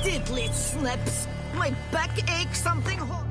Diddly snips! My back aches something hot.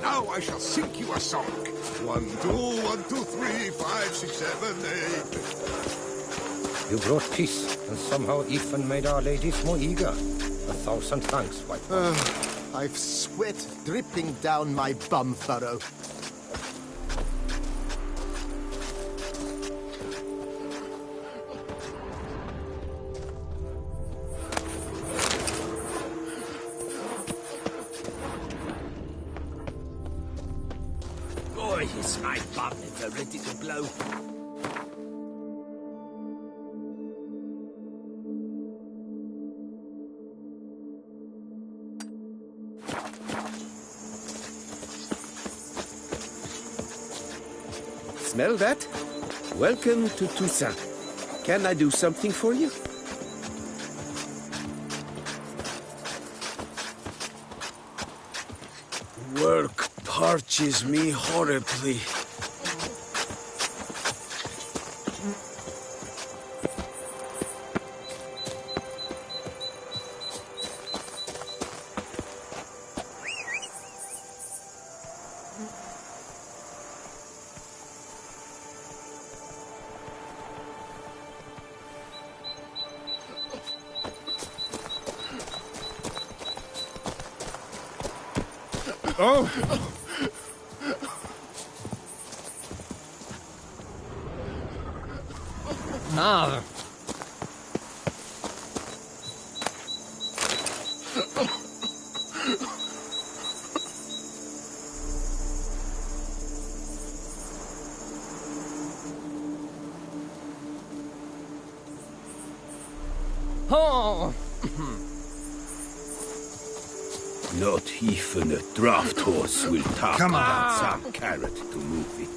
Now I shall sing you a song. 1, 2, 1, 2, 3, 5, 6, 7, 8. You brought peace, and somehow even made our ladies more eager. 1,000 thanks, white one. I've sweat dripping down my bum furrow. Boy, is my bum ever ready to blow. Smell that? Welcome to Tesham. Can I do something for you? Work parches me horribly. Oh! Now, oh! Not even a draft horse will talk Come on. about some carrot to move it.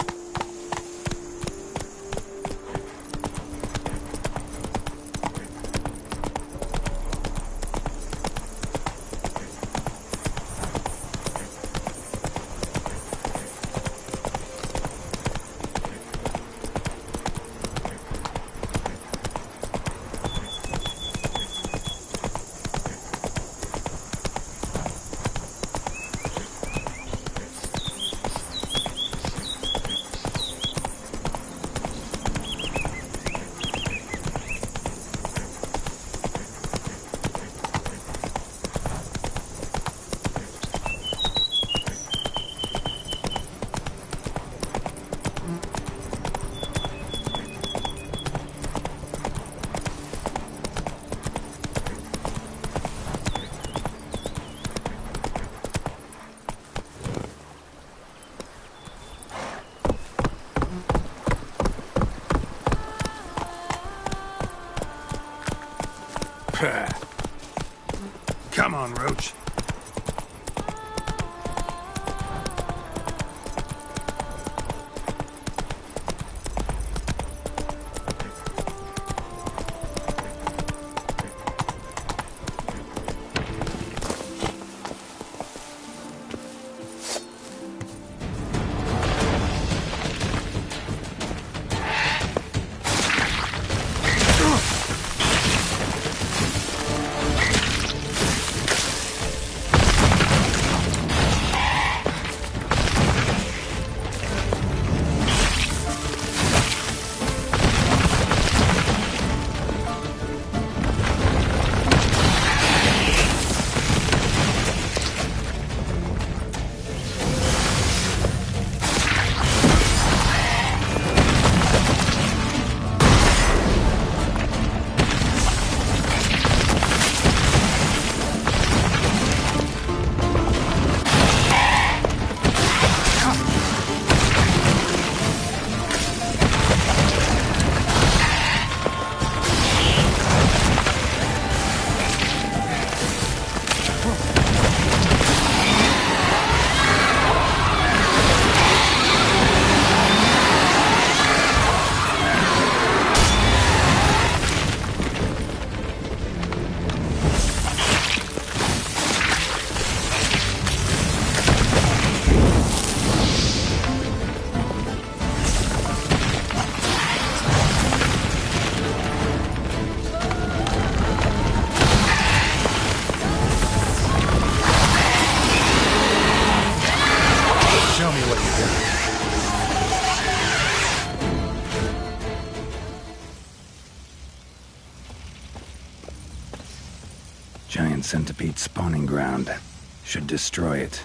Come on, Roach. what he does. Giant centipede spawning ground. Should destroy it.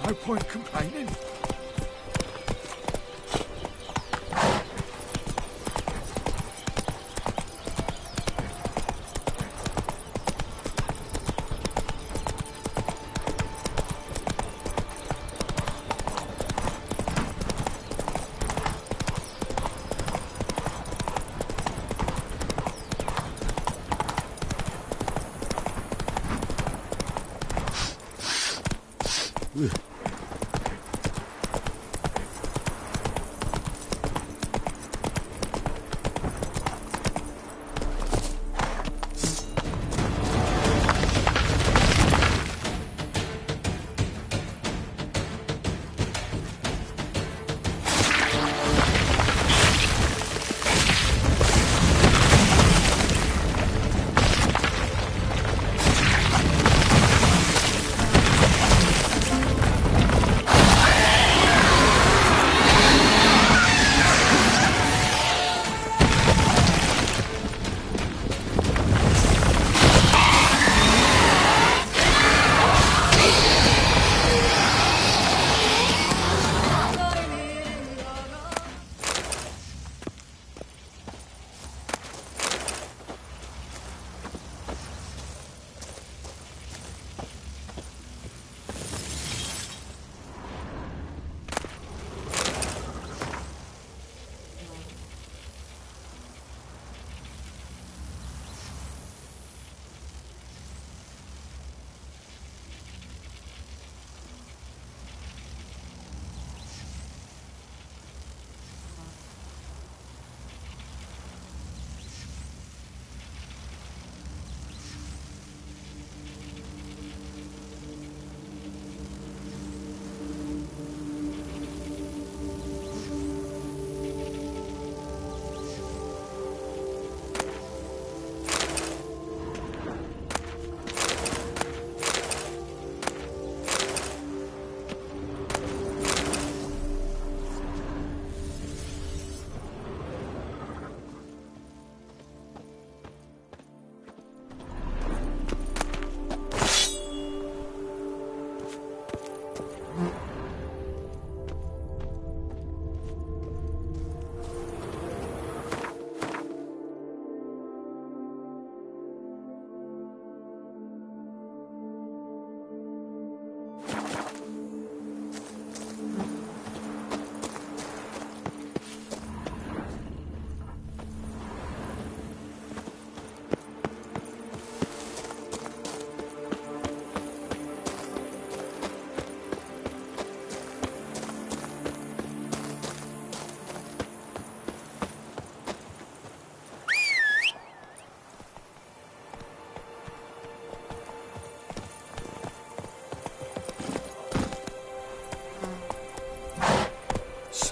No point complaining.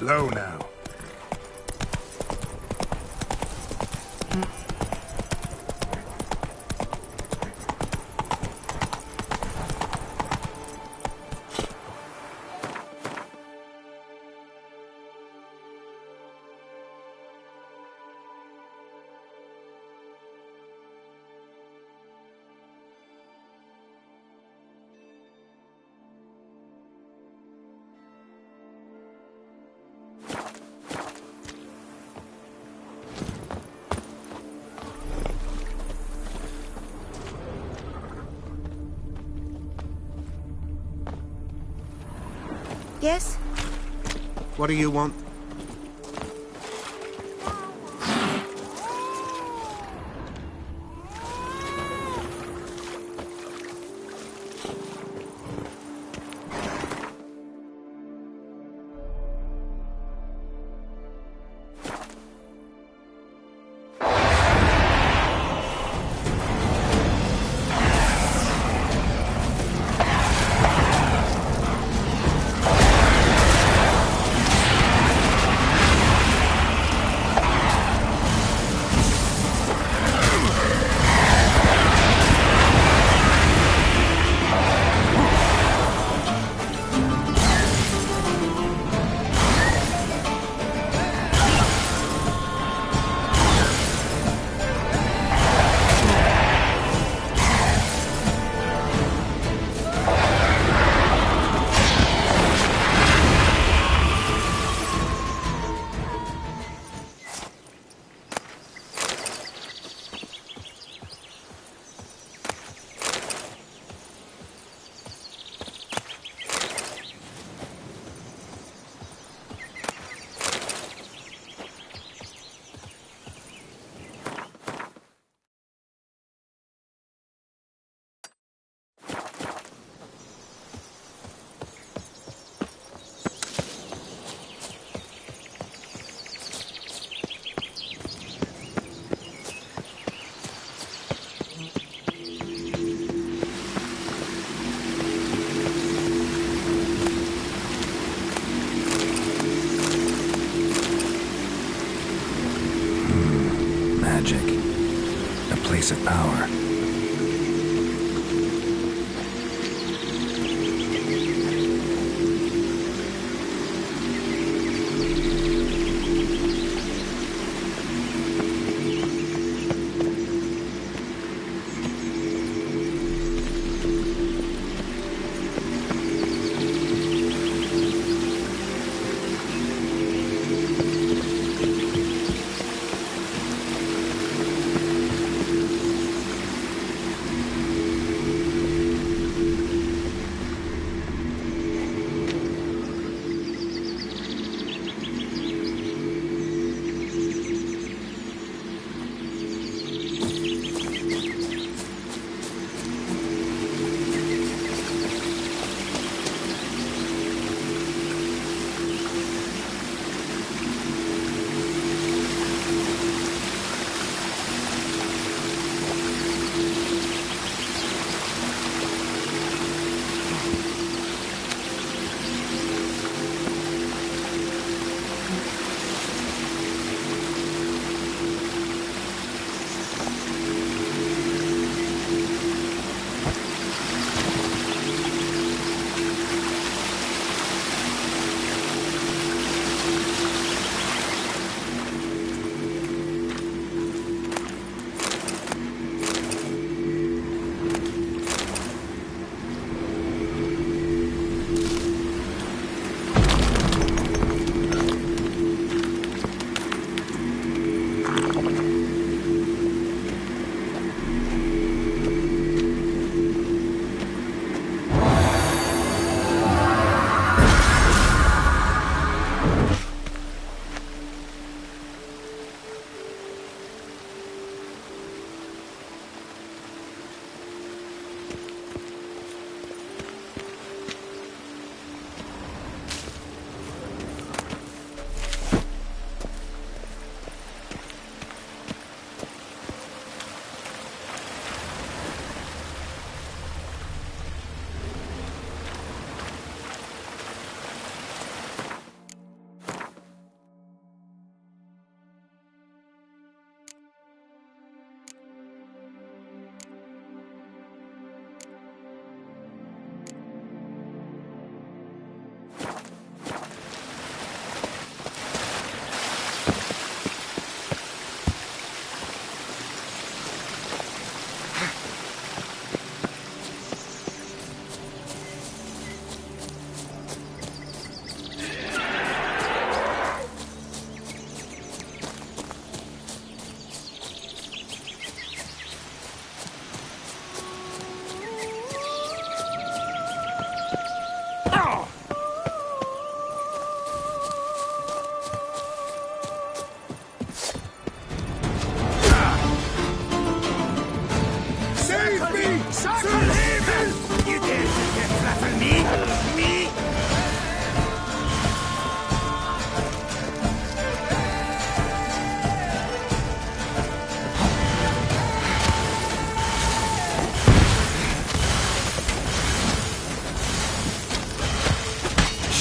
Slow now. Yes? What do you want?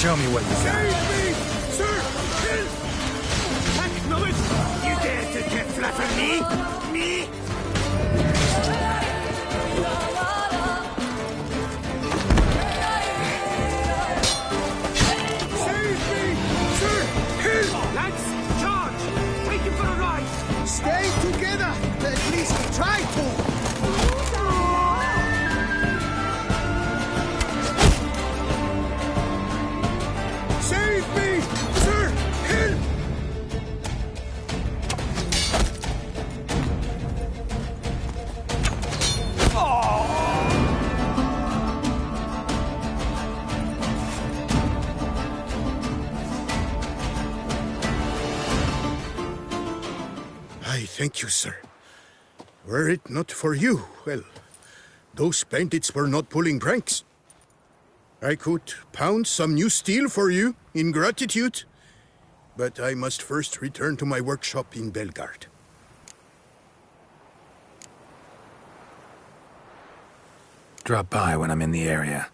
Show me what you got. Save me! Sir! Help! Acknowledge! You dare to get flatter me? Me? Save me! Sir! Help! Lads, charge! Take him for a ride! Stay together! At least try to! Save me! Sir! Help! I thank you, sir. Were it not for you, well, those bandits were not pulling pranks. I could pound some new steel for you in gratitude, but I must first return to my workshop in Belgaard. Drop by when I'm in the area.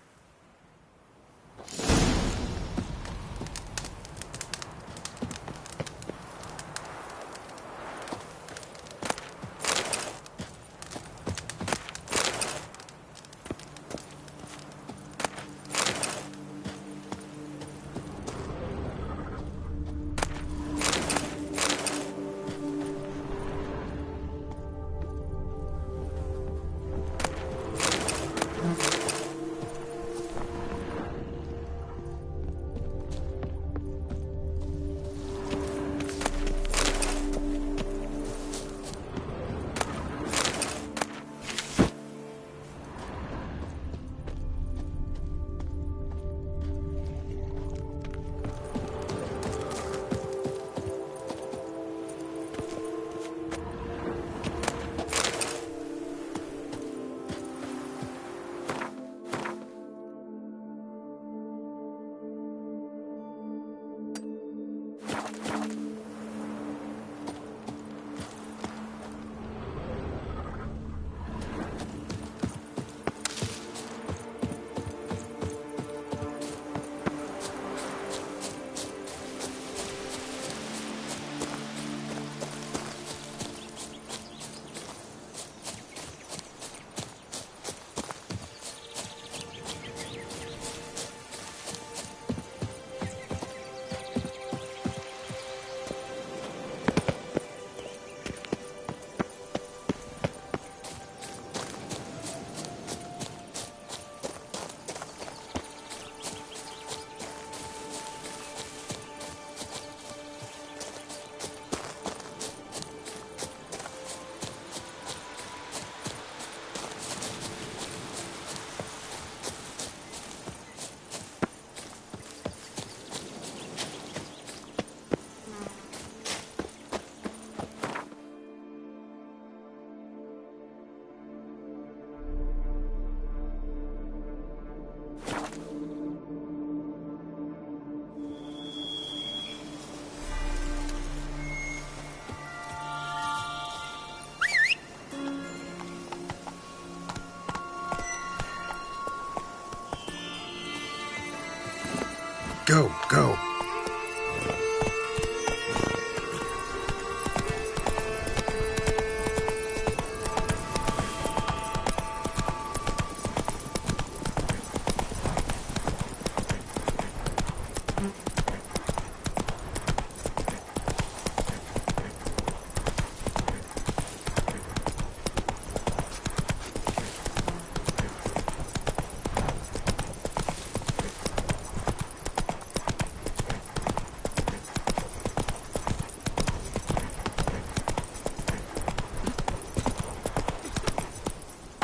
Go, go.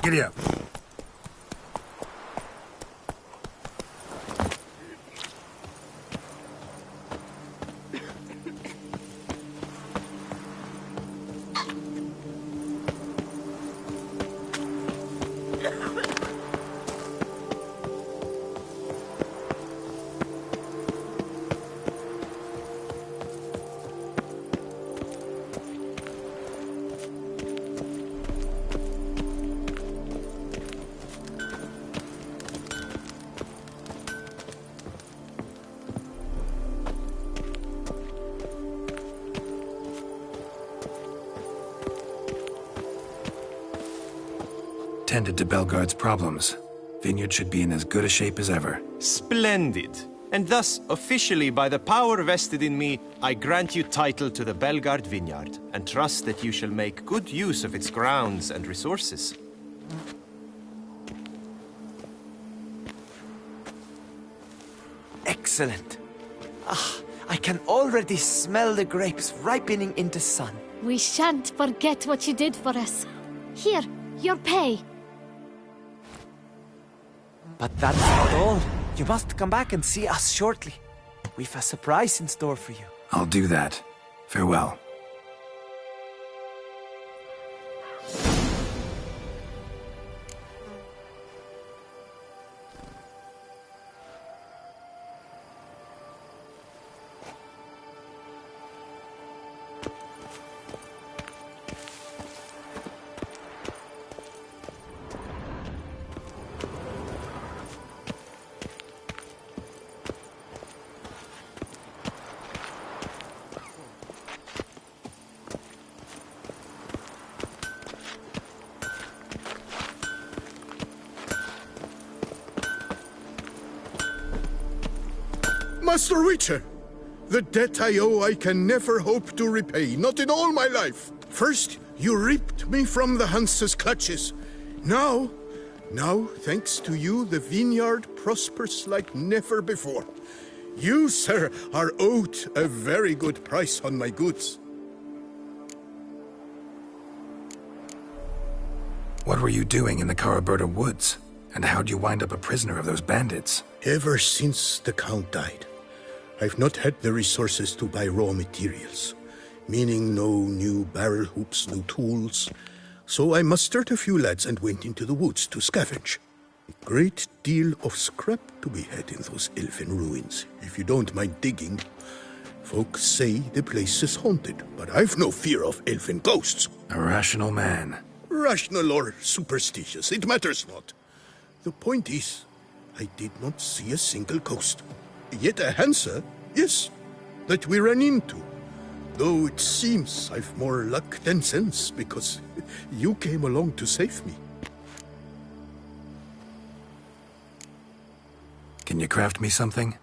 Giddy up. tended to Belgaard's problems. Vineyard should be in as good a shape as ever. Splendid. And thus, officially by the power vested in me, I grant you title to the Belgaard vineyard, and trust that you shall make good use of its grounds and resources. Excellent. I can already smell the grapes ripening into sun. We shan't forget what you did for us. Here, your pay. But that's not all. You must come back and see us shortly. We've a surprise in store for you. I'll do that. Farewell. Master Witcher! The debt I owe I can never hope to repay, not in all my life. First, you ripped me from the Hanse's clutches. Now, thanks to you, the vineyard prospers like never before. You, sir, are owed a very good price on my goods. What were you doing in the Caraberta woods? And how'd you wind up a prisoner of those bandits? Ever since the Count died, I've not had the resources to buy raw materials, meaning no new barrel hoops, no tools. So I mustered a few lads and went into the woods to scavenge. A great deal of scrap to be had in those elfin ruins, if you don't mind digging. Folks say the place is haunted, but I've no fear of elfin ghosts. A rational man. Rational or superstitious, it matters not. The point is, I did not see a single ghost. Yet a Hansa, yes, that we ran into. Though it seems I've more luck than sense, because you came along to save me. Can you craft me something?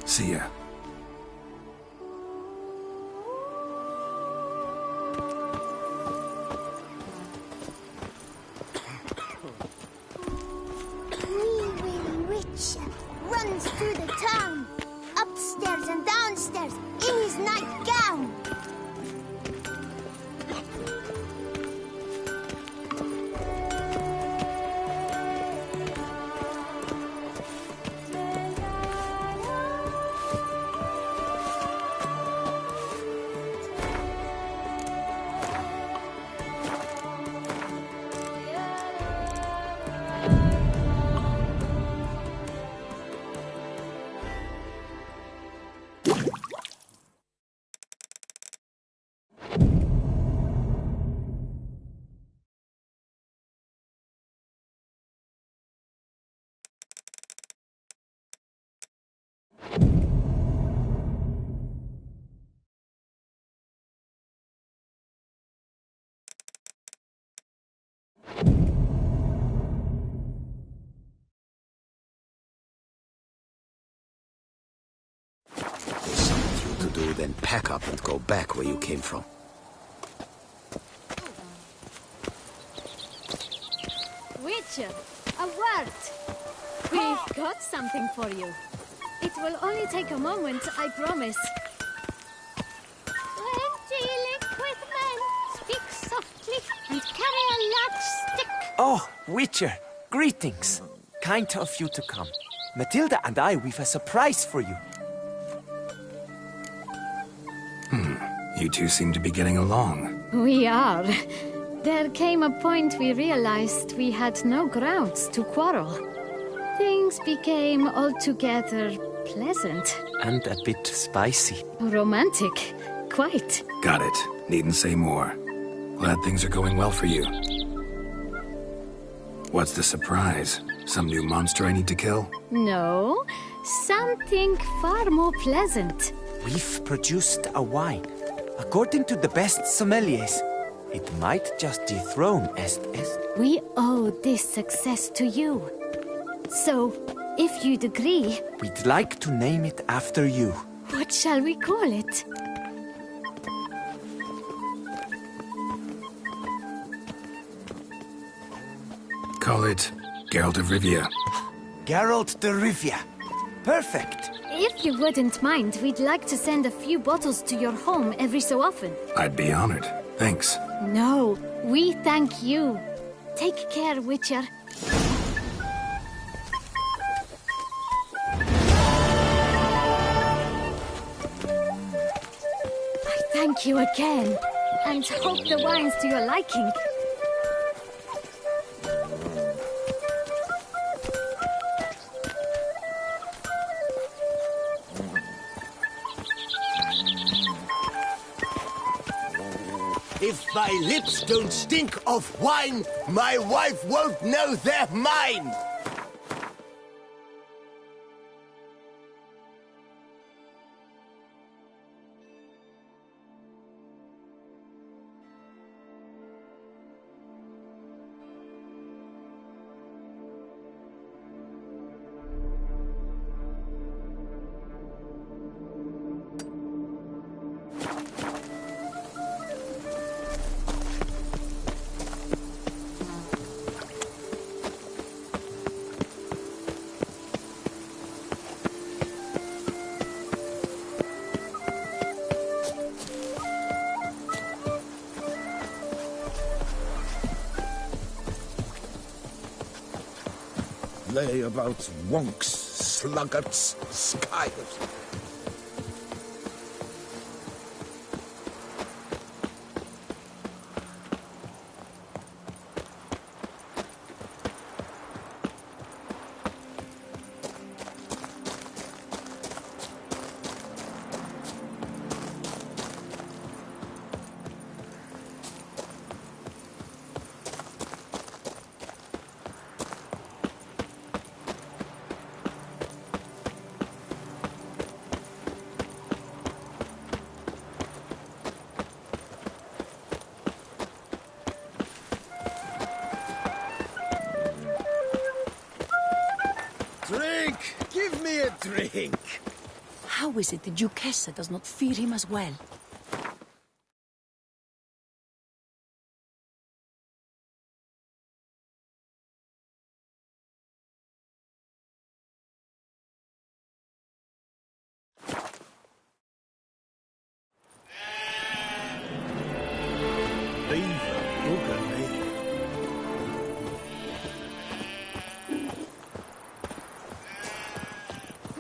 See ya. Wee Richard runs through the town, upstairs and downstairs in his nightgown. Do, then pack up and go back where you came from. Witcher, a word. We've got something for you. It will only take a moment, I promise. 20 liquid men, speak softly and carry a large stick. Oh, Witcher, greetings. Kind of you to come. Matilda and I, we've a surprise for you. You two seem to be getting along. We are. There came a point we realized we had no grounds to quarrel. Things became altogether pleasant. And a bit spicy. Romantic, quite. Got it. Needn't say more. Glad things are going well for you. What's the surprise? Some new monster I need to kill? No, something far more pleasant. We've produced a wine. According to the best sommeliers, it might just dethrone Est. We owe this success to you. So, if you'd agree... We'd like to name it after you. What shall we call it? Call it Geralt of Rivia. Geralt de Rivia. Perfect. If you wouldn't mind, we'd like to send a few bottles to your home every so often. I'd be honored. Thanks. No, we thank you. Take care, Witcher. I thank you again, and hope the wine's to your liking. If my lips don't stink of wine, my wife won't know they're mine! Lay about wonks, sluggards, skiers. Drink! Give me a drink! How is it the Duchessa does not fear him as well?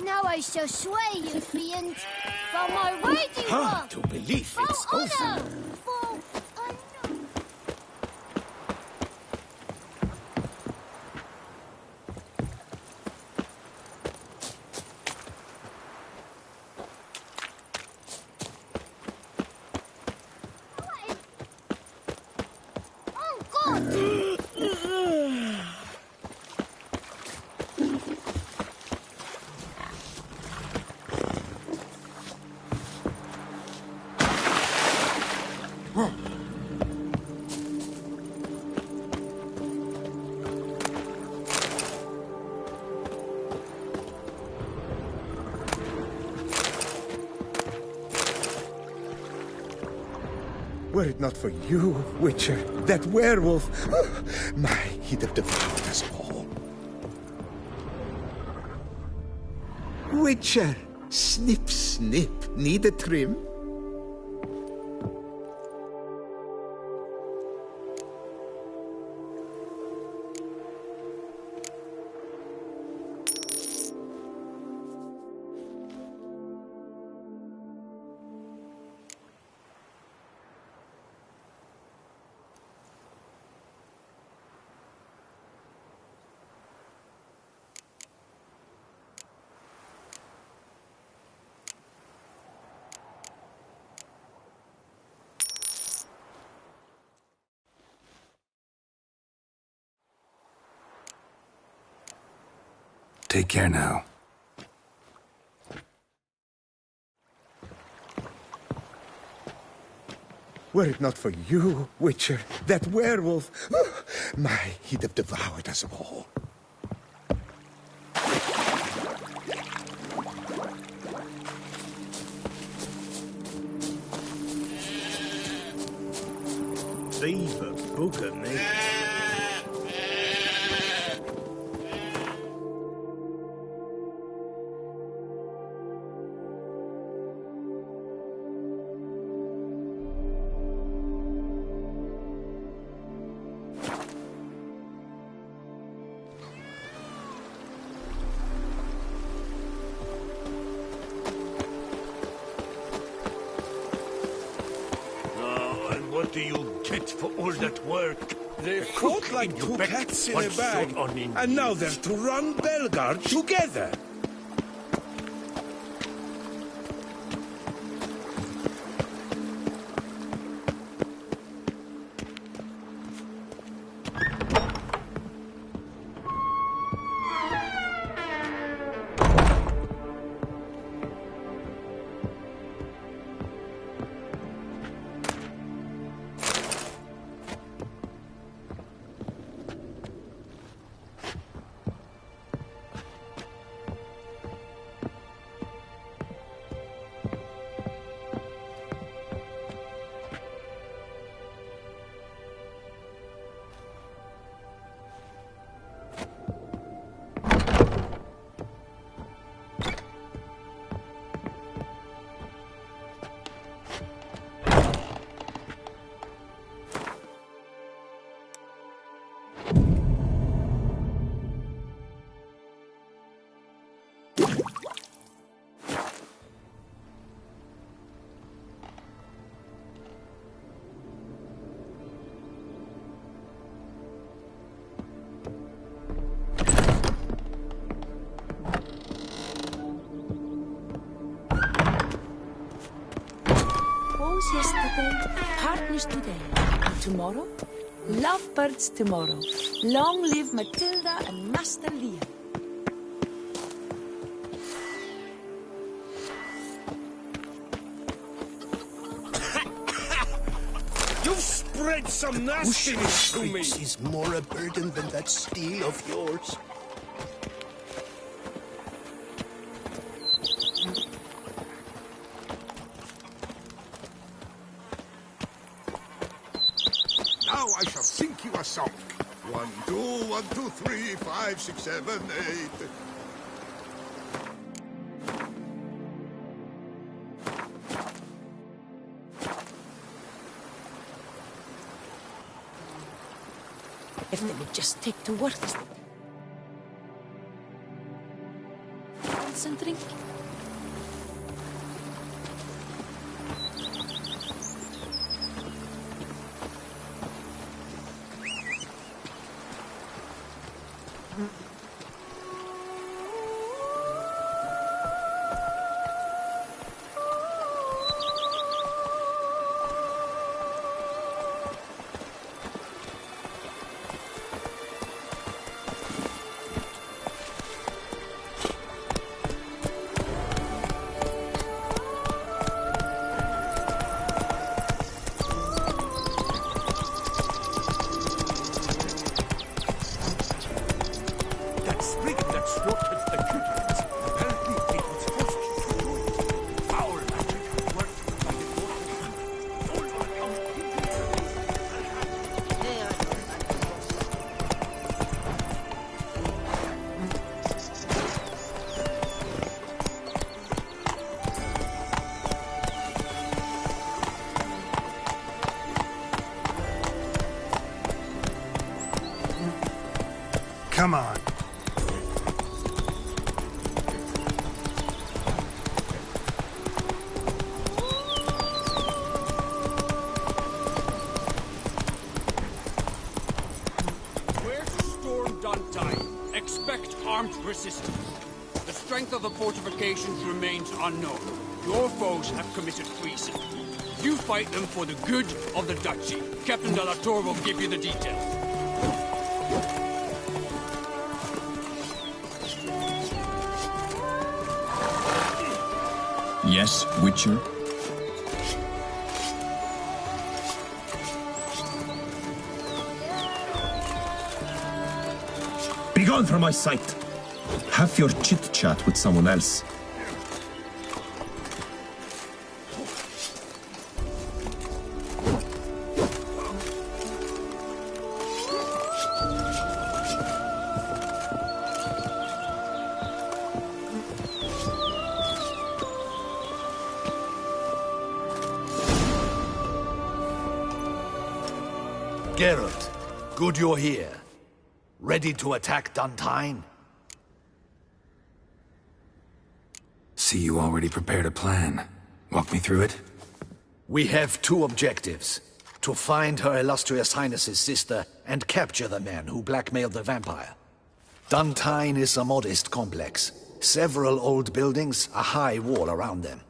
Now I shall sway you, fiend, for my waiting Hard to believe it's for over. honor, for honor. Oh, God! Were it not for you, Witcher, that werewolf, he'd have devoured us all. Witcher, snip, snip, need a trim? Take care now. Were it not for you, Witcher, that werewolf, he'd have devoured us all. Beaver booger me. What do you get for all that work? They're caught like two cats in a bag, and now they're to run Belgaard together. Yesterday, partners today, and tomorrow, lovebirds tomorrow. Long live Matilda and Master Liam. You've spread some nastiness to me. Is more a burden than that steel of yours. Now I shall sing you a song. 1, 2, 1, 2, 3, 5, 6, 7, 8. If they would just take to work. Dance and drink. Come on. Armed resistance. The strength of the fortifications remains unknown. Your foes have committed treason. You fight them for the good of the duchy. Captain de la Tour will give you the details. Yes, Witcher? Begone from my sight! Have your chit-chat with someone else. Geralt, good you're here. Ready to attack Duntine? See, you already prepared a plan. Walk me through it. We have two objectives. To find Her Illustrious Highness's sister and capture the man who blackmailed the vampire. Duntine is a modest complex. Several old buildings, a high wall around them.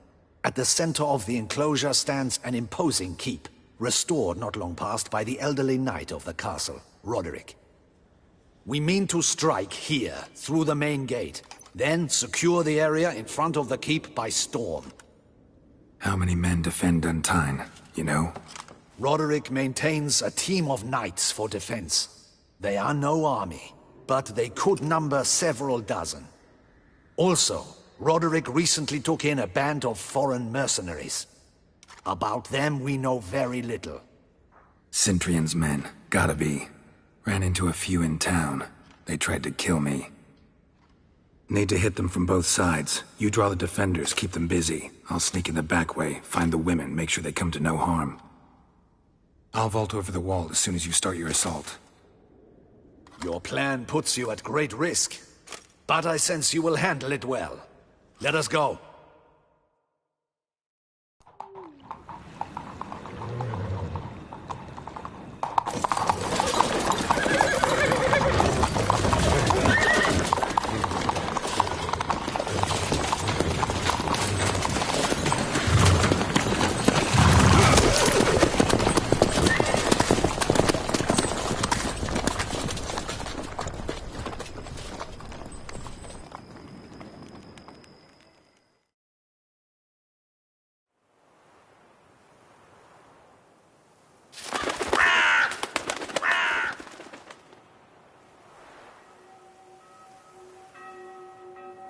At the center of the enclosure stands an imposing keep, restored not long past by the elderly knight of the castle, Roderick. We mean to strike here, through the main gate, then secure the area in front of the keep by storm. How many men defend Duntine, you know? Roderick maintains a team of knights for defense. They are no army, but they could number several dozen. Also, Roderick recently took in a band of foreign mercenaries. About them we know very little. Cintrian's men, gotta be. Ran into a few in town. They tried to kill me. Need to hit them from both sides. You draw the defenders, keep them busy. I'll sneak in the back way, find the women, make sure they come to no harm. I'll vault over the wall as soon as you start your assault. Your plan puts you at great risk, but I sense you will handle it well. Let us go.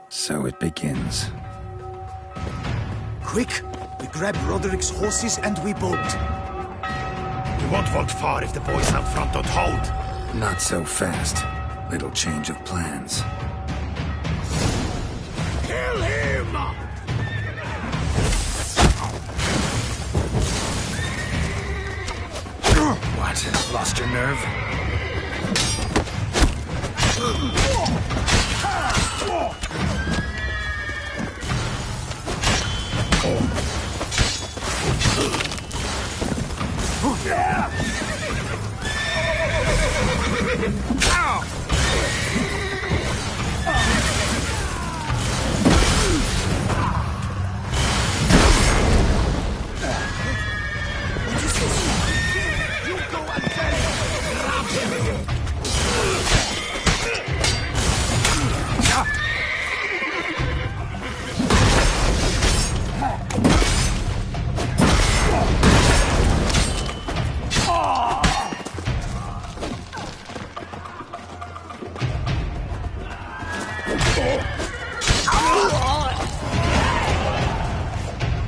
So it begins. Quick! We grab Roderick's horses and we bolt. We won't vault far if the boys out front don't hold. Not so fast. Little change of plans. Kill him! What? Lost your nerve?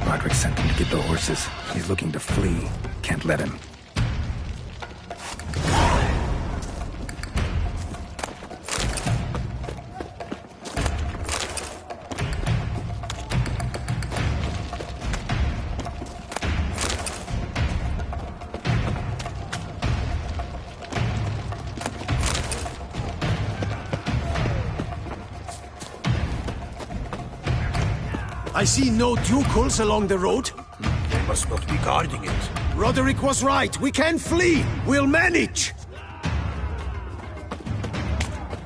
Roderick sent him to get the horses. He's looking to flee. Can't let him. I see no ducals along the road. They must not be guarding it. Roderick was right. We can flee. We'll manage.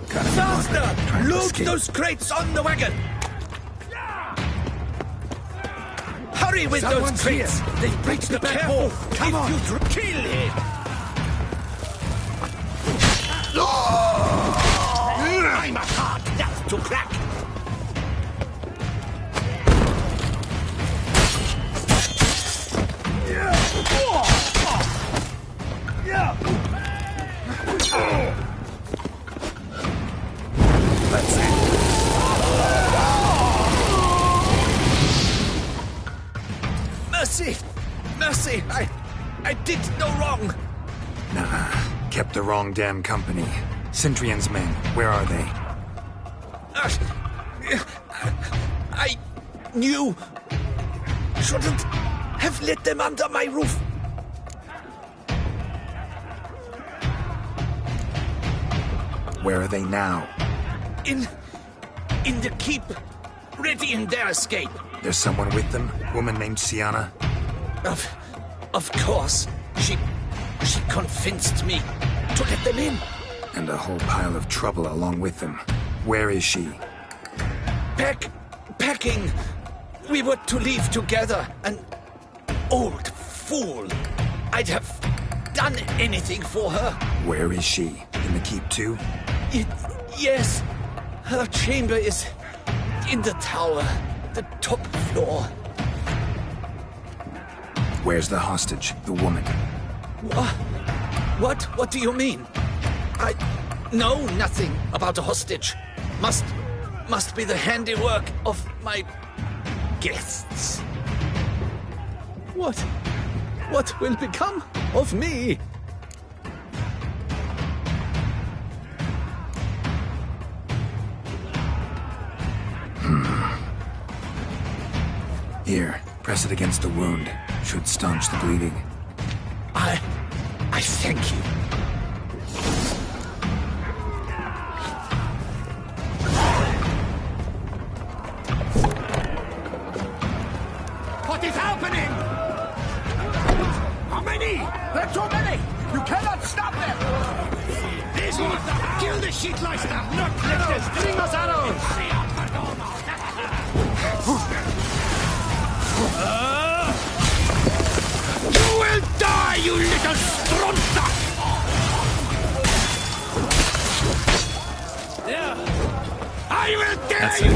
Faster! Load those crates on the wagon! Hurry with those crates! They've breached the back wall! Come on! Kill him! I'm a hard nut to crack! That's it! Mercy! Mercy! I did no wrong! Nah, kept the wrong damn company. Centrion's men, where are they? I knew... shouldn't have let them under my roof. Where are they now? In the keep, ready in their escape. There's someone with them? Woman named Syanna? Of course. She convinced me to let them in. And a whole pile of trouble along with them. Where is she? Packing. We were to leave together. An old fool. I'd have done anything for her. Where is she? In the keep too? Yes. Her chamber is in the tower. The top floor. Where's the hostage? The woman? What? What do you mean? I know nothing about a hostage. Must be the handiwork of my guests. What will become of me? Here, press it against the wound. Should staunch the bleeding. I thank you. What is happening? How many? There are too many! You cannot stop them! This one! Kill the Sheetleister! Not let us string us arrows! You will die, you little stronta! I will tear you!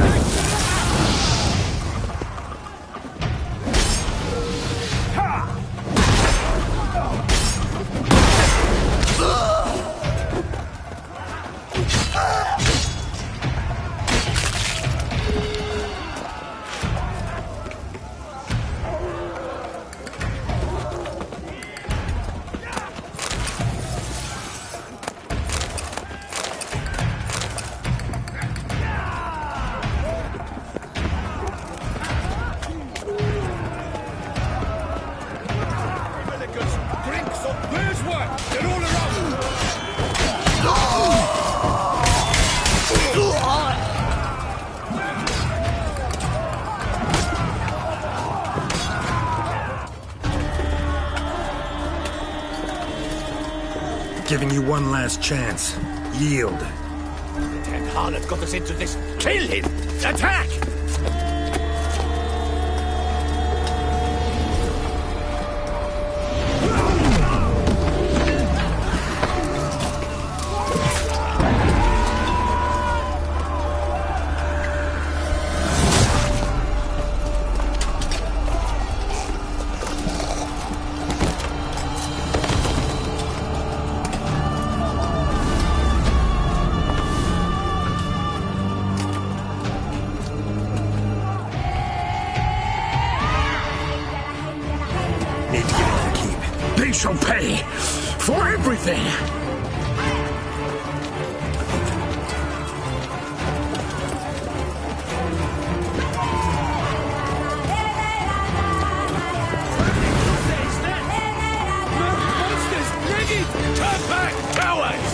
Giving you one last chance. Yield. That harlot got us into this. Kill him! Attack! Shall pay for everything. Turn back, cowards!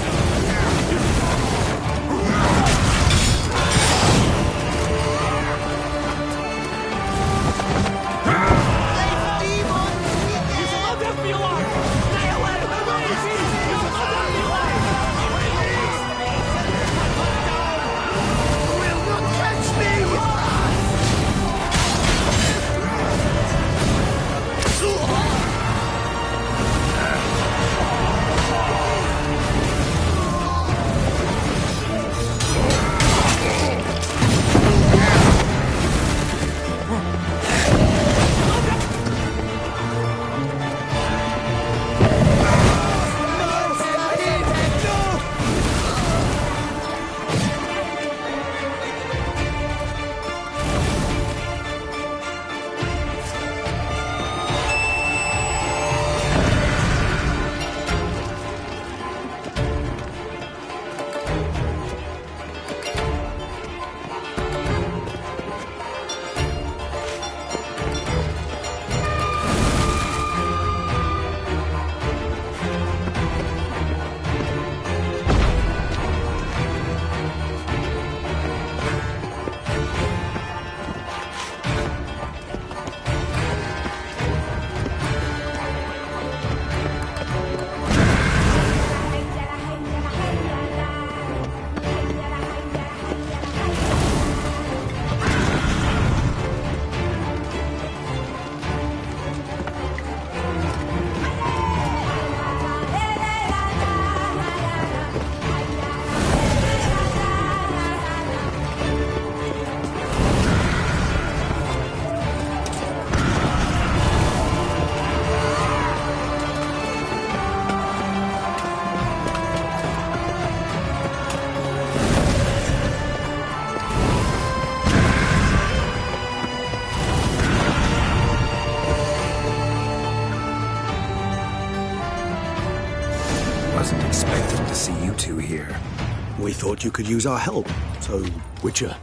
We thought you could use our help, so... Witcher,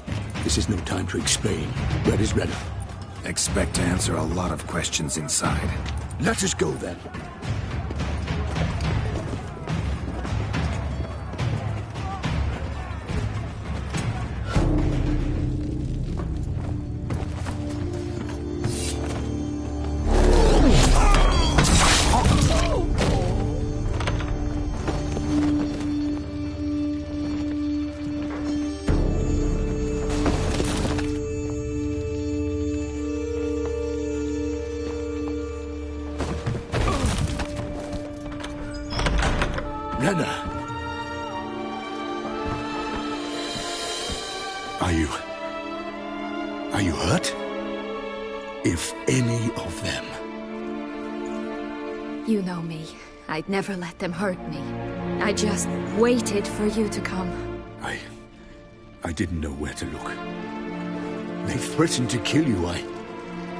this is no time to explain. Where is Renna? Expect to answer a lot of questions inside. Let us go, then. Are you hurt? If any of them. You know me. I'd never let them hurt me. I just waited for you to come. I didn't know where to look. They threatened to kill you.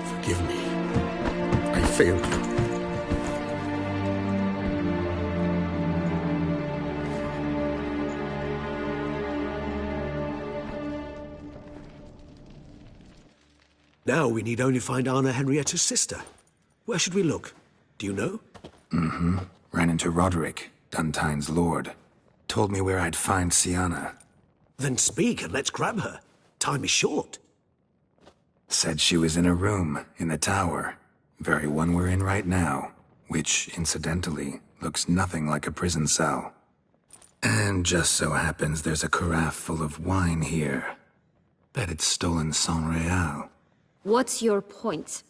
Forgive me. I failed you. Now we need only find Anna Henrietta's sister. Where should we look? Do you know? Mm-hmm. Ran into Roderick, Duntine's lord. Told me where I'd find Syanna. Then speak and let's grab her. Time is short. Said she was in a room in the tower. Very one we're in right now. Which, incidentally, looks nothing like a prison cell. And just so happens there's a carafe full of wine here. Bet it's stolen sans real. What's your point?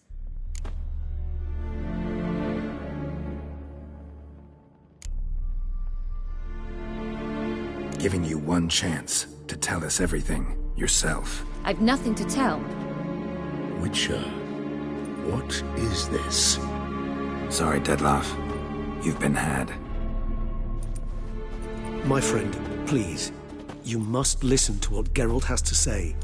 Giving you one chance to tell us everything yourself. I've nothing to tell. Witcher, what is this? Sorry, Dettlaff. You've been had. My friend, please. You must listen to what Geralt has to say.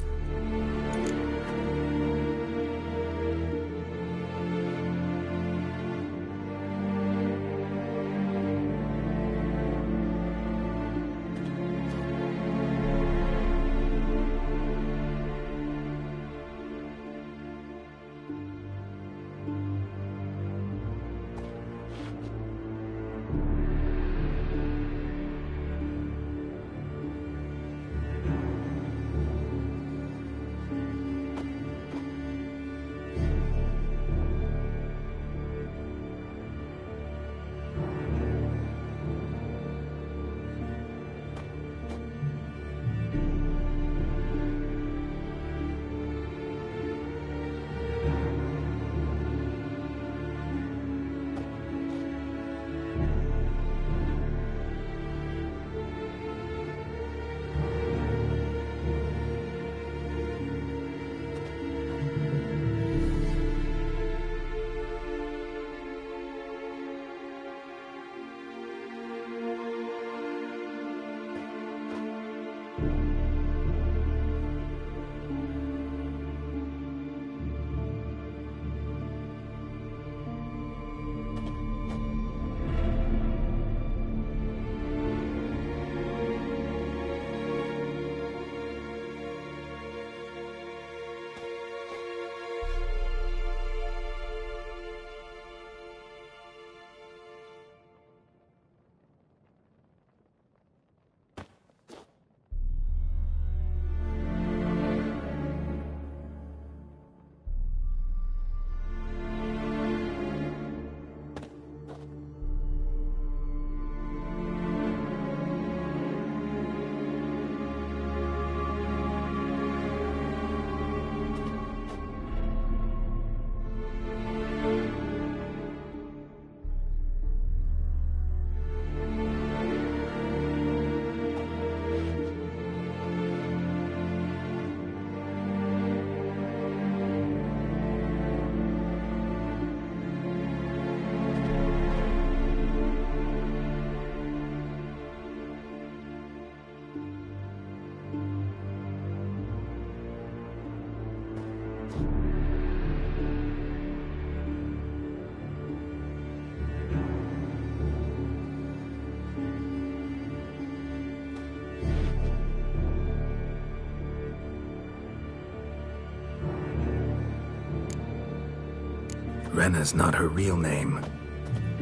Rena's not her real name.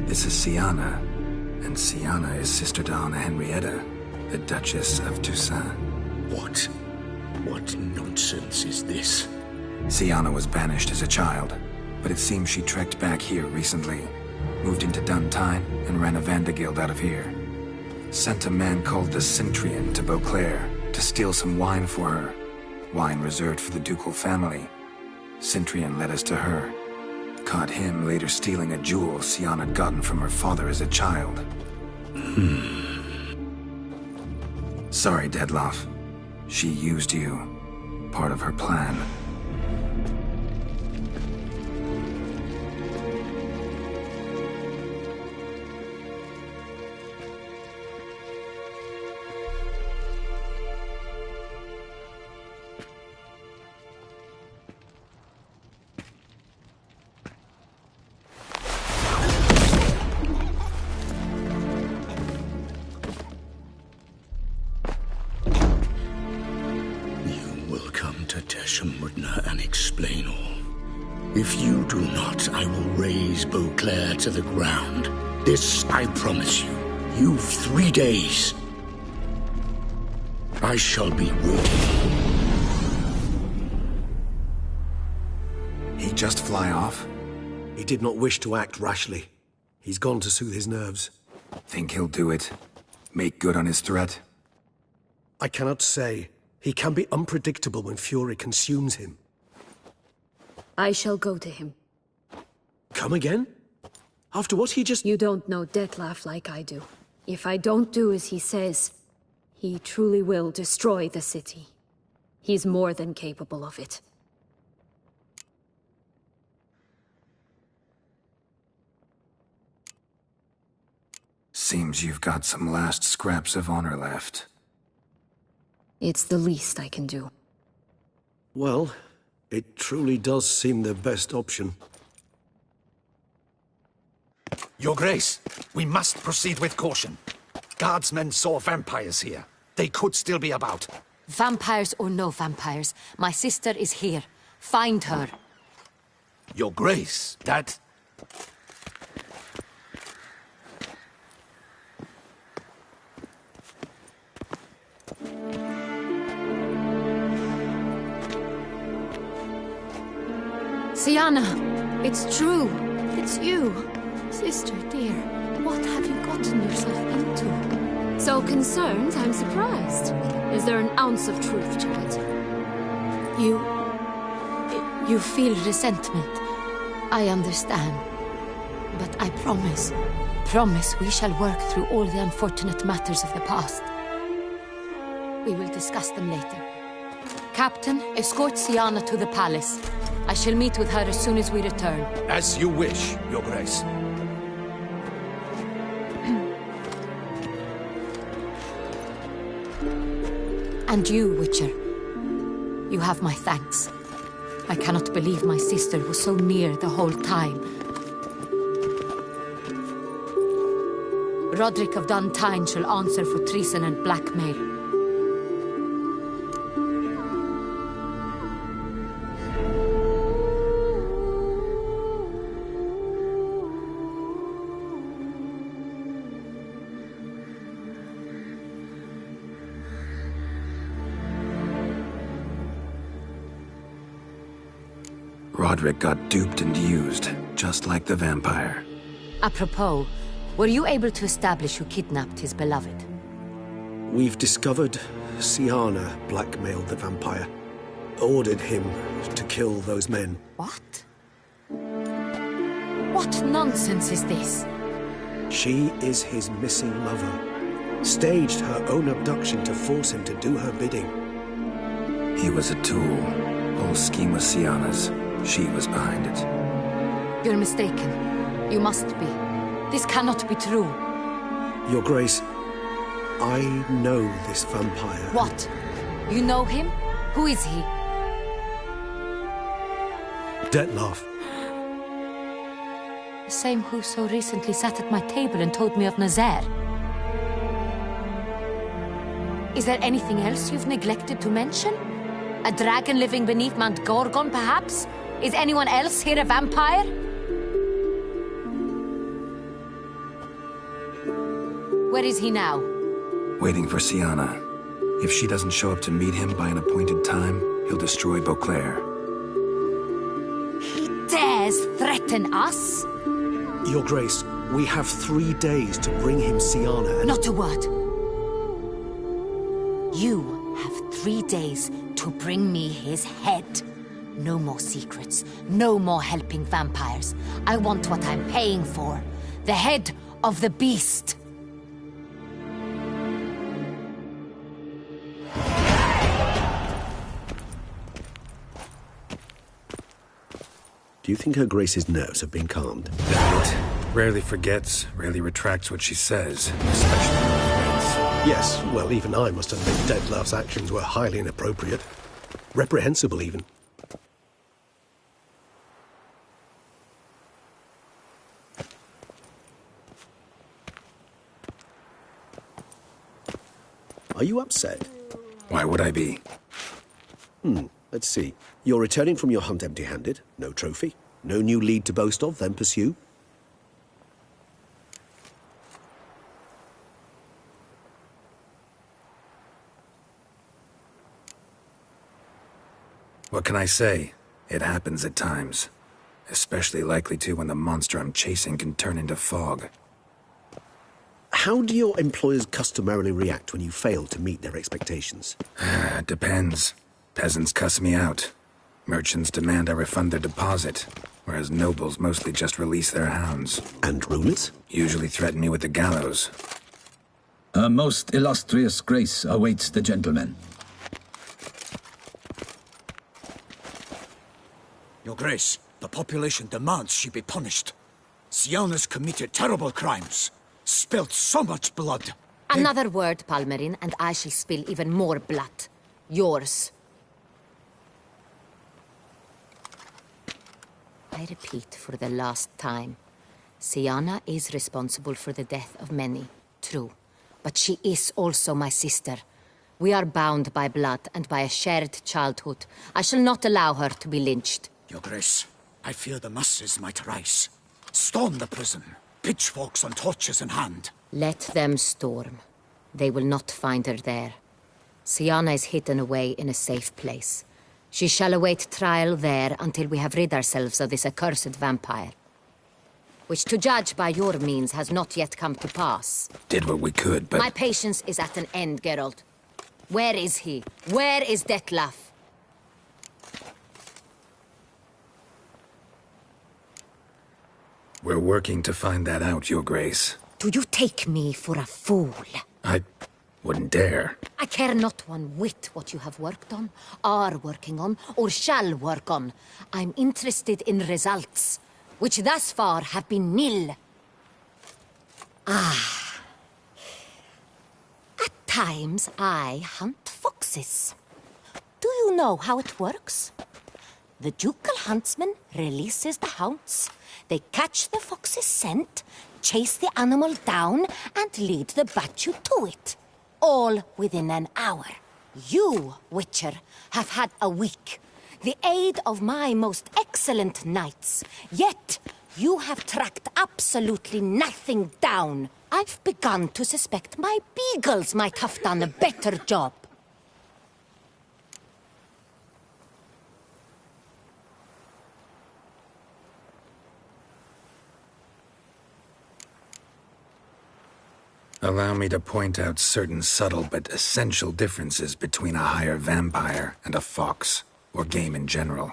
This is Syanna, and Syanna is sister to Anna Henrietta, the Duchess of Tesham. What nonsense is this? Syanna was banished as a child, but it seems she trekked back here recently. Moved into Duntine and ran a Vandergild out of here. Sent a man called the Centurion to Beauclair to steal some wine for her. Wine reserved for the ducal family. Centurion led us to her. Caught him later stealing a jewel Syanna had gotten from her father as a child. Sorry, Dedloff. She used you. Part of her plan. Tesham, Mutna, and explain all. If you do not, I will raise Beauclair to the ground. This I promise you. You've 3 days. I shall be waiting. He just fly off? He did not wish to act rashly. He's gone to soothe his nerves. Think he'll do it? Make good on his threat? I cannot say. He can be unpredictable when fury consumes him. I shall go to him. Come again? After what he just... You don't know Detlef like I do. If I don't do as he says, he truly will destroy the city. He's more than capable of it. Seems you've got some last scraps of honor left. It's the least I can do. Well, it truly does seem the best option. Your Grace, we must proceed with caution. Guardsmen saw vampires here. They could still be about. Vampires or no vampires, my sister is here. Find her. Your Grace, that... Syanna, it's true. It's you. Sister, dear, what have you gotten yourself into? So concerned, I'm surprised. Is there an ounce of truth to it? You feel resentment. I understand. But I promise we shall work through all the unfortunate matters of the past. We will discuss them later. Captain, escort Syanna to the palace. I shall meet with her as soon as we return. As you wish, Your Grace. And you, Witcher. You have my thanks. I cannot believe my sister was so near the whole time. Roderick of Duntine shall answer for treason and blackmail. Roderick got duped and used, just like the vampire. Apropos, were you able to establish who kidnapped his beloved? We've discovered Syanna blackmailed the vampire. Ordered him to kill those men. What? What nonsense is this? She is his missing lover. Staged her own abduction to force him to do her bidding. He was a tool. Whole scheme was Syanna's. She was behind it. You're mistaken. You must be. This cannot be true. Your Grace, I know this vampire. What? You know him? Who is he? Detlef. The same who so recently sat at my table and told me of Nazaire. Is there anything else you've neglected to mention? A dragon living beneath Mount Gorgon, perhaps? Is anyone else here a vampire? Where is he now? Waiting for Syanna. If she doesn't show up to meet him by an appointed time, he'll destroy Beauclair. He dares threaten us? Your Grace, we have 3 days to bring him Syanna and... Not a word. You have 3 days to bring me his head. No more secrets. No more helping vampires. I want what I'm paying for. The head of the beast. Do you think Her Grace's nerves have been calmed? Doubt it. Rarely forgets, rarely retracts what she says, especially when offense. Yes, well, even I must admit Dettlaff's actions were highly inappropriate. Reprehensible, even. Are you upset? Why would I be? Let's see. You're returning from your hunt empty-handed. No trophy. No new lead to boast of, then pursue. What can I say? It happens at times. Especially likely to when the monster I'm chasing can turn into fog. How do your employers customarily react when you fail to meet their expectations? Depends. Peasants cuss me out. Merchants demand I refund their deposit, whereas nobles mostly just release their hounds. And rulers? Usually threaten me with the gallows. Her most illustrious grace awaits the gentleman. Your Grace, the population demands she be punished. Syanna's committed terrible crimes. Spilt so much blood. Another word, Palmerin, and I shall spill even more blood. Yours. I repeat for the last time. Syanna is responsible for the death of many, true. But she is also my sister. We are bound by blood and by a shared childhood. I shall not allow her to be lynched. Your Grace, I fear the masses might rise. Storm the prison, pitchforks and torches in hand. Let them storm. They will not find her there. Syanna is hidden away in a safe place. She shall await trial there until we have rid ourselves of this accursed vampire. Which, to judge by your means, has not yet come to pass. Did what we could, but... My patience is at an end, Geralt. Where is he? Where is Dettlaff? We're working to find that out, Your Grace. Do you take me for a fool? I wouldn't dare. I care not one whit what you have worked on, are working on, or shall work on. I'm interested in results, which thus far have been nil. At times I hunt foxes. Do you know how it works? The ducal huntsman releases the hounds. They catch the fox's scent, chase the animal down, and lead the battue to it. All within an hour. You, Witcher, have had a week. The aid of my most excellent knights. Yet, you have tracked absolutely nothing down. I've begun to suspect my beagles might have done a better job. Allow me to point out certain subtle but essential differences between a higher vampire and a fox, or game in general.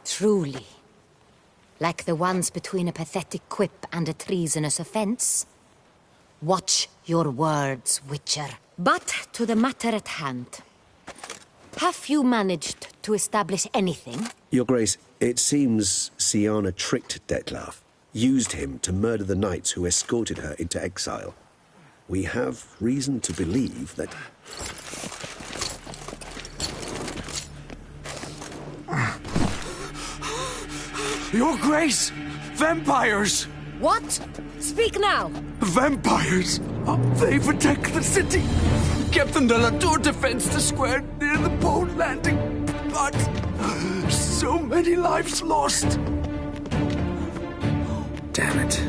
Truly. Like the ones between a pathetic quip and a treasonous offense. Watch your words, Witcher. But to the matter at hand. Have you managed to establish anything? Your Grace, it seems Syanna tricked Dettlaff, used him to murder the knights who escorted her into exile. We have reason to believe that... Your Grace! Vampires! What? Speak now! Vampires! They protect the city! Captain de la Tour defends the square near the boat landing, but So many lives lost! Damn it.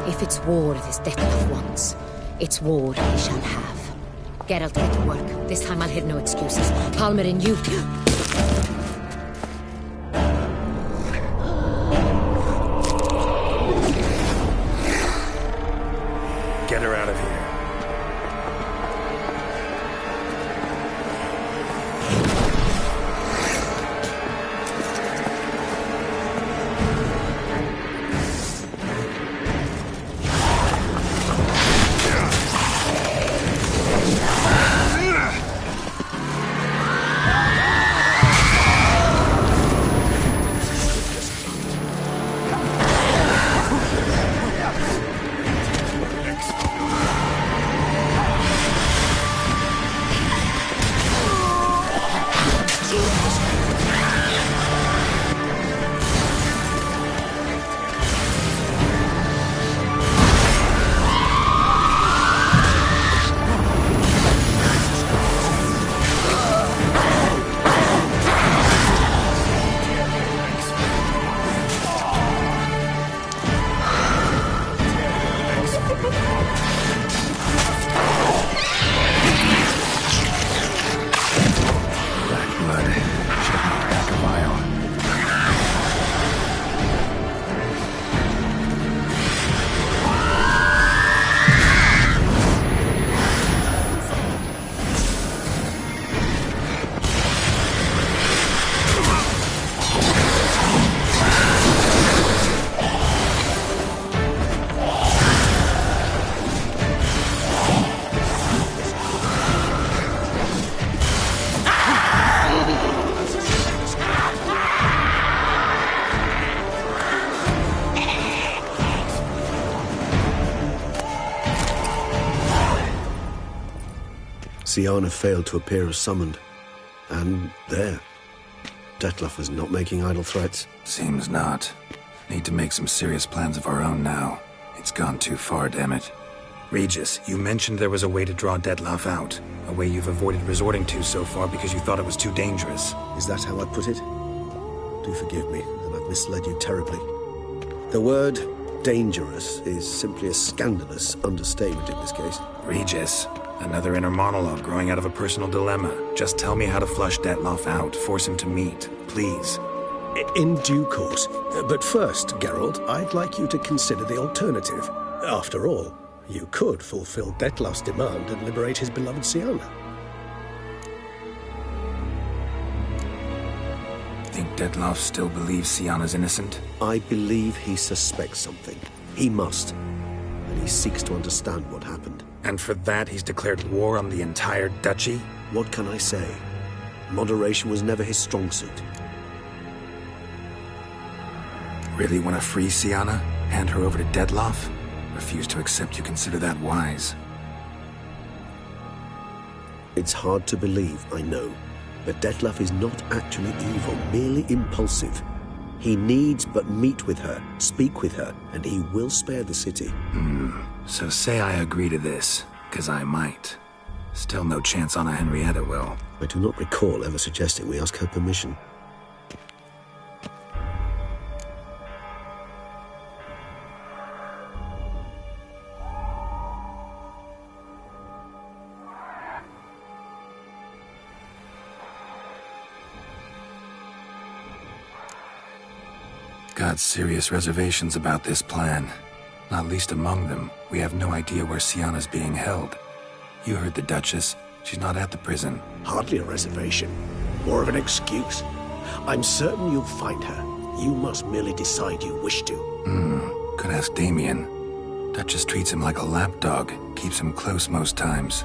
If it's war this Dettlaff wants, it's war he shall have. Geralt, get to work. This time I'll hear no excuses. Palmer and you... Get her out of here. Syanna failed to appear as summoned. And there. Dettlaff was not making idle threats. Seems not. Need to make some serious plans of our own now. It's gone too far, damn it. Regis, you mentioned there was a way to draw Dettlaff out. A way you've avoided resorting to so far because you thought it was too dangerous. Is that how I put it? Do forgive me that I've misled you terribly. The word dangerous is simply a scandalous understatement in this case. Regis, another inner monologue growing out of a personal dilemma. Just tell me how to flush Dettlaff out, force him to meet, please. In due course. But first, Geralt, I'd like you to consider the alternative. After all, you could fulfill Dettlaff's demand and liberate his beloved Syanna. Think Dettlaff still believes Syanna's innocent? I believe he suspects something. He must. And he seeks to understand what happened. And for that, he's declared war on the entire duchy? What can I say? Moderation was never his strong suit. Really want to free Syanna? Hand her over to Dettlaff? Refuse to accept you consider that wise. It's hard to believe, I know. But Dettlaff is not actually evil, merely impulsive. He needs but meet with her, speak with her, and he will spare the city. So say I agree to this, because I might. Still no chance Anna Henrietta will. I do not recall ever suggesting we ask her permission. Got serious reservations about this plan. Not least among them, we have no idea where Syanna's being held. You heard the Duchess. She's not at the prison. Hardly a reservation. More of an excuse. I'm certain you'll find her. You must merely decide you wish to. Could ask Damien. Duchess treats him like a lapdog. Keeps him close most times.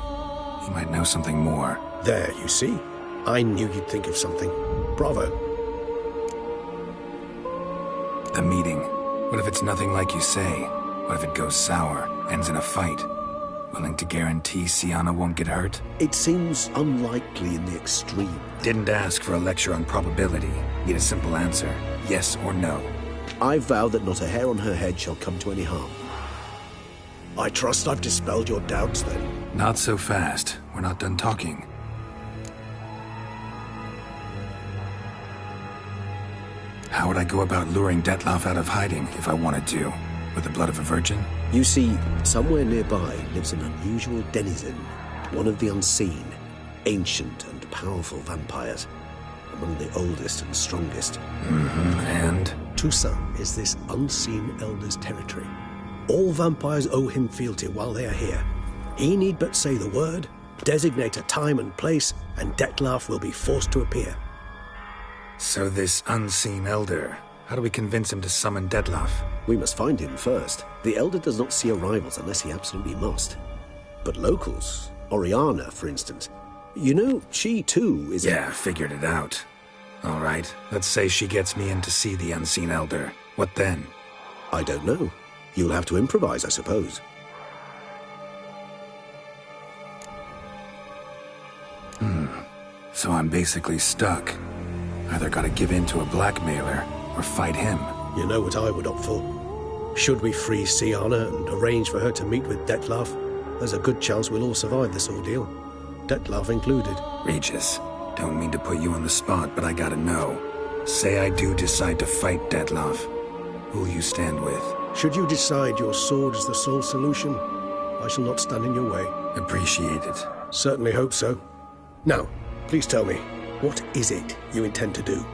He might know something more. There, you see? I knew you'd think of something. Bravo. The meeting. What if it's nothing like you say? What if it goes sour, ends in a fight? Willing to guarantee Syanna won't get hurt? It seems unlikely in the extreme. Didn't ask for a lecture on probability. Need a simple answer. Yes or no. I vow that not a hair on her head shall come to any harm. I trust I've dispelled your doubts, then. Not so fast. We're not done talking. How would I go about luring Dettlaff out of hiding if I wanted to? With the blood of a virgin? You see, somewhere nearby lives an unusual denizen, one of the unseen, ancient and powerful vampires, among the oldest and strongest. And? Tesham is this unseen elder's territory. All vampires owe him fealty while they are here. He need but say the word, designate a time and place, and Dettlaff will be forced to appear. So this unseen elder, how do we convince him to summon Dettlaff? We must find him first. The elder does not see arrivals unless he absolutely must. But locals, Orianna, for instance, you know, she too is Yeah, figured it out. All right, let's say she gets me in to see the unseen elder. What then? I don't know. You'll have to improvise, I suppose. So I'm basically stuck. Either gotta give in to a blackmailer, or fight him. You know what I would opt for. Should we free Syanna and arrange for her to meet with Dettlaff, there's a good chance we'll all survive this ordeal. Dettlaff included. Regis, don't mean to put you on the spot, but I gotta know. Say I do decide to fight Dettlaff. Who'll you stand with? Should you decide your sword is the sole solution, I shall not stand in your way. Appreciate it. Certainly hope so. Now, please tell me, what is it you intend to do?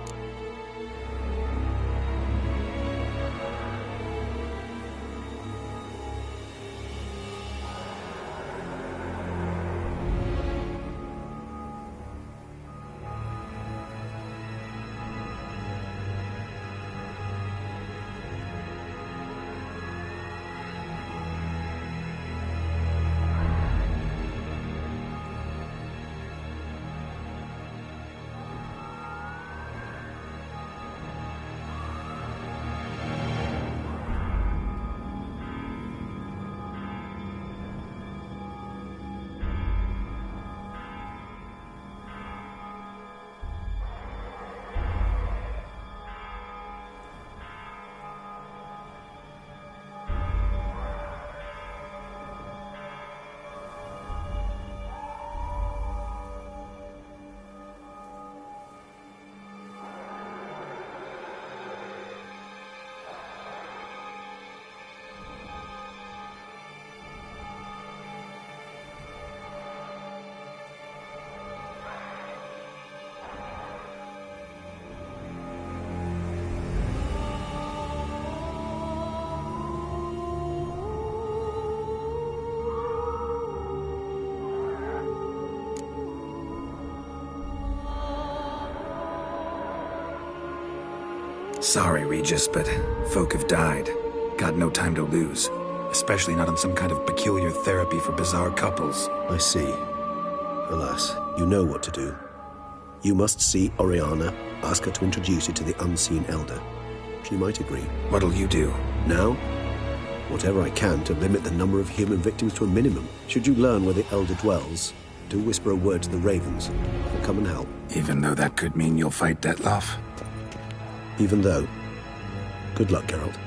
Sorry, Regis, but folk have died. Got no time to lose. Especially not on some kind of peculiar therapy for bizarre couples. I see. Alas, you know what to do. You must see Orianna, ask her to introduce you to the unseen elder. She might agree. What'll you do? Now? Whatever I can to limit the number of human victims to a minimum. Should you learn where the elder dwells, do whisper a word to the ravens. They'll come and help. Even though that could mean you'll fight Dettlaff? Even though. Good luck, Geralt.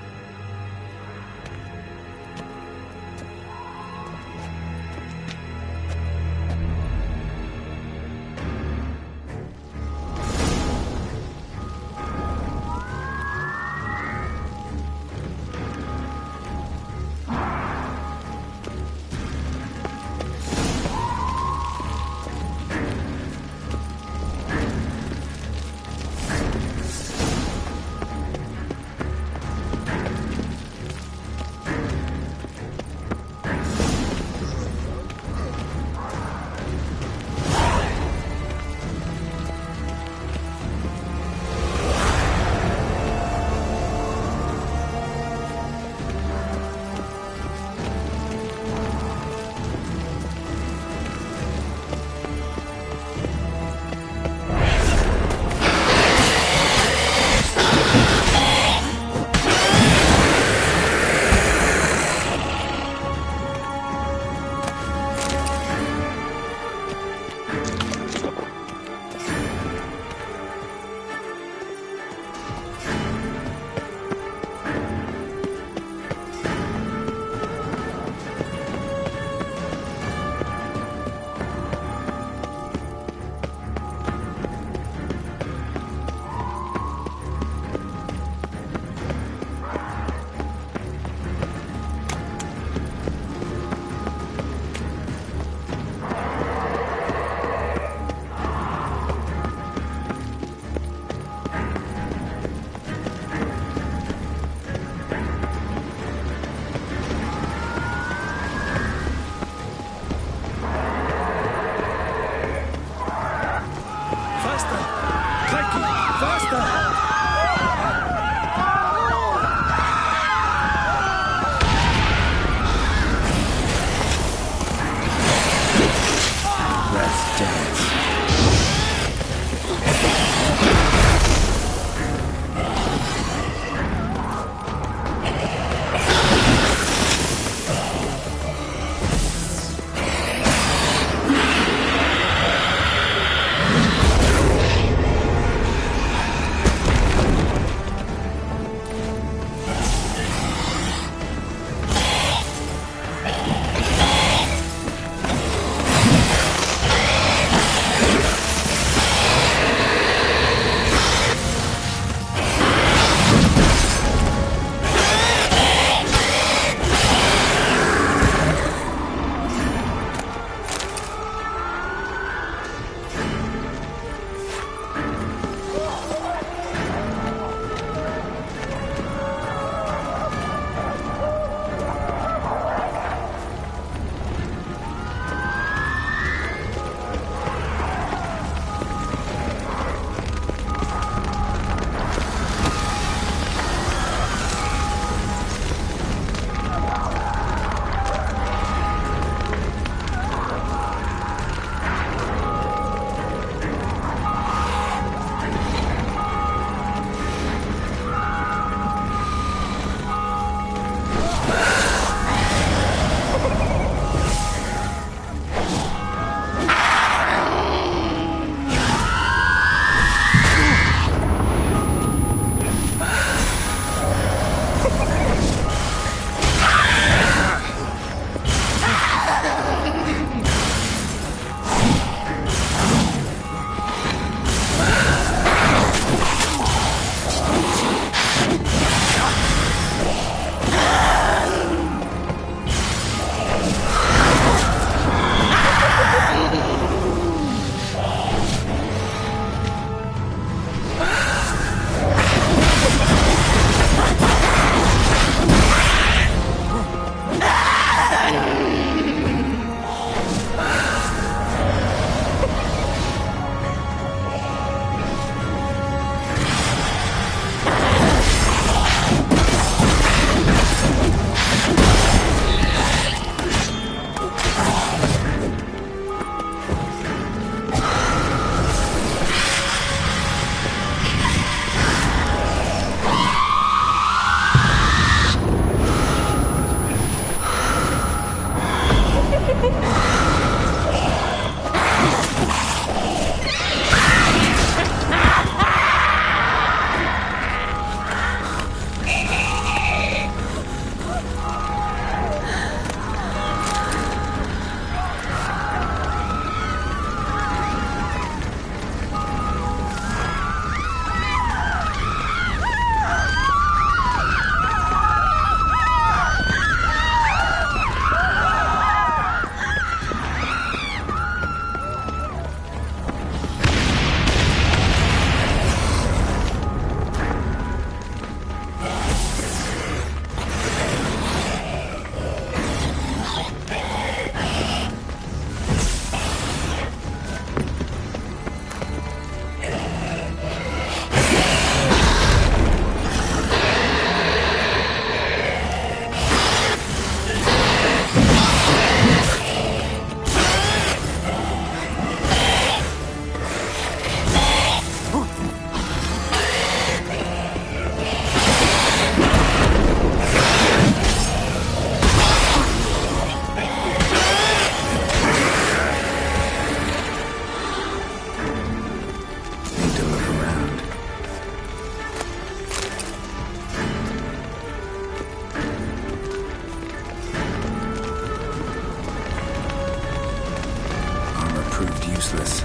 useless.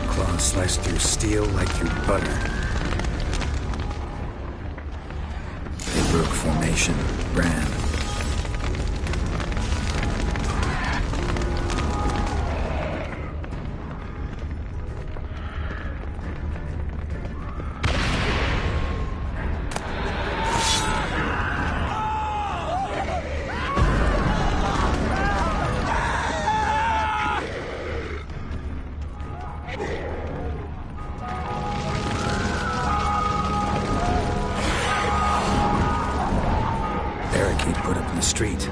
Claws slice through steel like through butter. They broke formation, ran. Put up in the street.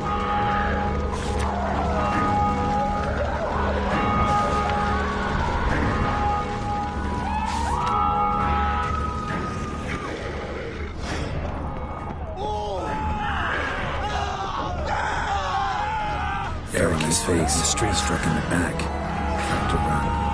Eric's face, the street struck in the back. Had to run.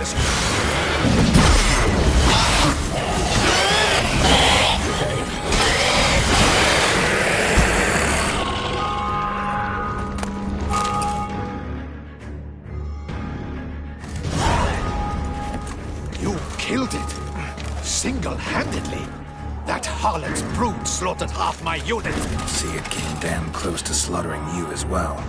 useless. You killed it. Single-handedly. That harlot's brood slaughtered half my unit. See, it came damn close to slaughtering you as well.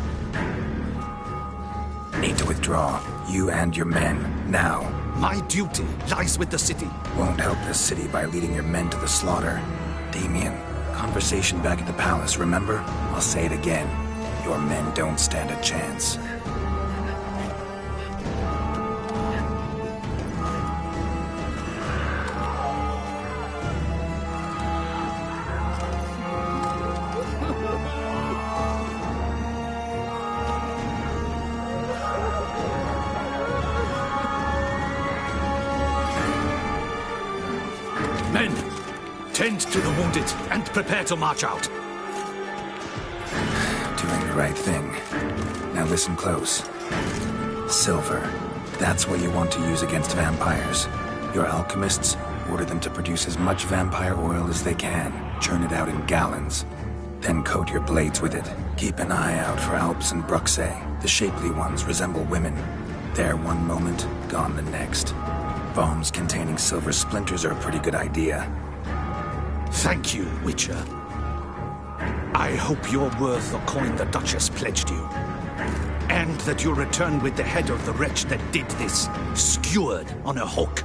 Need to withdraw. You and your men. Now. My duty lies with the city. Won't help the city by leading your men to the slaughter. Damien, conversation back at the palace, remember? I'll say it again. Your men don't stand a chance. Men, tend to the wounded and prepare to march out. Doing the right thing. Now listen close. Silver. That's what you want to use against vampires. Your alchemists, order them to produce as much vampire oil as they can. Churn it out in gallons. Then coat your blades with it. Keep an eye out for Alps and Bruxae. The shapely ones resemble women. There one moment, gone the next. Bombs containing silver splinters are a pretty good idea. Thank you, Witcher. I hope you're worth the coin the Duchess pledged you. And that you'll return with the head of the wretch that did this, skewered on a hook.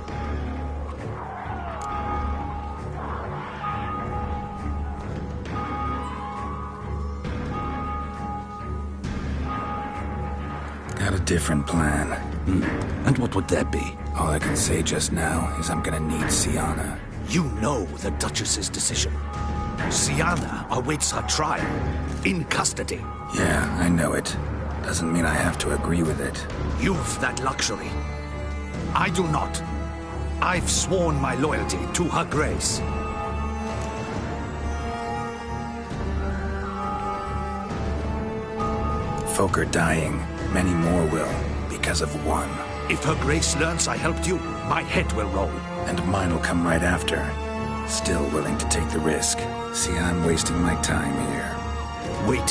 Got a different plan. And what would that be? All I can say just now is I'm gonna need Syanna. You know the Duchess's decision. Syanna awaits her trial, in custody. Yeah, I know it. Doesn't mean I have to agree with it. You've that luxury. I do not. I've sworn my loyalty to her grace. Folk are dying. Many more will, because of one. If her grace learns I helped you, my head will roll. And mine will come right after. Still willing to take the risk. See, I'm wasting my time here. Wait.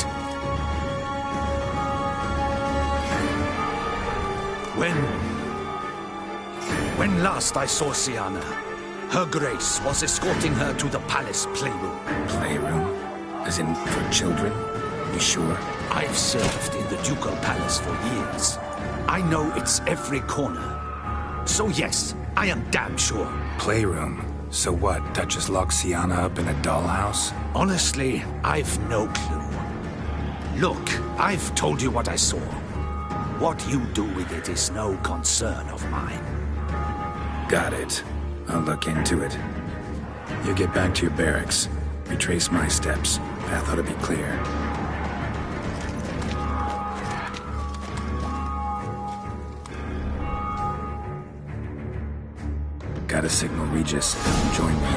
When last I saw Syanna, her grace was escorting her to the palace playroom. Playroom? As in for children? You sure? I've served in the ducal palace for years. I know its every corner. So yes, I am damn sure. Playroom? So what, Duchess locked Syanna up in a dollhouse? Honestly, I've no clue. Look, I've told you what I saw. What you do with it is no concern of mine. Got it. I'll look into it. You get back to your barracks. Retrace my steps. Path ought to be clear. Gotta signal Regis. Join me.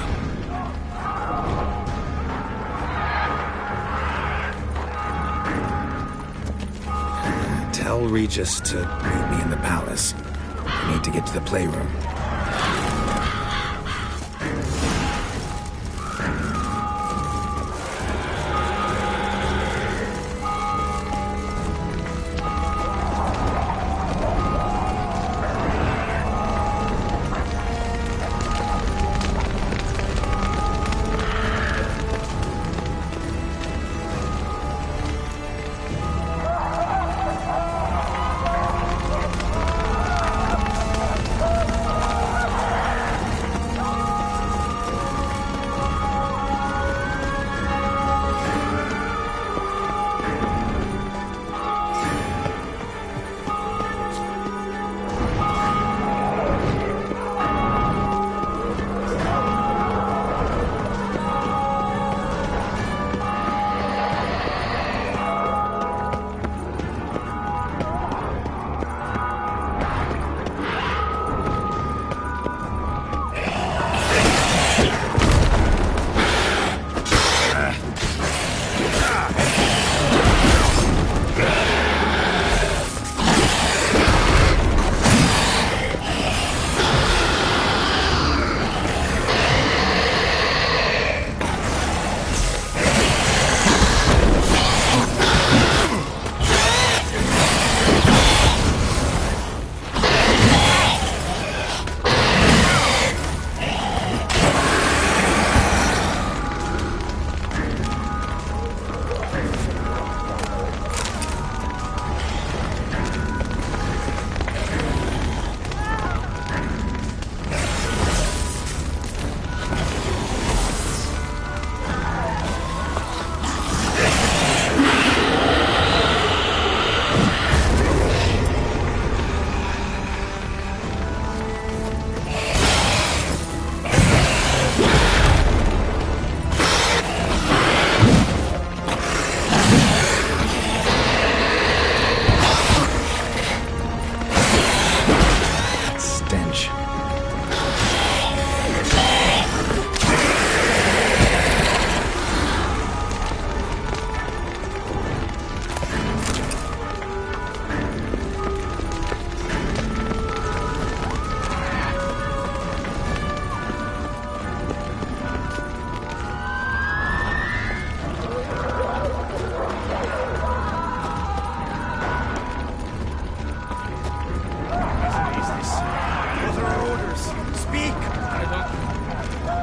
Tell Regis to meet me in the palace. I need to get to the playroom.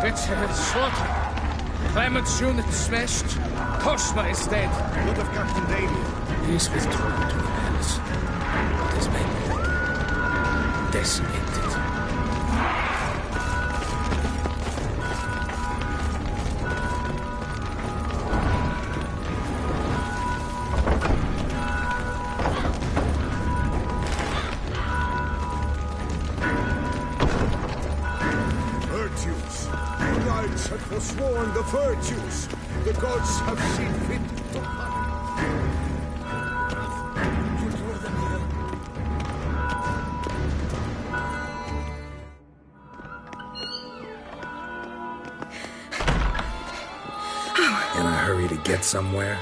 Fitzgerald shot. Clement's unit smashed. Toshma is dead. What of Captain Damien? He's withdrawn to the palace. It has been decimated. Forsworn the virtues. The gods have seen fit to In a hurry to get somewhere?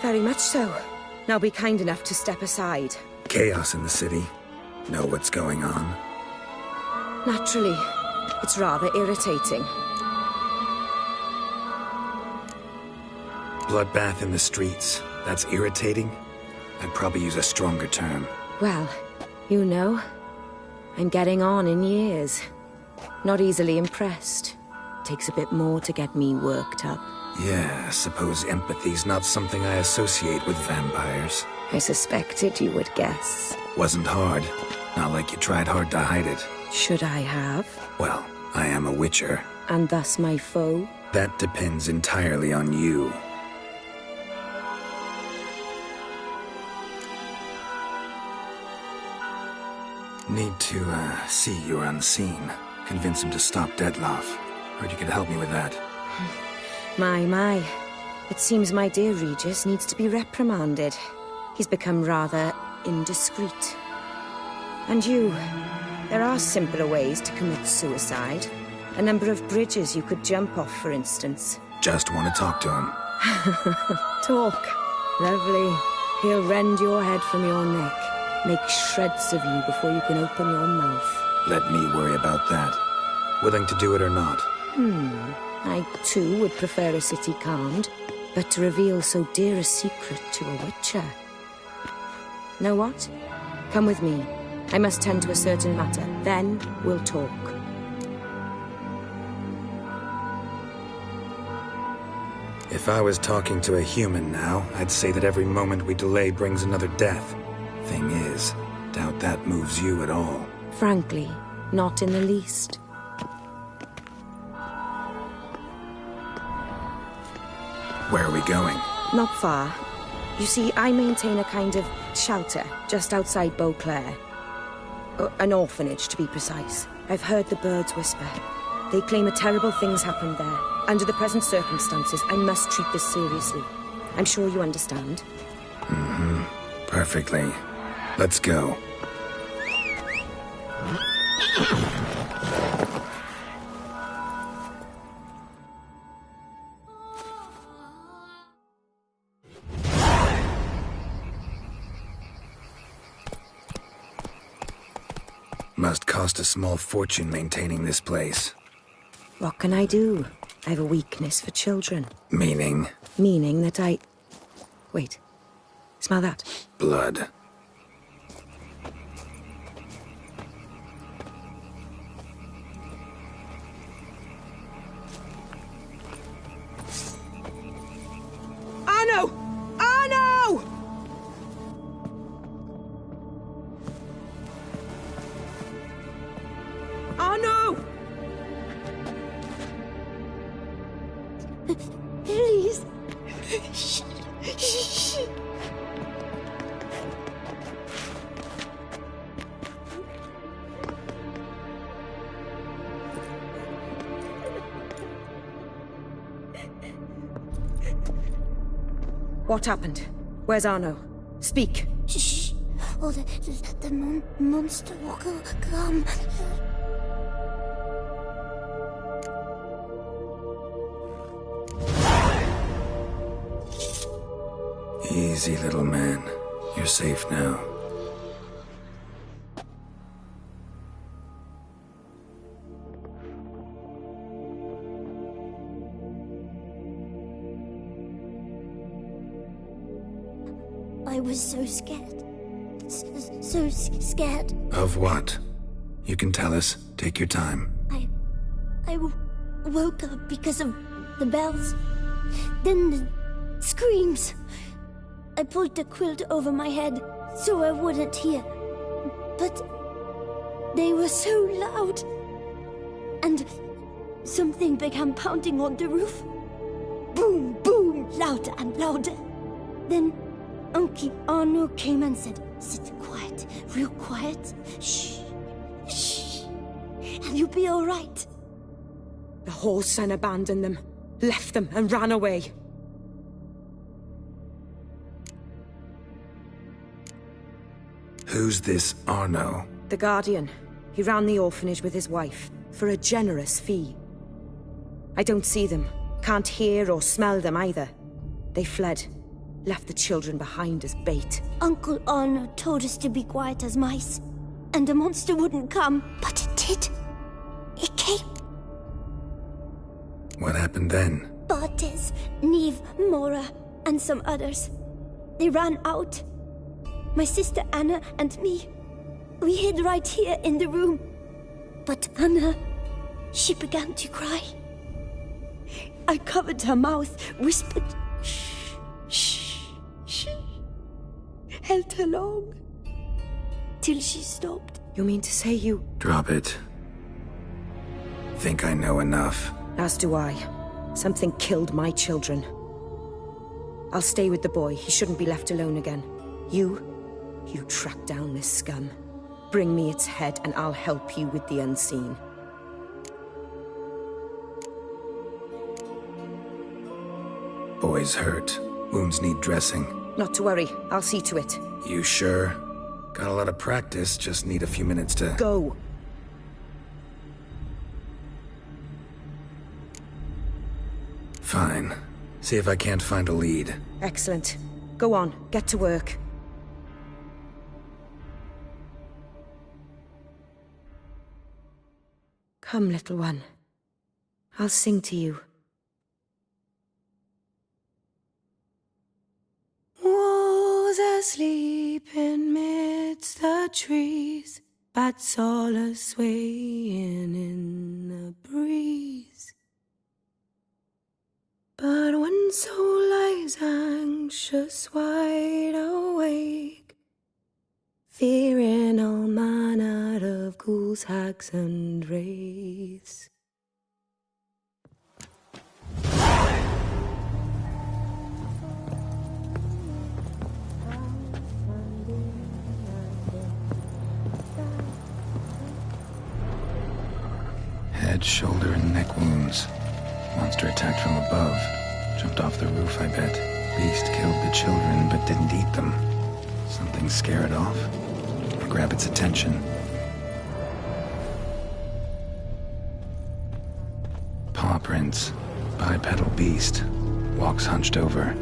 Very much so. Now be kind enough to step aside. Chaos in the city. Know what's going on? Naturally. It's rather irritating. Bloodbath in the streets. That's irritating? I'd probably use a stronger term. Well, you know, I'm getting on in years. Not easily impressed. Takes a bit more to get me worked up. Yeah, suppose empathy's not something I associate with vampires. I suspected you would guess. Wasn't hard. Not like you tried hard to hide it. Should I have? Well, I am a witcher. And thus my foe? That depends entirely on you. Need to, see you're unseen. Convince him to stop Detloff. Heard you could help me with that. My. It seems my dear Regis needs to be reprimanded. He's become rather indiscreet. And you, there are simpler ways to commit suicide. A number of bridges you could jump off, for instance. Just want to talk to him. Talk. Lovely. He'll rend your head from your neck. Make shreds of you before you can open your mouth. Let me worry about that. Willing to do it or not? I too would prefer a city calmed, but to reveal so dear a secret to a witcher. Know what? Come with me. I must tend to a certain matter. Then we'll talk. If I was talking to a human now, I'd say that every moment we delay brings another death. Thing is, doubt that moves you at all. Frankly, not in the least. Where are we going? Not far. You see, I maintain a kind of shelter just outside Beauclair. An orphanage, to be precise. I've heard the birds whisper. They claim a terrible thing's happened there. Under the present circumstances, I must treat this seriously. I'm sure you understand. Perfectly. Let's go. Must cost a small fortune maintaining this place. What can I do? I have a weakness for children. Meaning? Meaning that I... Wait. Smell that? Blood. Arno! Arno! Arno! Please. What happened? Where's Arno? Speak. Shh. Oh, the monster will come. Easy, little man. You're safe now. I was so scared. So scared. Of what? You can tell us. Take your time. I woke up because of the bells. Then the screams. I pulled the quilt over my head so I wouldn't hear. But they were so loud. And something began pounding on the roof. Boom, boom, louder and louder. Then Uncle Arno came and said, "Sit quiet, real quiet. Shh, shh, and you'll be all right." The whole son abandoned them, left them, and ran away. Who's this Arno? The Guardian. He ran the orphanage with his wife, for a generous fee. I don't see them, can't hear or smell them either. They fled, left the children behind as bait. Uncle Arno told us to be quiet as mice, and the monster wouldn't come, but it did. It came. What happened then? Bartes, Neve, Mora, and some others. They ran out. My sister Anna and me. We hid right here in the room. But Anna, she began to cry. I covered her mouth, whispered, "Shh, shh, shh." Held her long. Till she stopped. You mean to say you... Drop it. Think I know enough. As do I. Something killed my children. I'll stay with the boy. He shouldn't be left alone again. You track down this scum. Bring me its head and I'll help you with the unseen. Boy's hurt. Wounds need dressing. Not to worry. I'll see to it. You sure? Got a lot of practice, just need a few minutes to... Go! Fine. See if I can't find a lead. Excellent. Go on, get to work. Come, little one. I'll sing to you. Was asleep in midst the trees, bats all a-swaying in the breeze. But one soul lies anxious, wide awake, fearing all manner of ghouls, hags, and wraiths. Head, shoulder, and neck wounds. Monster attacked from above. Jumped off the roof, I bet. Beast killed the children, but didn't eat them. Something scare it off. Or grab its attention. Paw prints. Bipedal beast. Walks hunched over.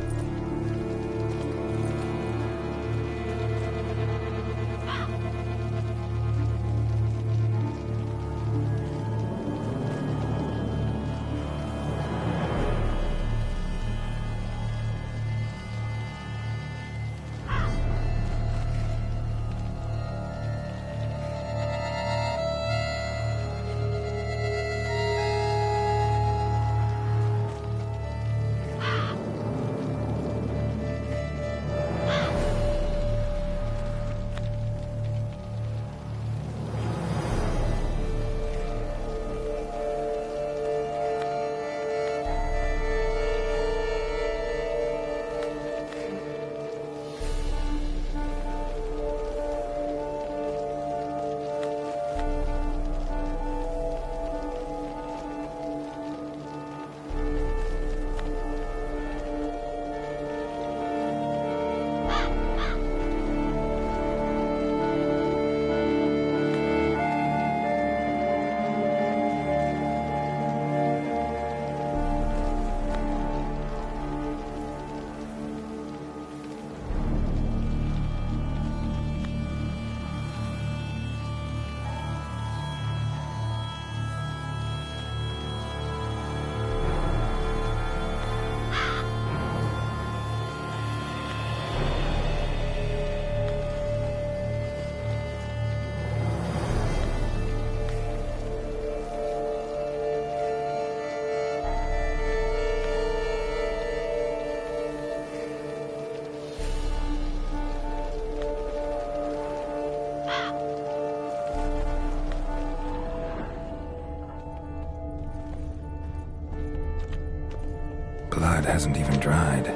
blood hasn't even dried.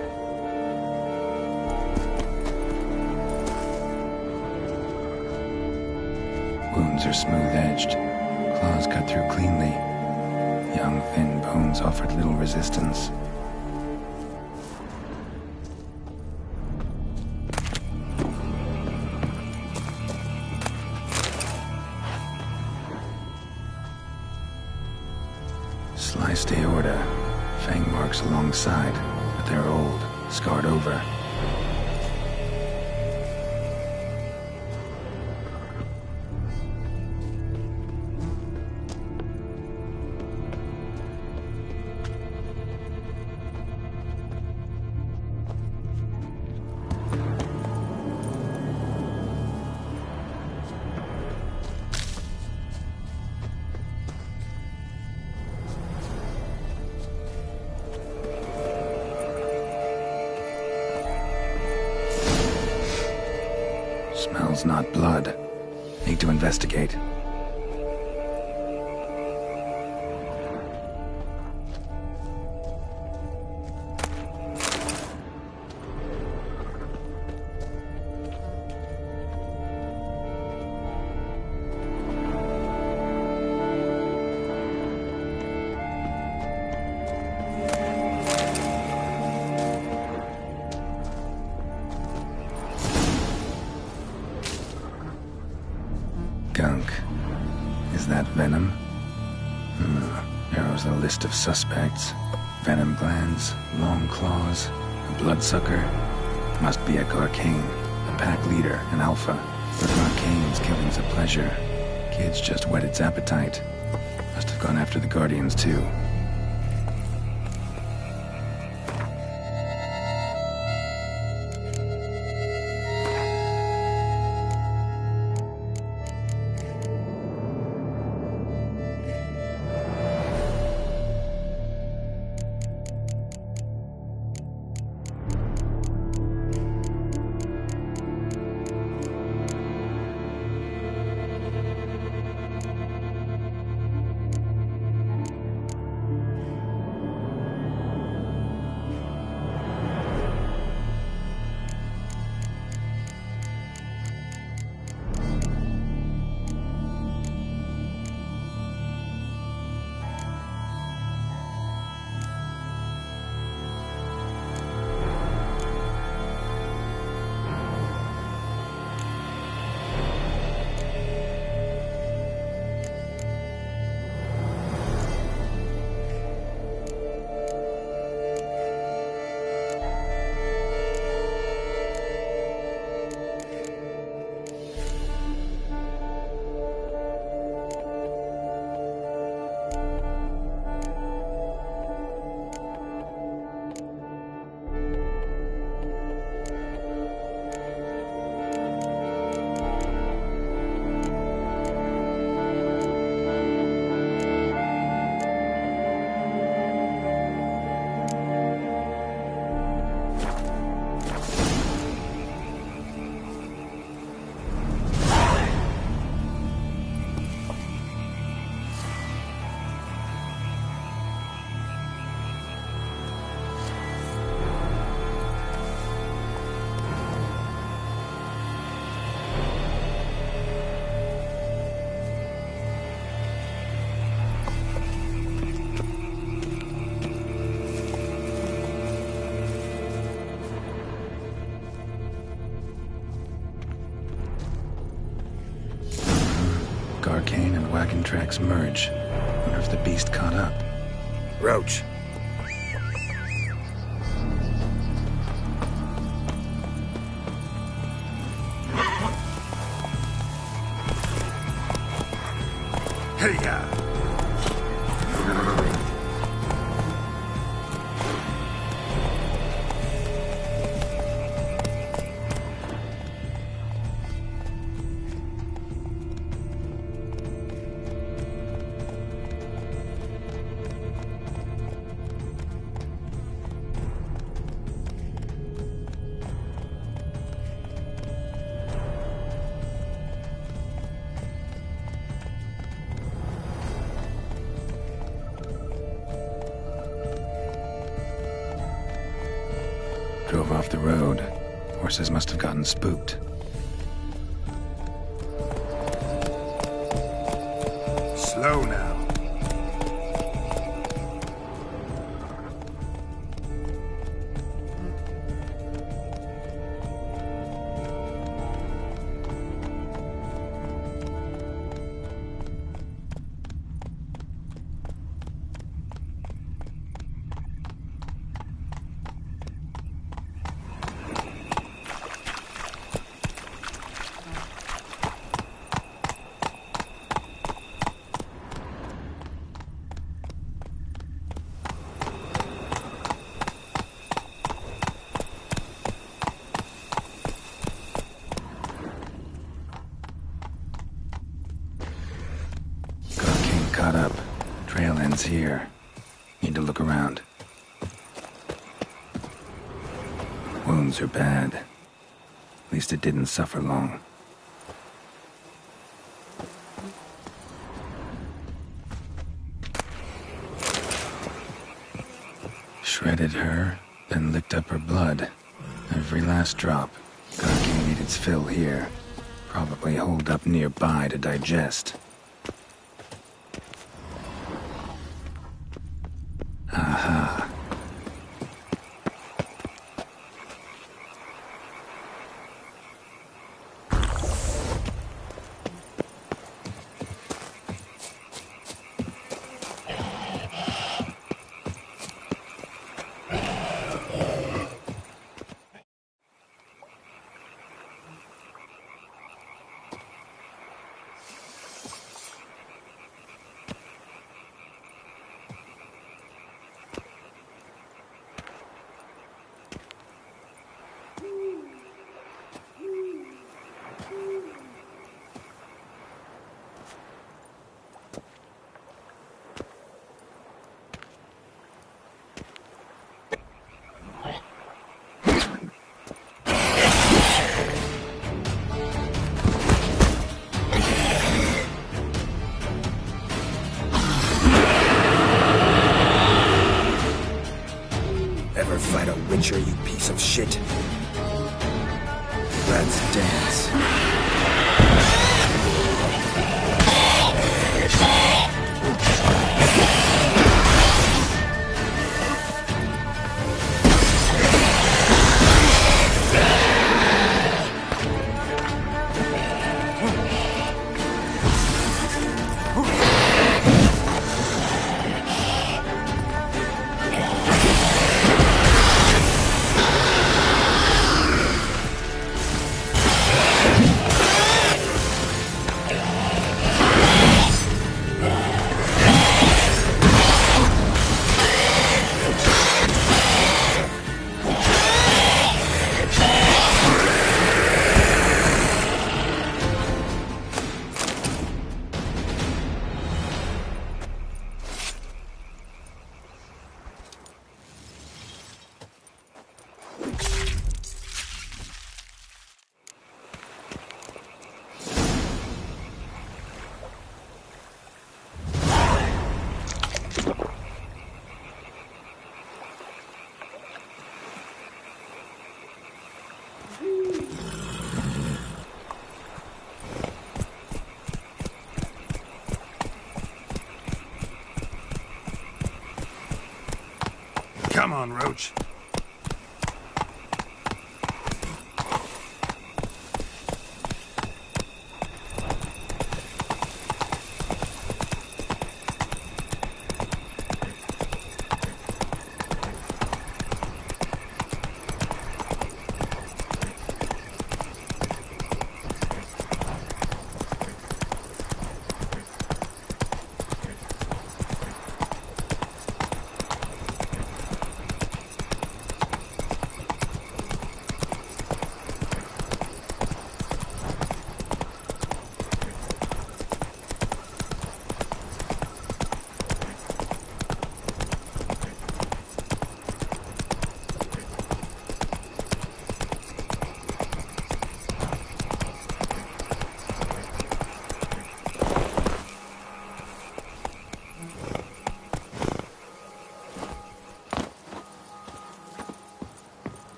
Wounds are smooth-edged, claws cut through cleanly. Young, thin bones offered little resistance. Sliced aorta, fang marks alongside, but they're old, scarred over. Smells not blood. Need to investigate. Gunk. Is that venom? Narrows the list of suspects. Venom glands, long claws, a bloodsucker. Must be a Garcane, a pack leader, an alpha. For Garcane's killing's a pleasure. Kid's just whet its appetite. Must have gone after the Guardians too. Garcane and wagon tracks merge. Wonder if the beast caught up. Roach. Hey-ya! off the road. Horses must have gotten spooked. Slow now. Caught up. Trail ends here. Need to look around. Wounds are bad. At least it didn't suffer long. Shredded her, then licked up her blood. Every last drop. Gotta need its fill here. Probably holed up nearby to digest. Aha. Fight a witcher, you piece of shit. Let's dance. Come on, Roach.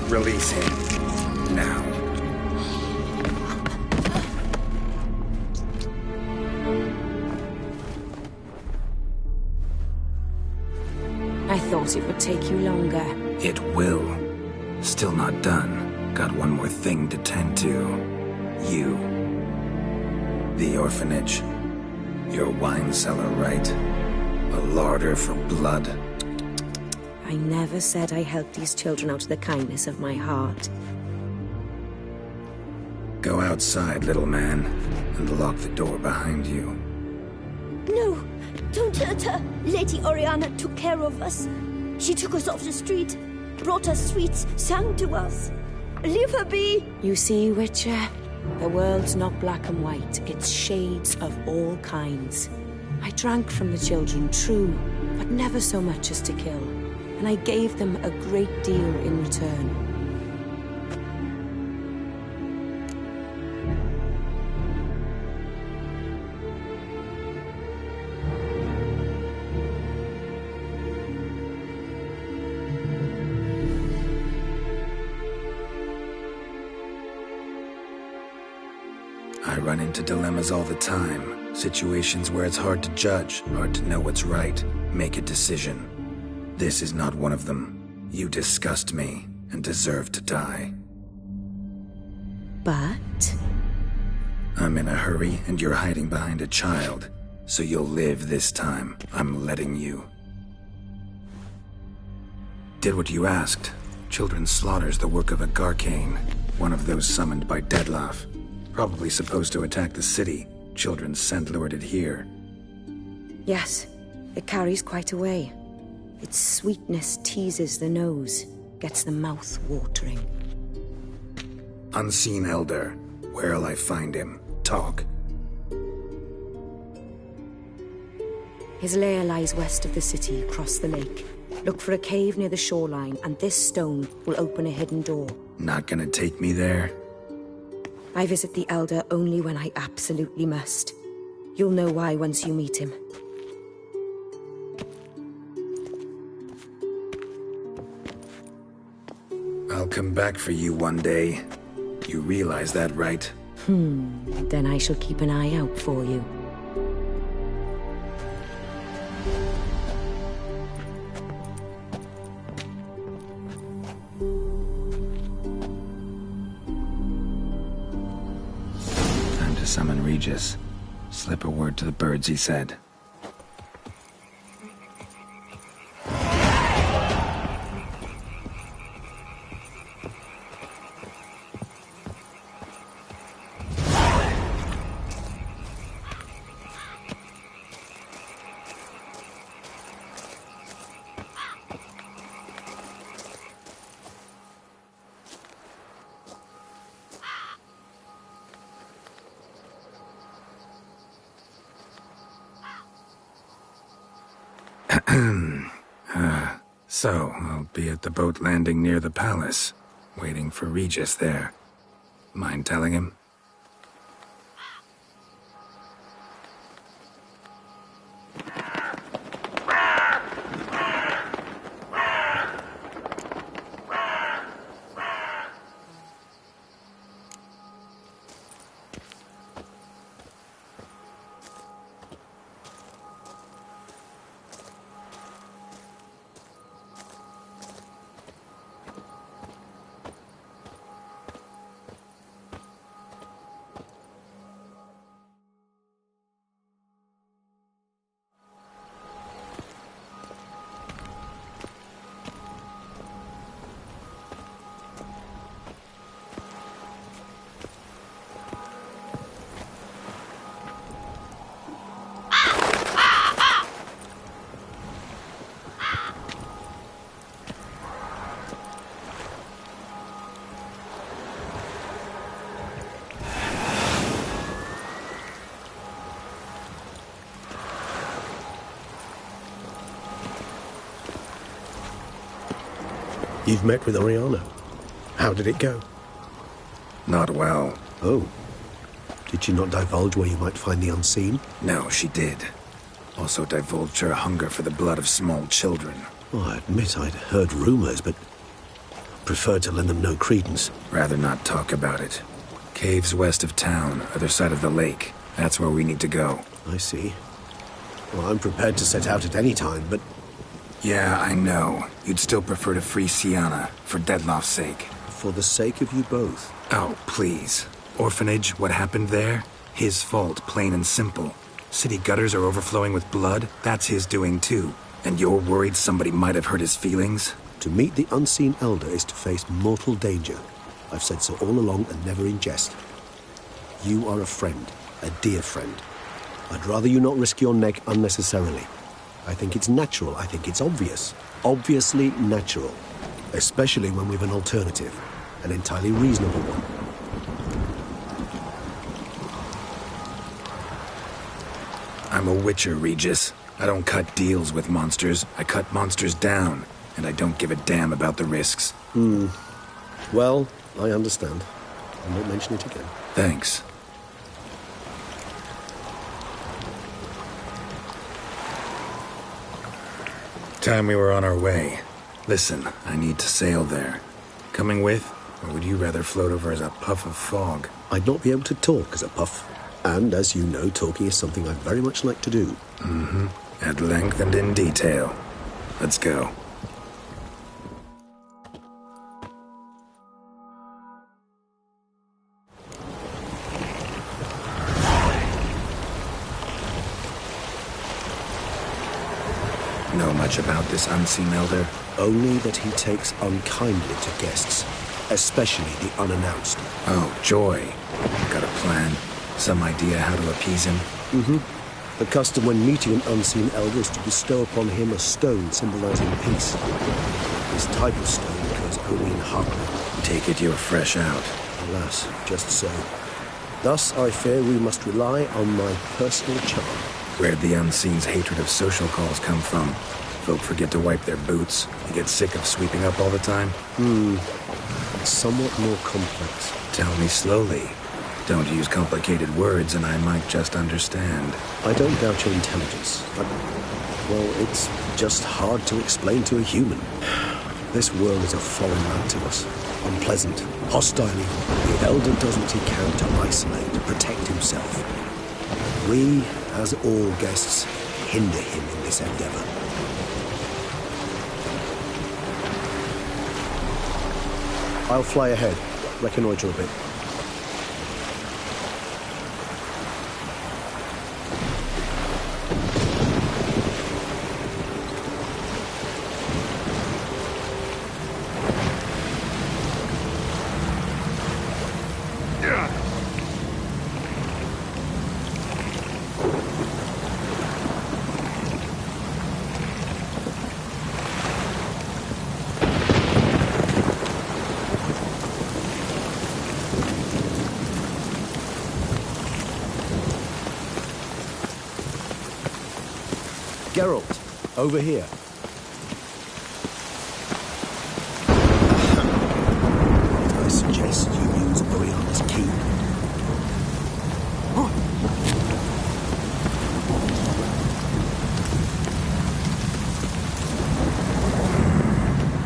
Release him. Now. I thought it would take you longer. It will. Still not done. Got one more thing to tend to. You. The orphanage. Your wine cellar, right? A larder for blood. I never said I helped these children out of the kindness of my heart. Go outside, little man, and lock the door behind you. No, don't hurt her. Lady Orianna took care of us. She took us off the street, brought us sweets, sang to us. Leave her be. You see, Witcher, the world's not black and white. It's shades of all kinds. I drank from the children, true, but never so much as to kill. And I gave them a great deal in return. I run into dilemmas all the time. Situations where it's hard to judge, hard to know what's right, make a decision. This is not one of them. You disgust me and deserve to die. But? I'm in a hurry and you're hiding behind a child. So you'll live this time. I'm letting you. Did what you asked. Children's slaughter's the work of a Garcane, one of those summoned by Dettlaff. Probably supposed to attack the city. Children's scent lured it here. Yes, it carries quite a way. Its sweetness teases the nose, gets the mouth watering. Unseen Elder. Where'll I find him? Talk. His lair lies west of the city, across the lake. Look for a cave near the shoreline, and this stone will open a hidden door. Not gonna take me there? I visit the Elder only when I absolutely must. You'll know why once you meet him. I'll come back for you one day. You realize that, right? Then I shall keep an eye out for you. Time to summon Regis. Slip a word to the birds, he said. So, I'll be at the boat landing near the palace, waiting for Regis there. Mind telling him? You've met with Orianna. How did it go? Not well. Oh. Did she not divulge where you might find the unseen? No, she did. Also divulged her hunger for the blood of small children. Well, I admit I'd heard rumors, but preferred to lend them no credence. Rather not talk about it. Caves west of town, other side of the lake. That's where we need to go. I see. Well, I'm prepared to set out at any time, but... Yeah, I know. You'd still prefer to free Syanna, for Dettlaff's sake. For the sake of you both. Oh, please. Orphanage, what happened there? His fault, plain and simple. City gutters are overflowing with blood. That's his doing too. And you're worried somebody might have hurt his feelings? To meet the unseen elder is to face mortal danger. I've said so all along and never in jest. You are a friend, a dear friend. I'd rather you not risk your neck unnecessarily. I think it's natural, I think it's obvious. Obviously natural. Especially when we've an alternative. An entirely reasonable one. I'm a witcher, Regis. I don't cut deals with monsters. I cut monsters down. And I don't give a damn about the risks. Well, I understand. I won't mention it again. Thanks. Time we were on our way. Listen, I need to sail there. Coming with? Or would you rather float over as a puff of fog? I'd not be able to talk as a puff. And, as you know, talking is something I very much like to do. Mm-hmm. At length and in detail. Let's go. Know much about this unseen elder? Only that he takes unkindly to guests, especially the unannounced. Oh, joy. Got a plan? Some idea how to appease him? The custom when meeting an unseen elder is to bestow upon him a stone symbolizing peace. This type of stone occurs only in Hartland. Take it you're fresh out. Alas, just so. Thus, I fear we must rely on my personal charm. Where'd the unseen's hatred of social calls come from? Folk forget to wipe their boots. You get sick of sweeping up all the time? It's somewhat more complex. Tell me slowly. Don't use complicated words and I might just understand. I don't doubt your intelligence, but, well, it's just hard to explain to a human. This world is a foreign land to us. Unpleasant, hostile even. The elder does what he can to isolate, to protect himself. We, as all guests, hinder him in this endeavor. I'll fly ahead, reconnoitre a bit. Geralt, over here. I suggest you use Orianna's key.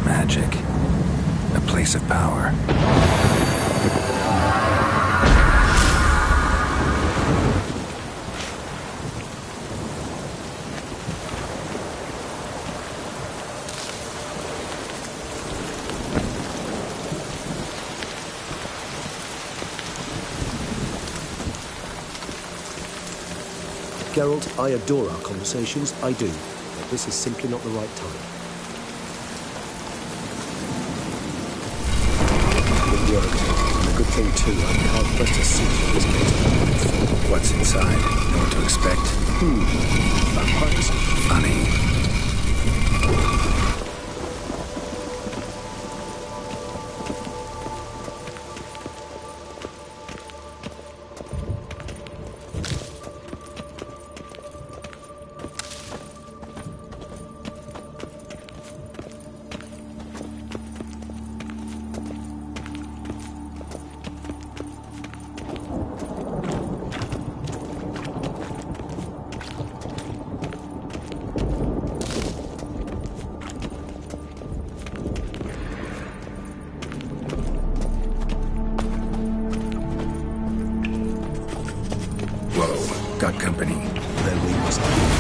Magic. A place of power. Geralt, I adore our conversations, I do, but this is simply not the right time. It worked, and a good thing too. I'm hard-pressed to see what this gate. What's inside? Know what to expect? Vampires? Funny. Then we must leave.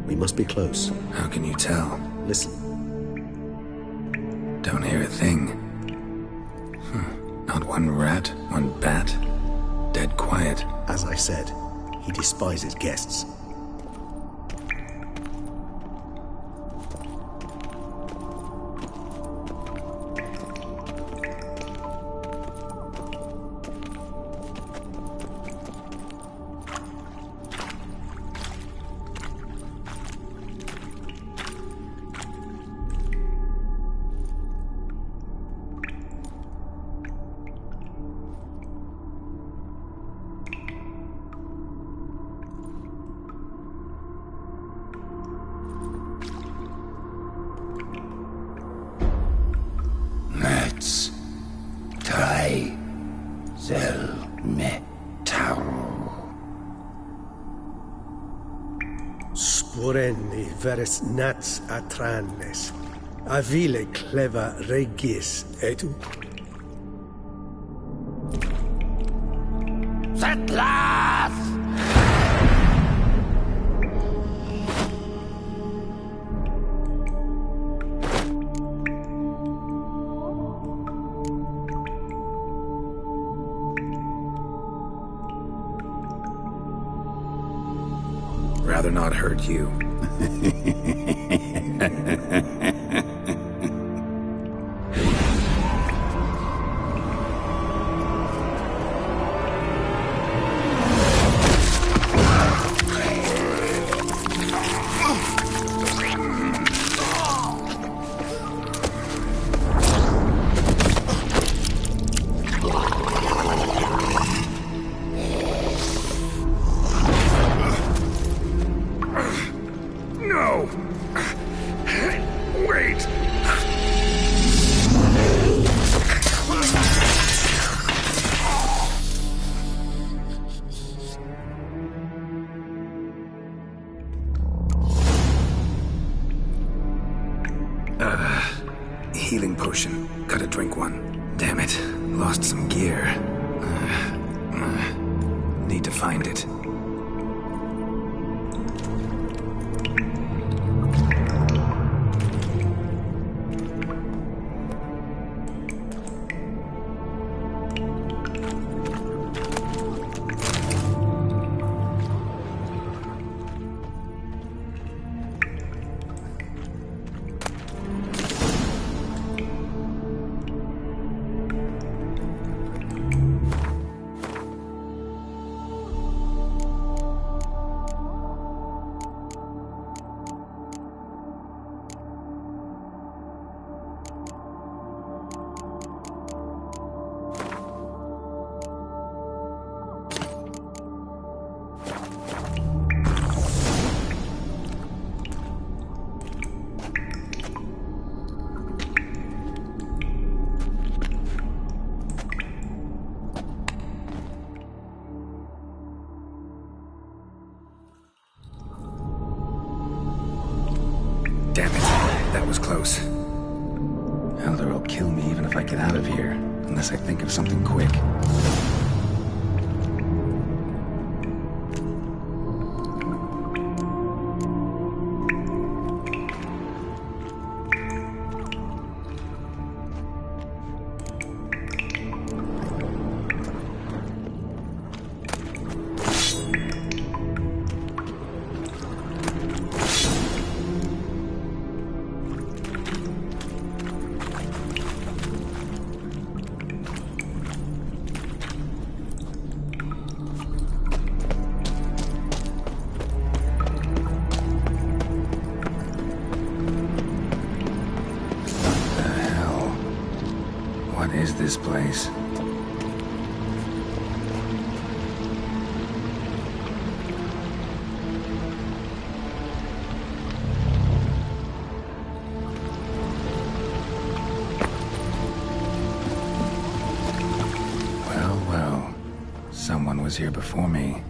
We must be close. How can you tell? Listen. Don't hear a thing. Not one rat, one bat. Dead quiet. As I said, he despises guests. Let's try metal. Spurenni veres nats atrannes. Avile cleva regis etu. Settlers! Rather not hurt you. Healing potion. Gotta drink one. Damn it. Lost some gear. Need to find it. Damn it. That was close. Elder will kill me even if I get out of here, unless I think of something quick. What is this place? was here before me.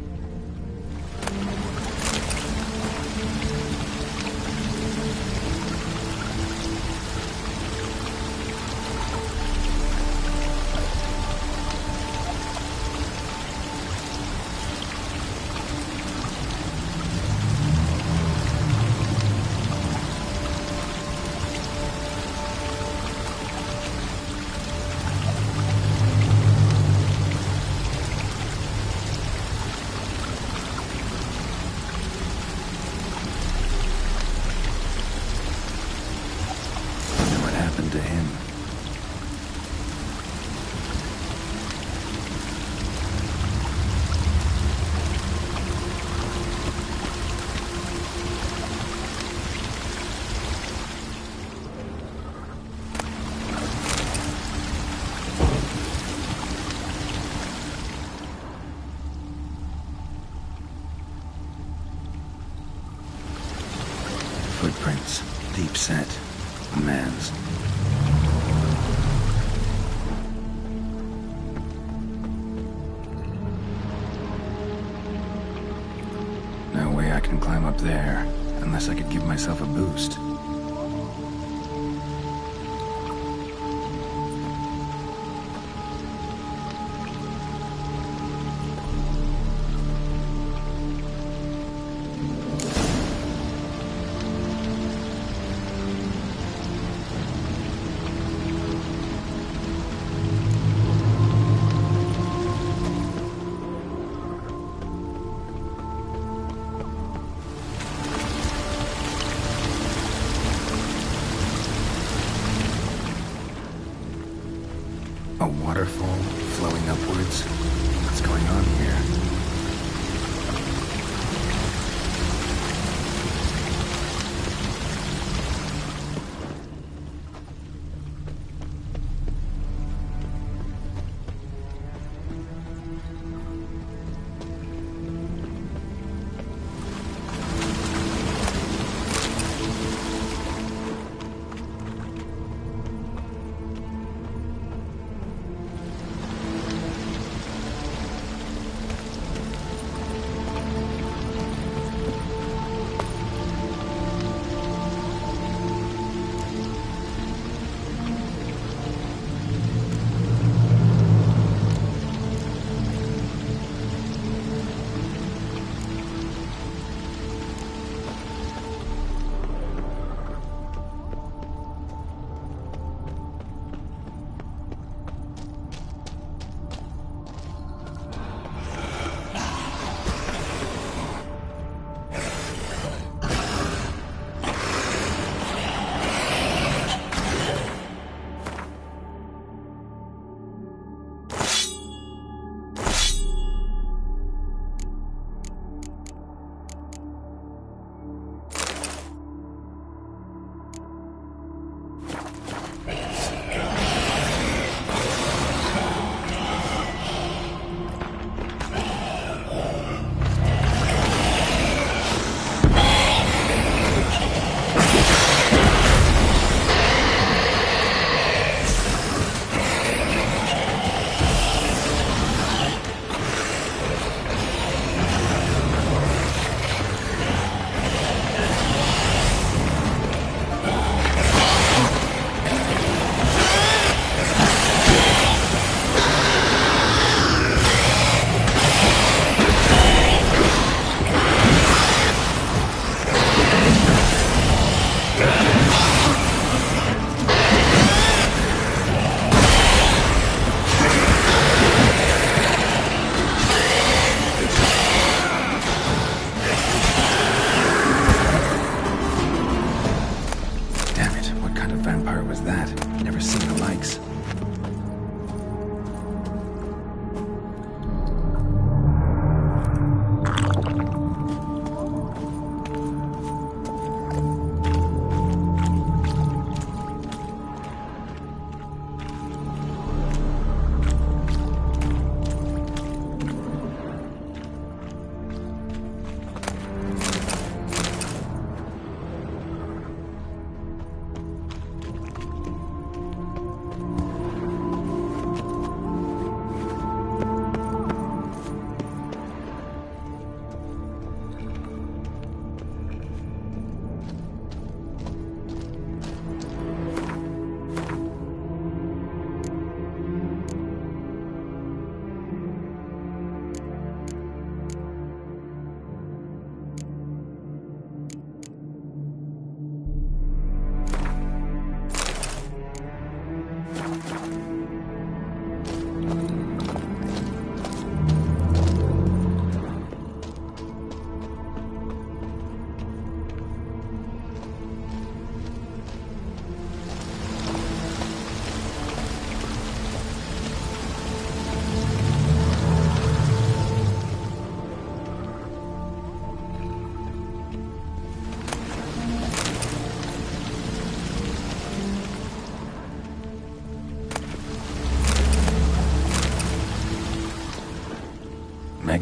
Footprints, deep set, a man's. No way I can climb up there, unless I could give myself a boost. A waterfall flowing upwards? What's going on here?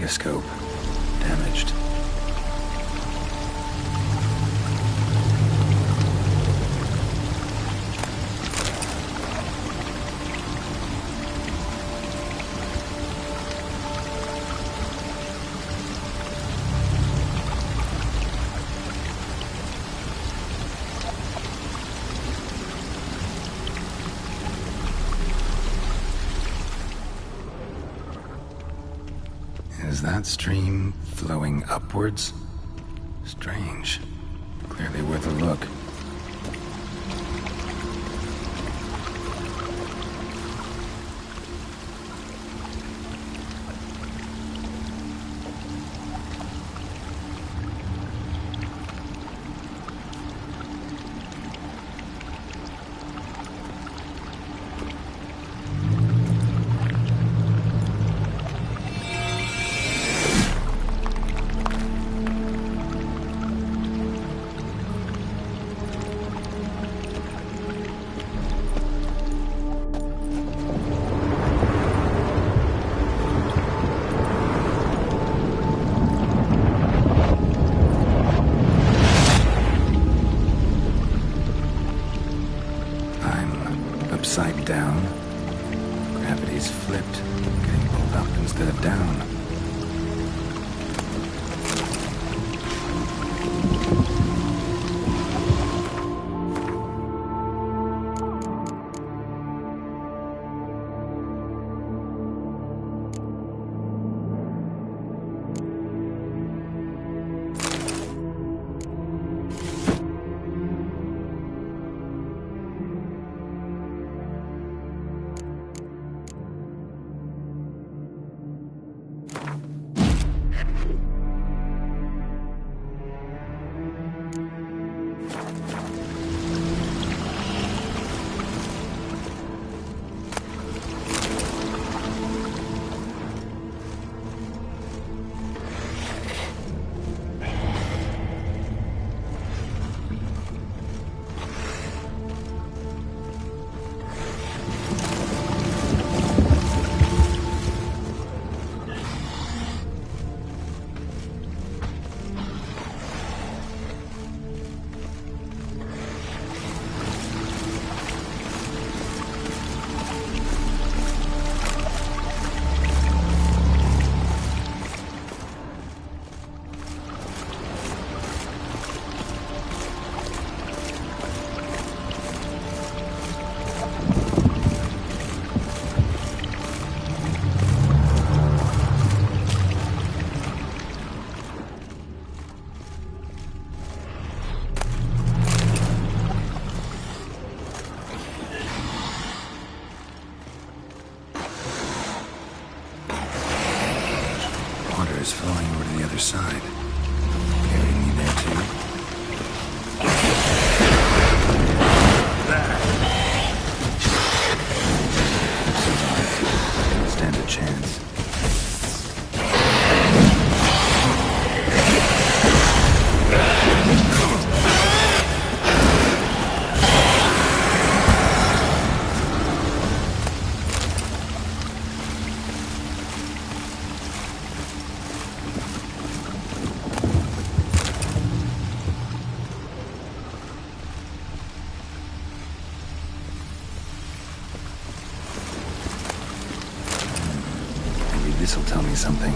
Radioscope. Damaged. Is that stream flowing upwards? Strange. Clearly worth a look. Upside down. Gravity's flipped. Getting pulled up instead of down. Is flowing over to the other side. Carrying me there too. Survive. Stand a chance. This'll tell me something.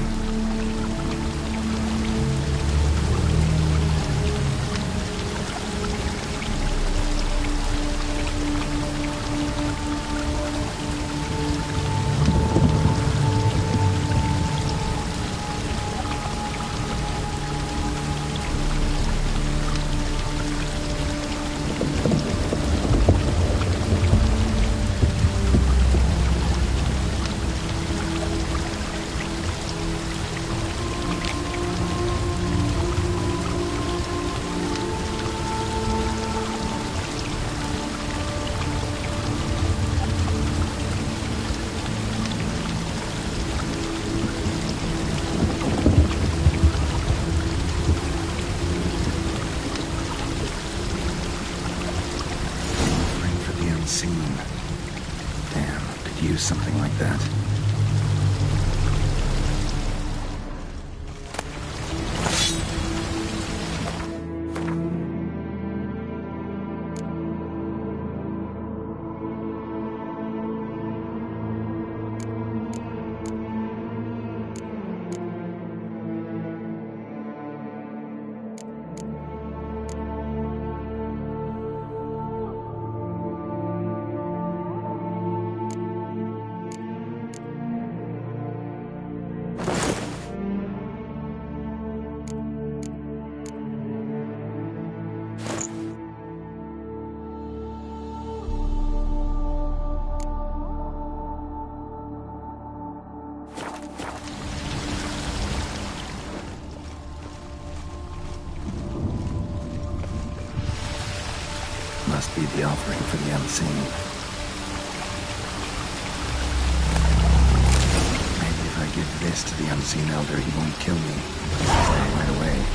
Something like that. be the offering for the unseen. Maybe if I give this to the unseen elder, he won't kill me. Right away.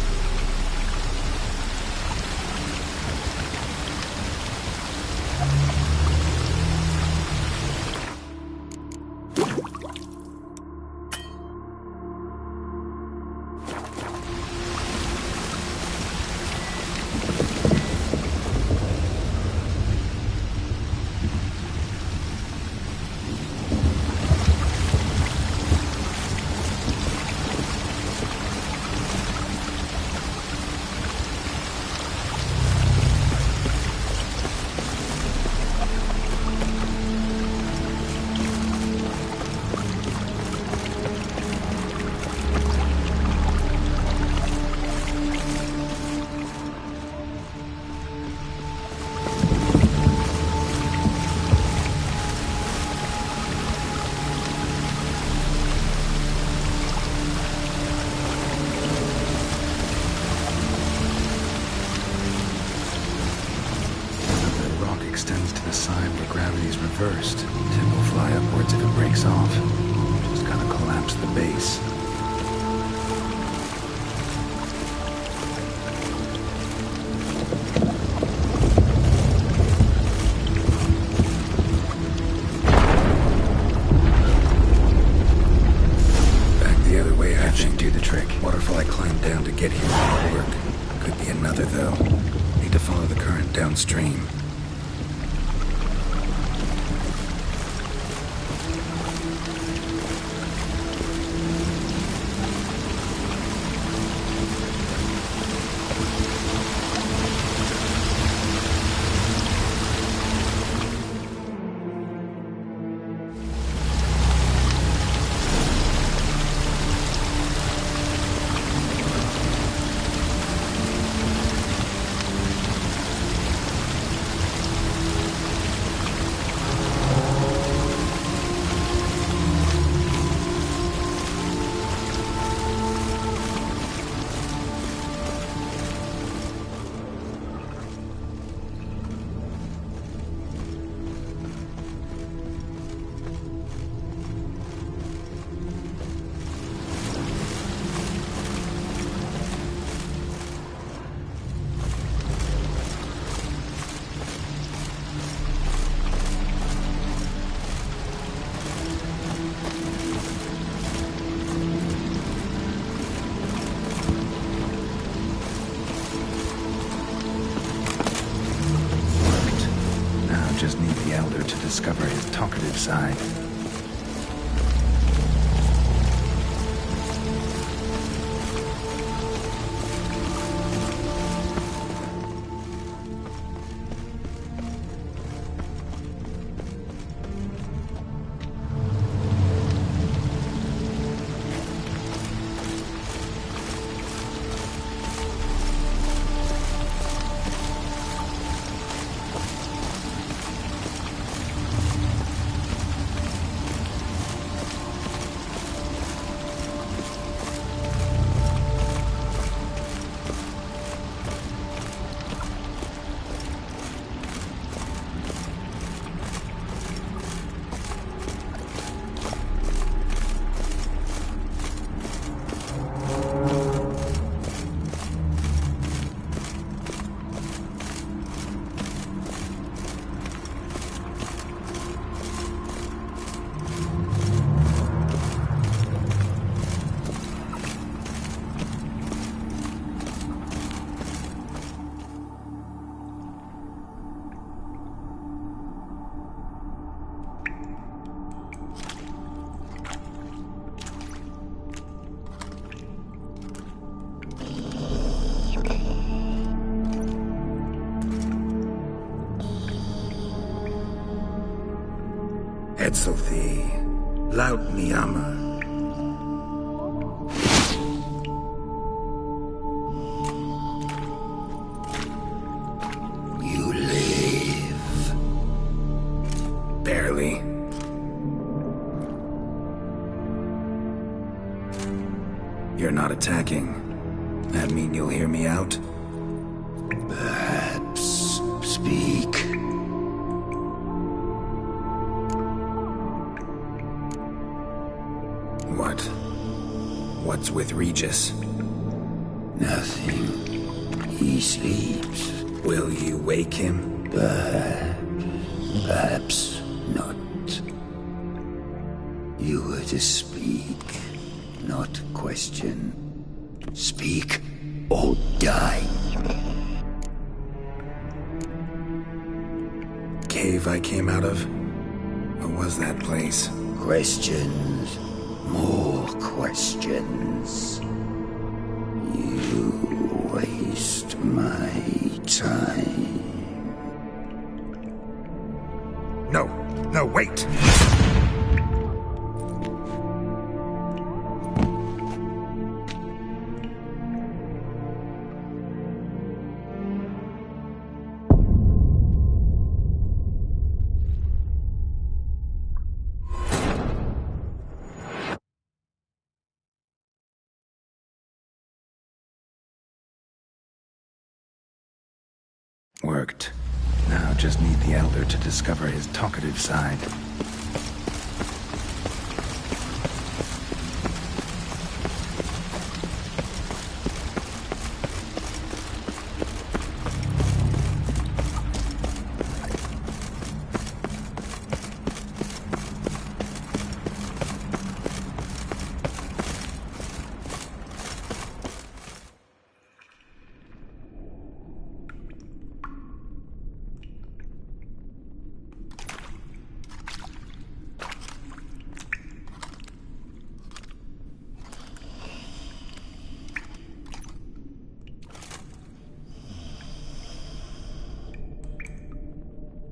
Extends to the side where gravity's reversed. Tip will fly upwards if it breaks off. Just gotta collapse the base. Back the other way, I think. Do the trick. Waterfall I climbed down to get here won't work. Could be another, though. Need to follow the current downstream. Just need the elder to discover his talkative side. Etzelthi, laut Miyama. You live. Barely. You're not attacking. That mean you'll hear me out? Perhaps. Speak. What's with Regis? Nothing. He sleeps. Will you wake him? Perhaps not. You were to speak, not question. Speak or die. Cave I came out of? What was that place? Questions. More questions. You waste my time. No, wait! Worked. Now just need the Elder to discover his talkative side.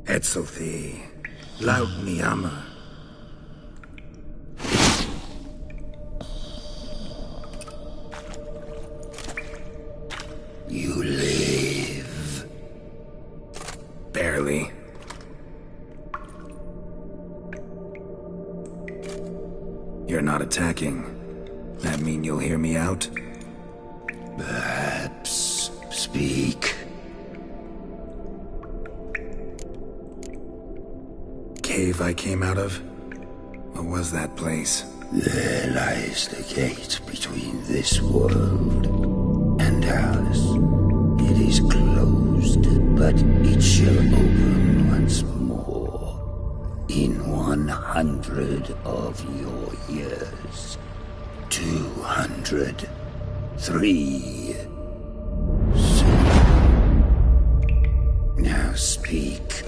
Etzelthi, laut mi amma. You live. Barely. You're not attacking. That mean you'll hear me out? Perhaps. Speak. Cave I came out of? What was that place? There lies the gate between this world and ours. It is closed, but it shall open once more. In 100 of your years. 200. 3. Soon. Now speak.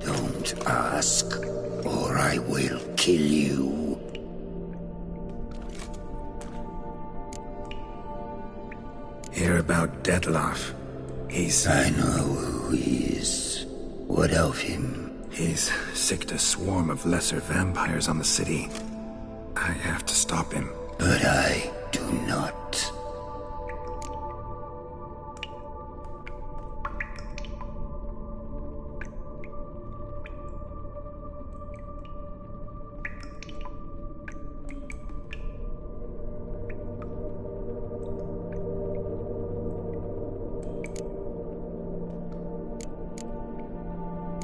Don't ask, or I will kill you. Hear about Detloff. I know who he is. What of him? He's sicked a swarm of lesser vampires on the city. I have to stop him. But I do not.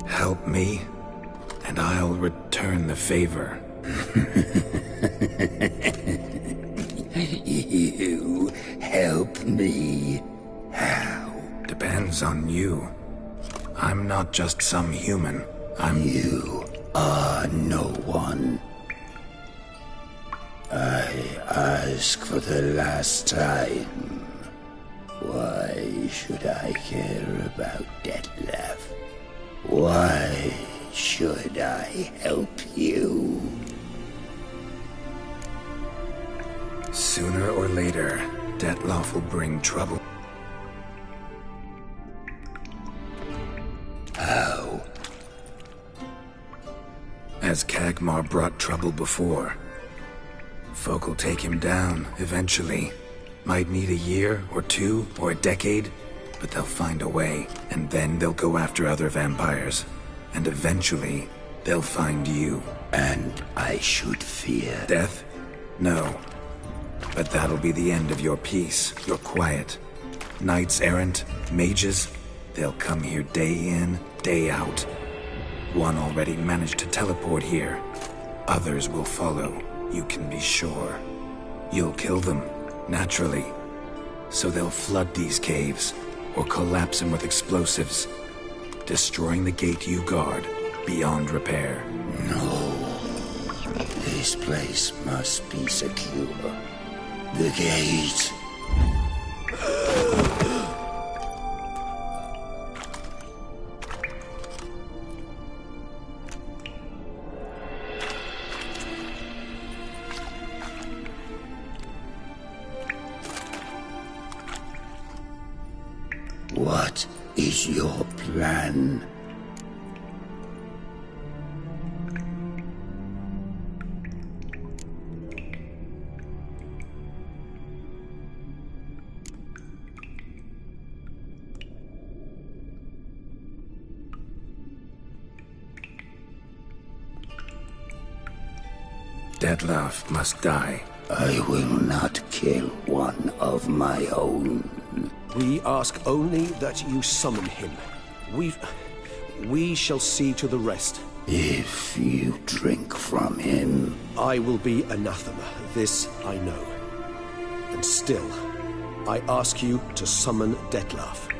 Help me, and I'll return the favor. You help me? How? Depends on you. I'm not just some human. You are no one. I ask for the last time. Why should I care about Detlev? Why should I help you? Sooner or later, Detloff will bring trouble. How? As Kagmar brought trouble before. Folk will take him down, eventually. Might need a year, or 2, or a decade, but they'll find a way, and then they'll go after other vampires. And eventually, they'll find you. And I should fear death? No. But that'll be the end of your peace, your quiet. Knights errant, mages, they'll come here day in, day out. One already managed to teleport here. Others will follow, you can be sure. You'll kill them, Naturally. So they'll flood these caves, or collapse them with explosives, destroying the gate you guard beyond repair. No. This place must be secure. The gate. What is your plan? Detlef must die. I will not kill one of my own. We ask only that you summon him. We shall see to the rest. If you drink from him... I will be anathema, this I know. And still, I ask you to summon Detlef.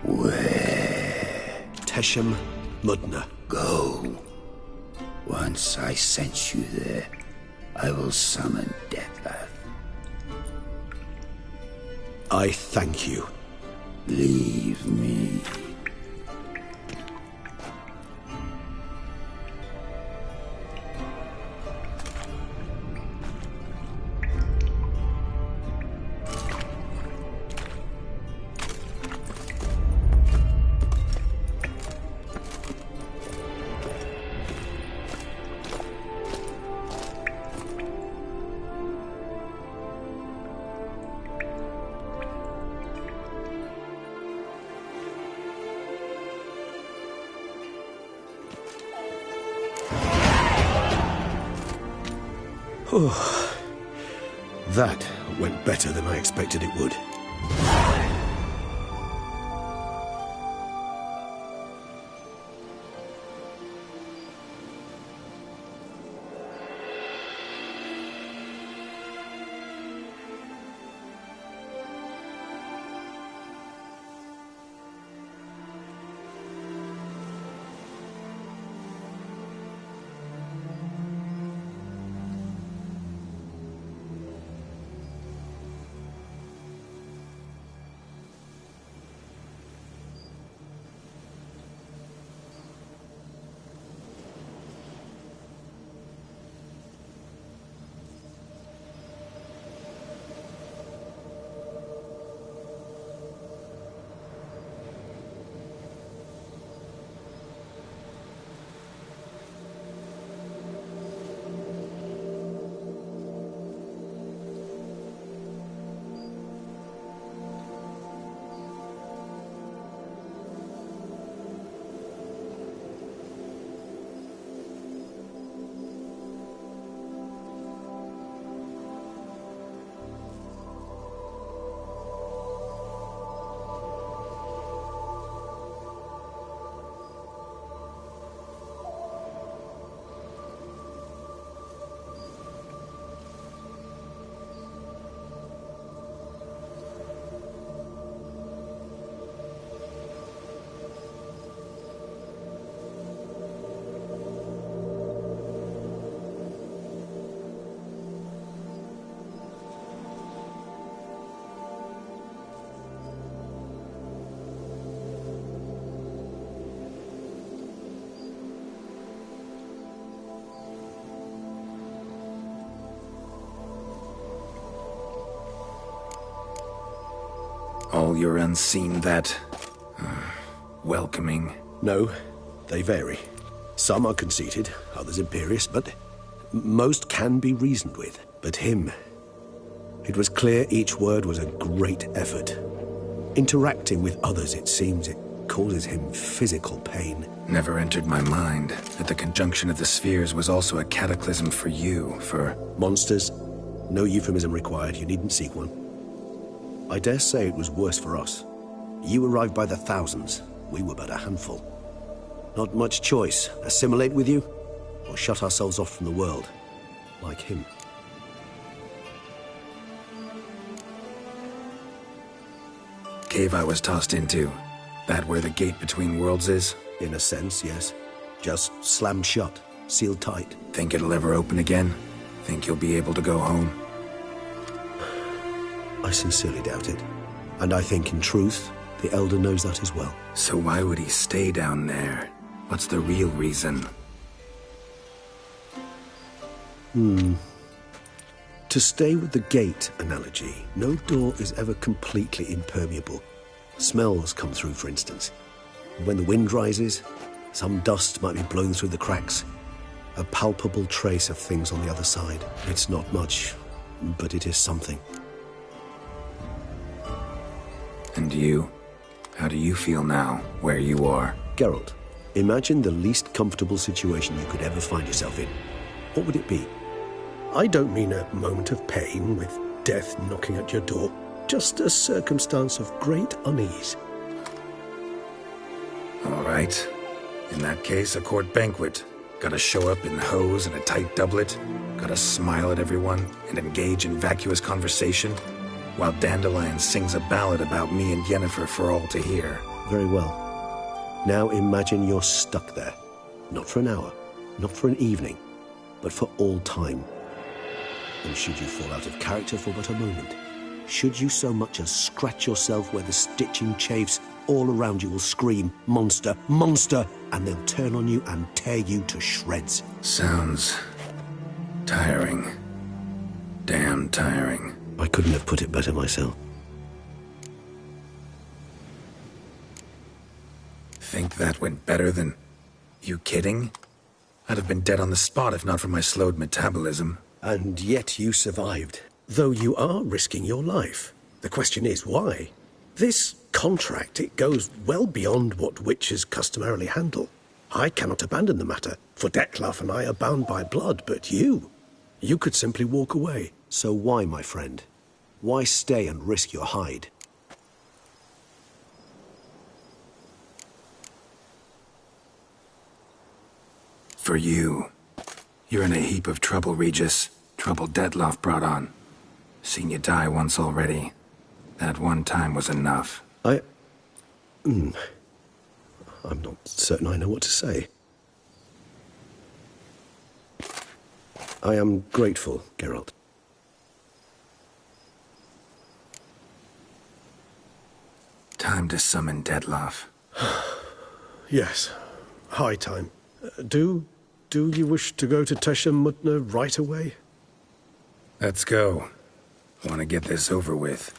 Where? Tesham, Mutna. Go. Once I sense you there, I will summon Detlef. I thank you. Leave me. That went better than I expected it would. All your unseen that... welcoming? No, they vary. Some are conceited, others imperious, but most can be reasoned with. But him... it was clear each word was a great effort. Interacting with others, it seems, it causes him physical pain. Never entered my mind that the conjunction of the spheres was also a cataclysm for you, for... monsters? No euphemism required, you needn't seek one. I dare say it was worse for us. You arrived by the thousands, we were but a handful. Not much choice, assimilate with you, or shut ourselves off from the world, like him. cave I was tossed into? That where the gate between worlds is? In a sense, yes. Just slammed shut, sealed tight. Think it'll ever open again? Think you'll be able to go home? I sincerely doubt it. And I think, in truth, the Elder knows that as well. So why would he stay down there? What's the real reason? To stay with the gate analogy, no door is ever completely impermeable. Smells come through, for instance. When the wind rises, some dust might be blown through the cracks. A palpable trace of things on the other side. It's not much, but it is something. And you? How do you feel now, where you are? Geralt, imagine the least comfortable situation you could ever find yourself in. What would it be? I don't mean a moment of pain with death knocking at your door. Just a circumstance of great unease. All right. In that case, a court banquet. Gotta show up in hose and a tight doublet. Gotta smile at everyone and engage in vacuous conversation. While Dandelion sings a ballad about me and Yennefer for all to hear. Very well. Now imagine you're stuck there. Not for an hour, not for an evening, but for all time. And should you fall out of character for but a moment, should you so much as scratch yourself where the stitching chafes, all around you will scream, "Monster, monster!" and they'll turn on you and tear you to shreds. Sounds tiring. Damn tiring. I couldn't have put it better myself. Think that went better than... You kidding? I'd have been dead on the spot if not for my slowed metabolism. And yet you survived, though you are risking your life. The question is, why? This contract, it goes well beyond what witches customarily handle. I cannot abandon the matter, for Dettlaff and I are bound by blood, but you could simply walk away. So why, my friend? Why stay and risk your hide? For you. You're in a heap of trouble, Regis. Trouble Dettlaff brought on. Seen you die once already. That one time was enough. I'm not certain I know what to say. I am grateful, Geralt. Time to summon Dettlaff. Yes, high time. Do you wish to go to Tesham, Mutna, right away? Let's go. Want to get this over with.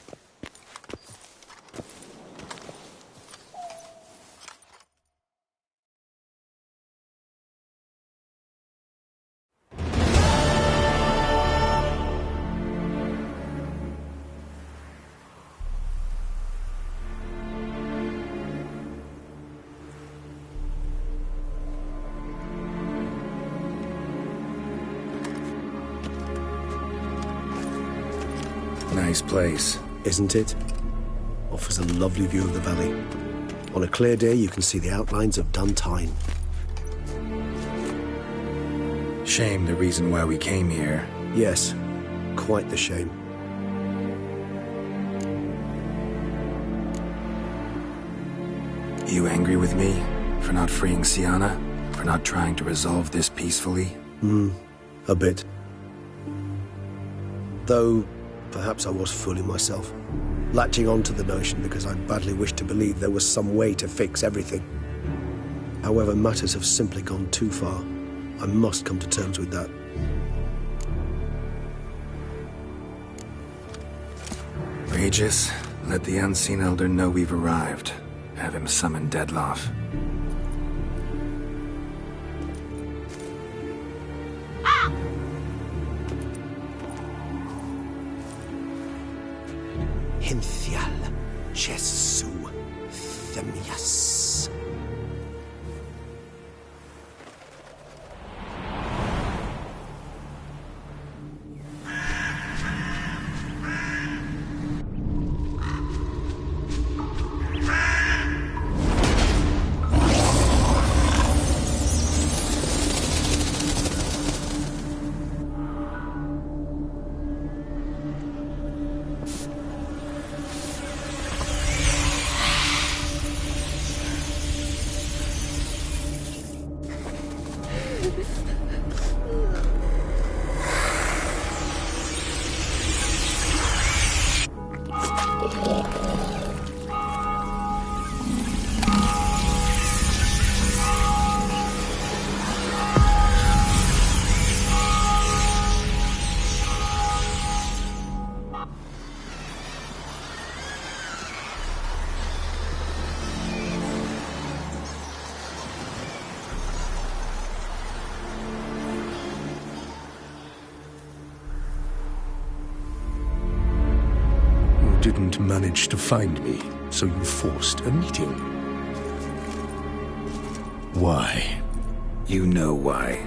Nice place. Isn't it? Offers a lovely view of the valley. On a clear day, you can see the outlines of Duntine. Shame the reason why we came here. Yes, quite the shame. You angry with me? For not freeing Syanna? For not trying to resolve this peacefully? A bit. Though, perhaps I was fooling myself. Latching on to the notion because I badly wished to believe there was some way to fix everything. However, matters have simply gone too far. I must come to terms with that. Regis, let the Unseen Elder know we've arrived. Have him summon Dettlaff. Hinthial Jesu Themias. Didn't manage to find me, so you forced a meeting. Why? You know why.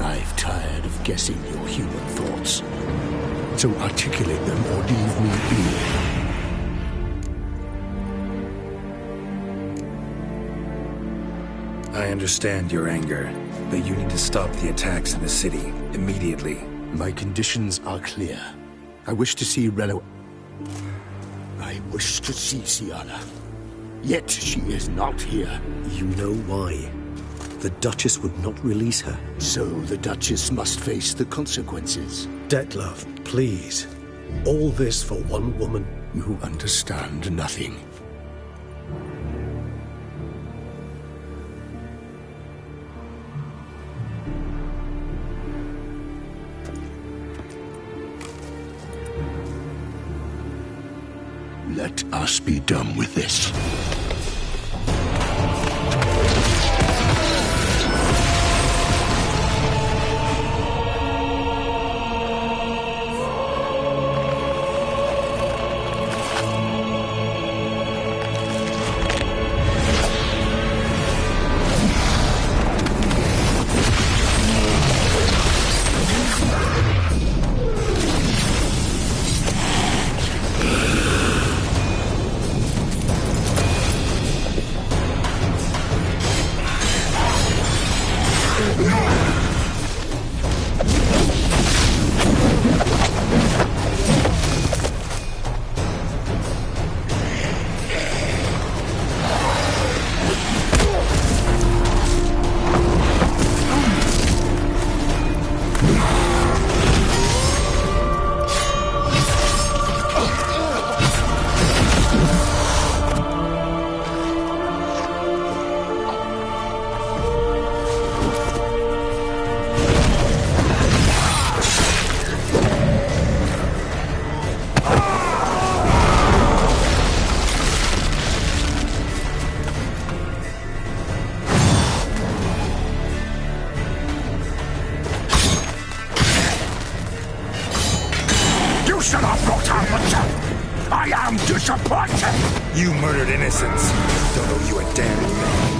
I've tired of guessing your human thoughts. So articulate them or leave me be. I understand your anger, but you need to stop the attacks in the city immediately. My conditions are clear. I wish to see Reno. I wish to see Syanna. Yet she is not here. You know why. The Duchess would not release her. So the Duchess must face the consequences. Dettlaff, please. All this for one woman? You understand nothing. Let us be done with this. You murdered innocents. Don't owe you a damn thing.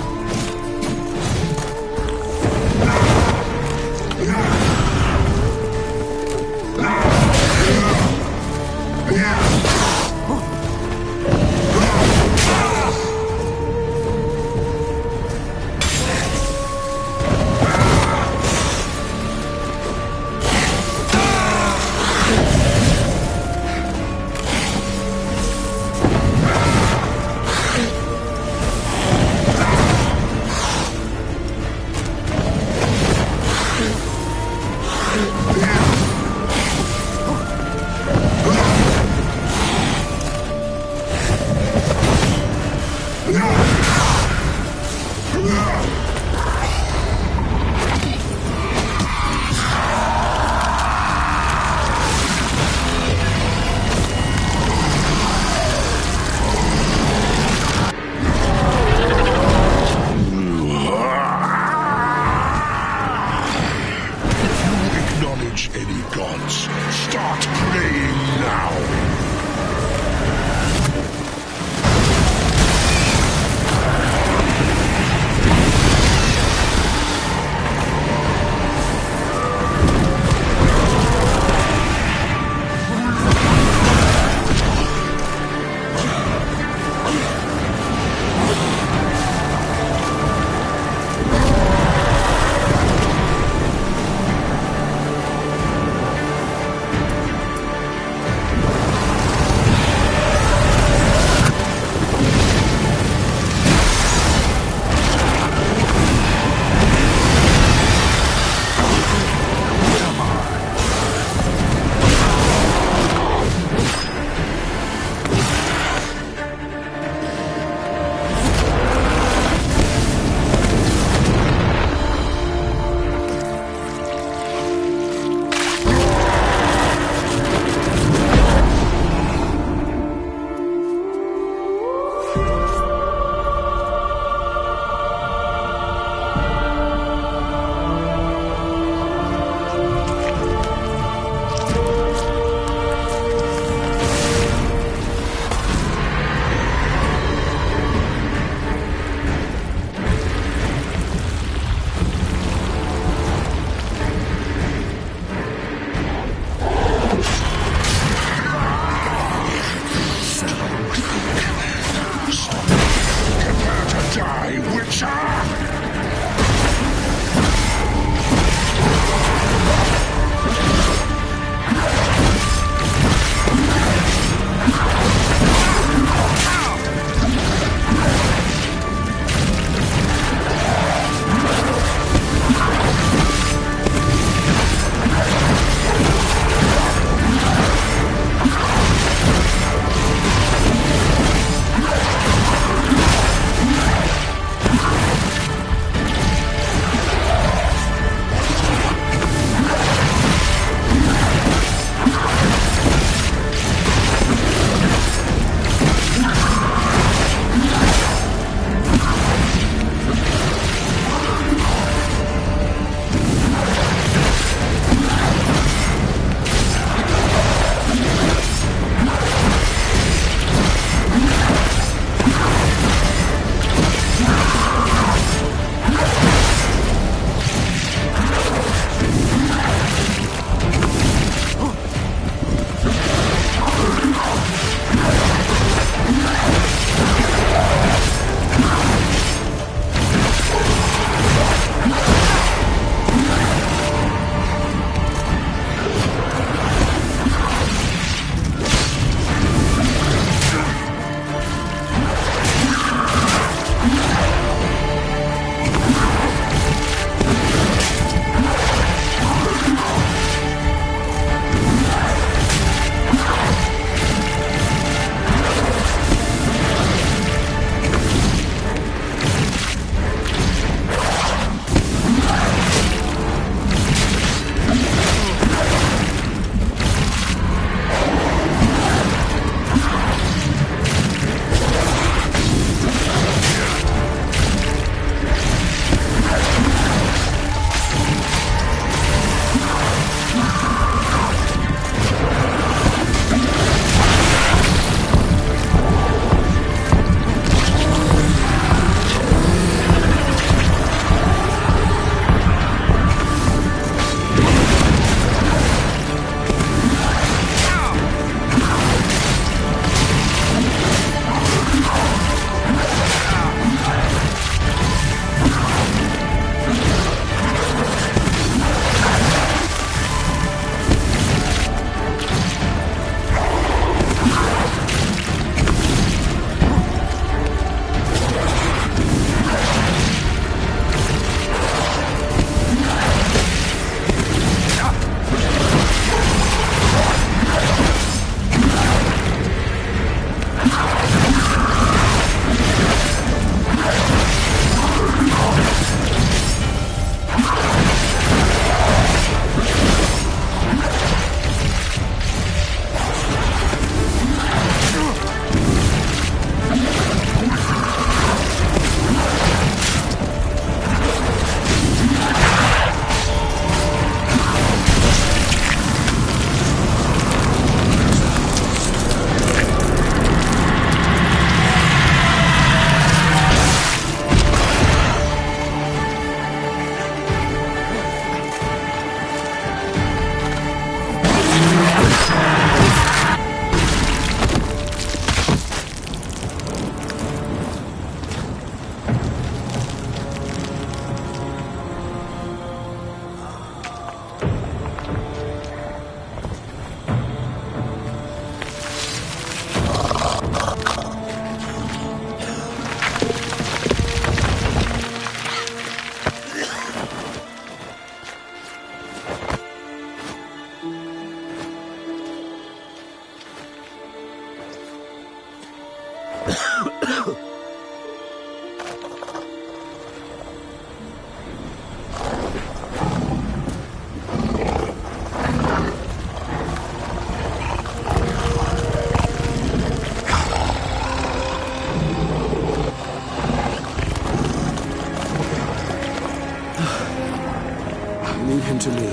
Leave him to me.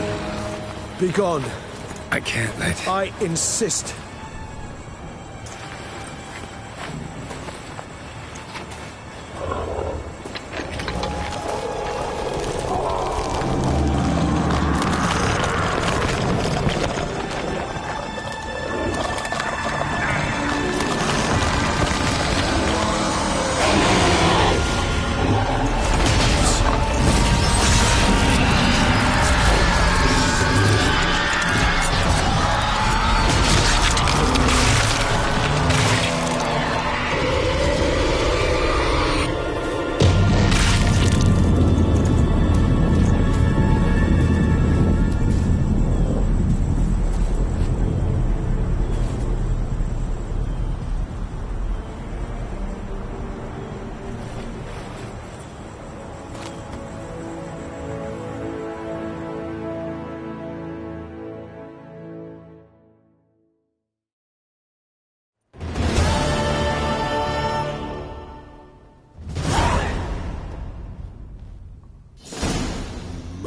Be gone. I can't let... I insist.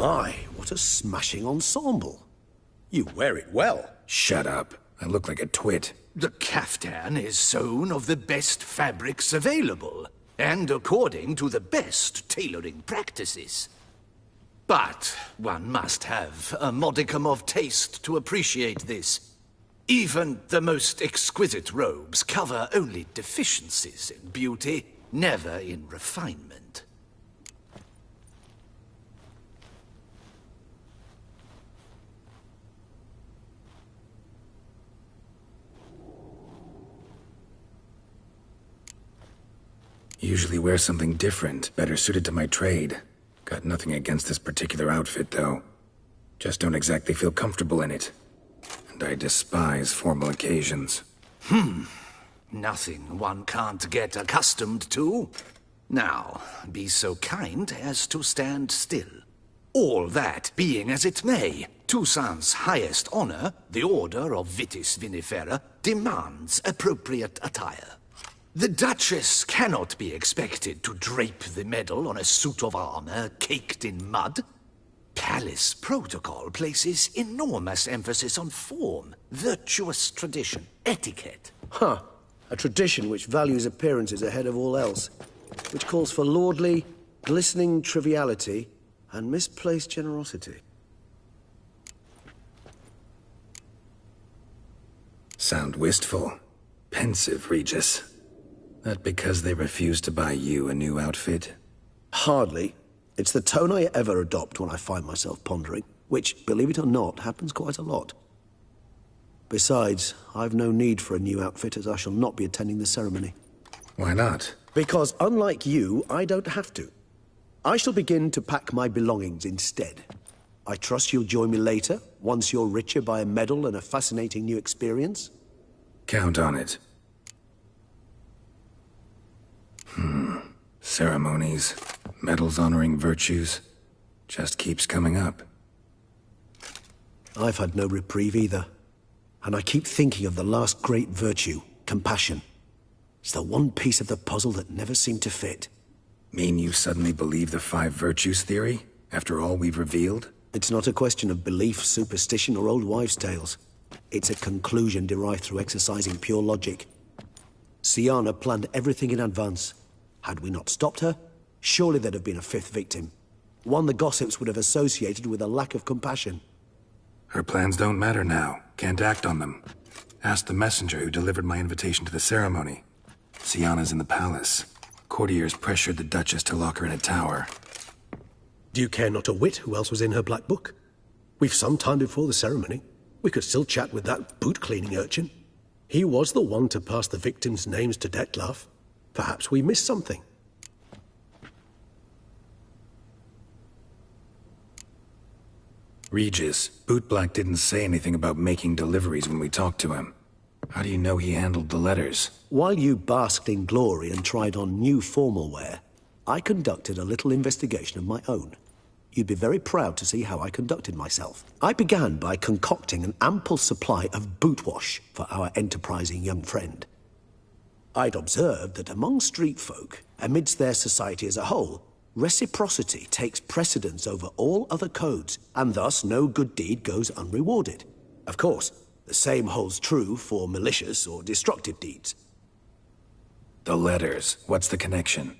My, what a smashing ensemble. You wear it well. Shut up. I look like a twit. The caftan is sewn of the best fabrics available, and according to the best tailoring practices. But one must have a modicum of taste to appreciate this. Even the most exquisite robes cover only deficiencies in beauty, never in refinement. Usually wear something different, better suited to my trade. Got nothing against this particular outfit, though. Just don't exactly feel comfortable in it. And I despise formal occasions. Nothing one can't get accustomed to. Now, be so kind as to stand still. All that being as it may, Toussaint's highest honor, the Order of Vitis Vinifera, demands appropriate attire. The Duchess cannot be expected to drape the medal on a suit of armor caked in mud. Palace protocol places enormous emphasis on form, virtuous tradition, etiquette. Huh. A tradition which values appearances ahead of all else. Which calls for lordly, glistening triviality and misplaced generosity. Sound wistful. Pensive, Regis. That because they refuse to buy you a new outfit? Hardly. It's the tone I ever adopt when I find myself pondering, which, believe it or not, happens quite a lot. Besides, I've no need for a new outfit as I shall not be attending the ceremony. Why not? Because unlike you, I don't have to. I shall begin to pack my belongings instead. I trust you'll join me later, once you're richer by a medal and a fascinating new experience? Count on it. Ceremonies, medals honoring virtues, just keeps coming up. I've had no reprieve either. And I keep thinking of the last great virtue, compassion. It's the one piece of the puzzle that never seemed to fit. Mean you suddenly believe the 5 virtues theory, after all we've revealed? It's not a question of belief, superstition, or old wives' tales. It's a conclusion derived through exercising pure logic. Syanna planned everything in advance. Had we not stopped her, surely there'd have been a 5th victim. One the gossips would have associated with a lack of compassion. Her plans don't matter now. Can't act on them. Ask the messenger who delivered my invitation to the ceremony. Syanna's in the palace. Courtiers pressured the Duchess to lock her in a tower. Do you care not a whit who else was in her black book? We've some time before the ceremony. We could still chat with that boot-cleaning urchin. He was the one to pass the victims' names to Dettlaff. Perhaps we missed something. Regis, Bootblack didn't say anything about making deliveries when we talked to him. How do you know he handled the letters? While you basked in glory and tried on new formal wear, I conducted a little investigation of my own. You'd be very proud to see how I conducted myself. I began by concocting an ample supply of boot wash for our enterprising young friend. I'd observed that among street folk, amidst their society as a whole, reciprocity takes precedence over all other codes, and thus no good deed goes unrewarded. Of course, the same holds true for malicious or destructive deeds. The letters, what's the connection?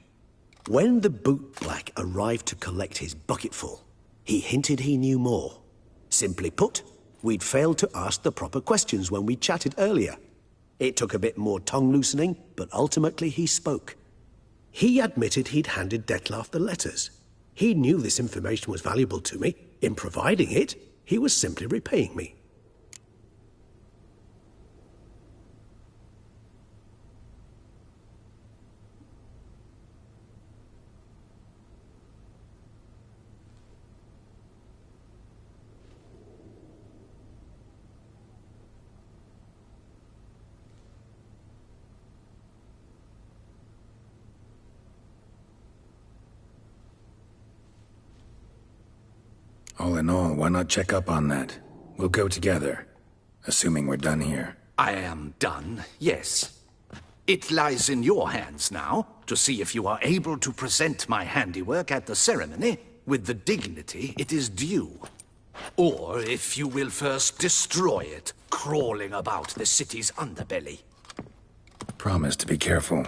When the boot black arrived to collect his bucketful, he hinted he knew more. Simply put, we'd failed to ask the proper questions when we chatted earlier. It took a bit more tongue-loosening, but ultimately he spoke. He admitted he'd handed Dettlaff the letters. He knew this information was valuable to me. In providing it, he was simply repaying me. All in all, why not check up on that? We'll go together, assuming we're done here. I am done, yes. It lies in your hands now to see if you are able to present my handiwork at the ceremony with the dignity it is due. Or if you will first destroy it, crawling about the city's underbelly. Promise to be careful.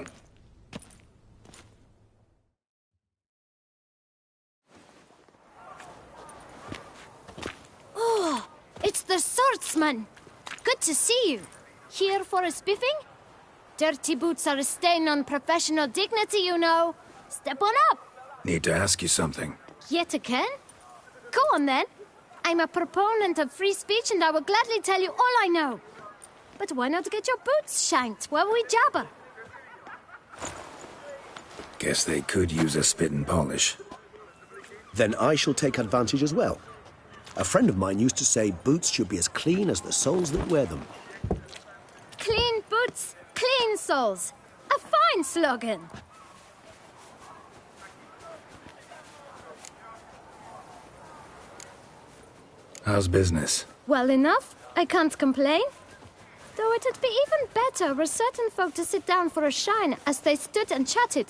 Oh, it's the swordsman. Good to see you. Here for a spiffing? Dirty boots are a stain on professional dignity, you know. Step on up. Need to ask you something. Yet again? Go on then. I'm a proponent of free speech and I will gladly tell you all I know. But why not get your boots shanked while we jabber? Guess they could use a spit and polish. Then I shall take advantage as well. A friend of mine used to say boots should be as clean as the soles that wear them. Clean boots, clean soles. A fine slogan. How's business? Well enough. I can't complain. Though it'd be even better were certain folk to sit down for a shine as they stood and chatted.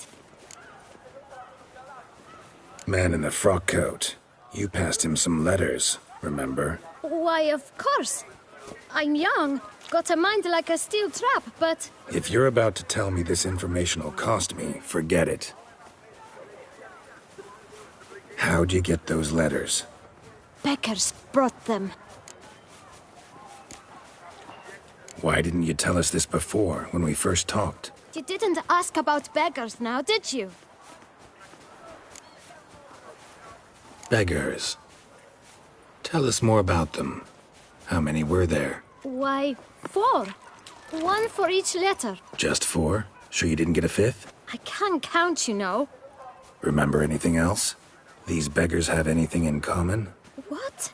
Man in the frock coat. You passed him some letters, remember? Why, of course. I'm young, got a mind like a steel trap, but... If you're about to tell me this information will cost me, forget it. How'd you get those letters? Beggars brought them. Why didn't you tell us this before, when we first talked? You didn't ask about beggars now, did you? Beggars. Tell us more about them. How many were there? Why, 4. 1 for each letter. Just 4? Sure you didn't get a 5th? I can't count, you know. Remember anything else? These beggars have anything in common? What?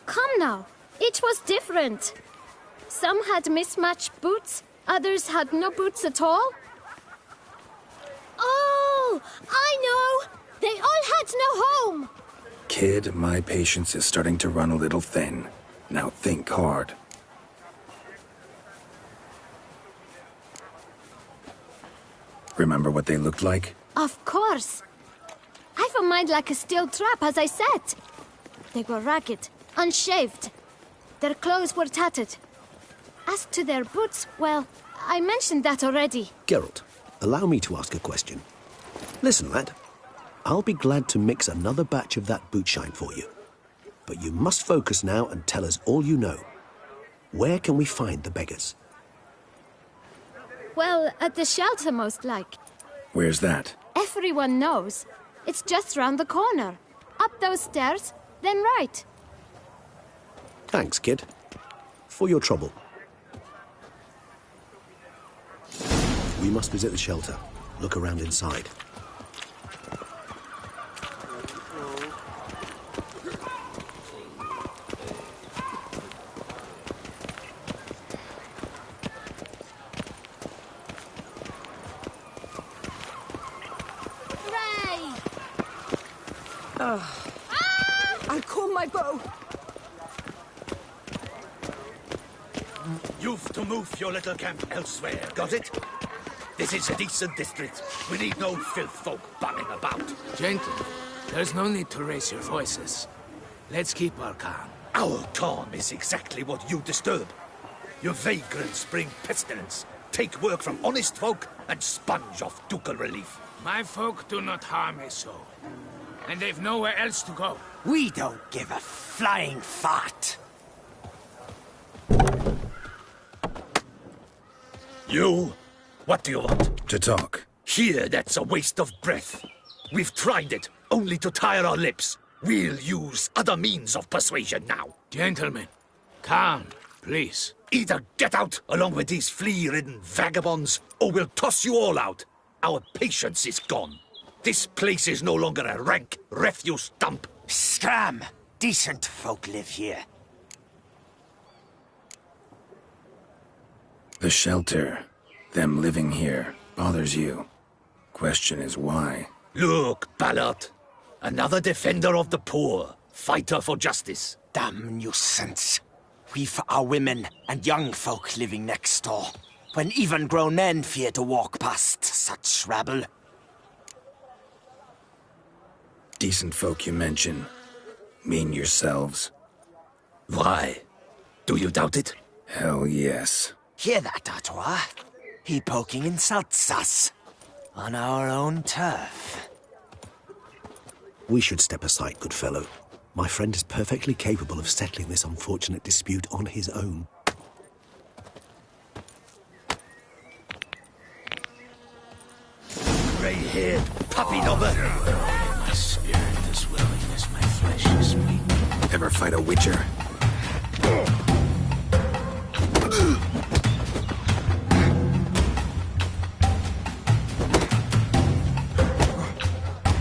Come now. Each was different. Some had mismatched boots, others had no boots at all. Oh, I know! They all had no home! Kid, my patience is starting to run a little thin. Now think hard. Remember what they looked like? Of course. I've a mind like a steel trap, as I said. They were ragged, unshaved. Their clothes were tattered. As to their boots, well, I mentioned that already. Geralt, allow me to ask a question. Listen, lad. I'll be glad to mix another batch of that boot shine for you. But you must focus now and tell us all you know. Where can we find the beggars? Well, at the shelter, most like. Where's that? Everyone knows. It's just round the corner. Up those stairs, then right. Thanks, kid. For your trouble. We must visit the shelter. Look around inside. I'll comb my bow. You've to move your little camp elsewhere, got it? This is a decent district. We need no filth folk banging about. Gentlemen, there's no need to raise your voices. Let's keep our calm. Our calm is exactly what you disturb. Your vagrants bring pestilence, take work from honest folk, and sponge off ducal relief. My folk do not harm a soul. And they've nowhere else to go. We don't give a flying fart. You? What do you want? To talk. Here, that's a waste of breath. We've tried it, only to tire our lips. We'll use other means of persuasion now. Gentlemen, calm, please. Either get out along with these flea-ridden vagabonds, or we'll toss you all out. Our patience is gone. This place is no longer a rank refuse dump. Scram! Decent folk live here. The shelter, them living here, bothers you. Question is why? Look, Ballard. Another defender of the poor. Fighter for justice. Damn nuisance. We've our women and young folk living next door, when even grown men fear to walk past such rabble. Decent folk you mention. Mean yourselves. Why? Do you doubt it? Hell yes. Hear that, Artois? He poking insults us. On our own turf. We should step aside, good fellow. My friend is perfectly capable of settling this unfortunate dispute on his own. Grey-haired puppy knobber. My spirit is willing as my flesh is weak. Ever fight a witcher?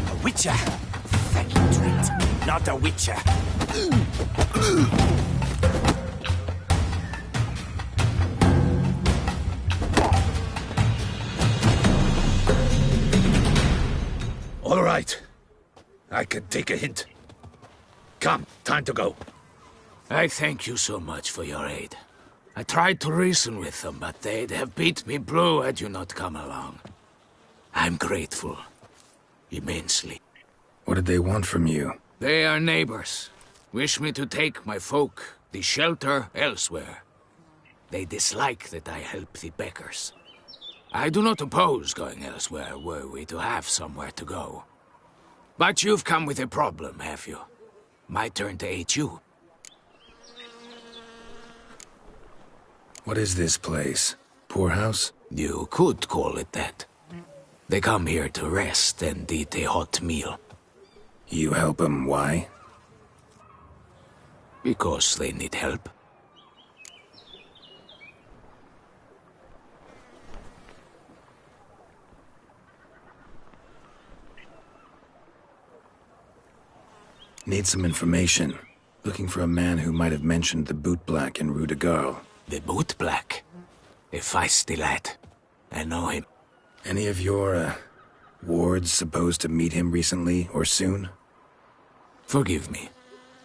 A witcher? Faggy twit. Not a witcher. All right. I can take a hint. Come, time to go. I thank you so much for your aid. I tried to reason with them, but they'd have beat me blue had you not come along. I'm grateful. Immensely. What did they want from you? They are neighbors. Wish me to take my folk, the shelter, elsewhere. They dislike that I help the beggars. I do not oppose going elsewhere, were we to have somewhere to go. But you've come with a problem, have you? My turn to aid you. What is this place? Poorhouse? You could call it that. They come here to rest and eat a hot meal. You help them, why? Because they need help. Need some information. Looking for a man who might have mentioned the boot black in Rue de Garl. The boot black? A feisty lad. I know him. Any of your, wards supposed to meet him recently or soon? Forgive me.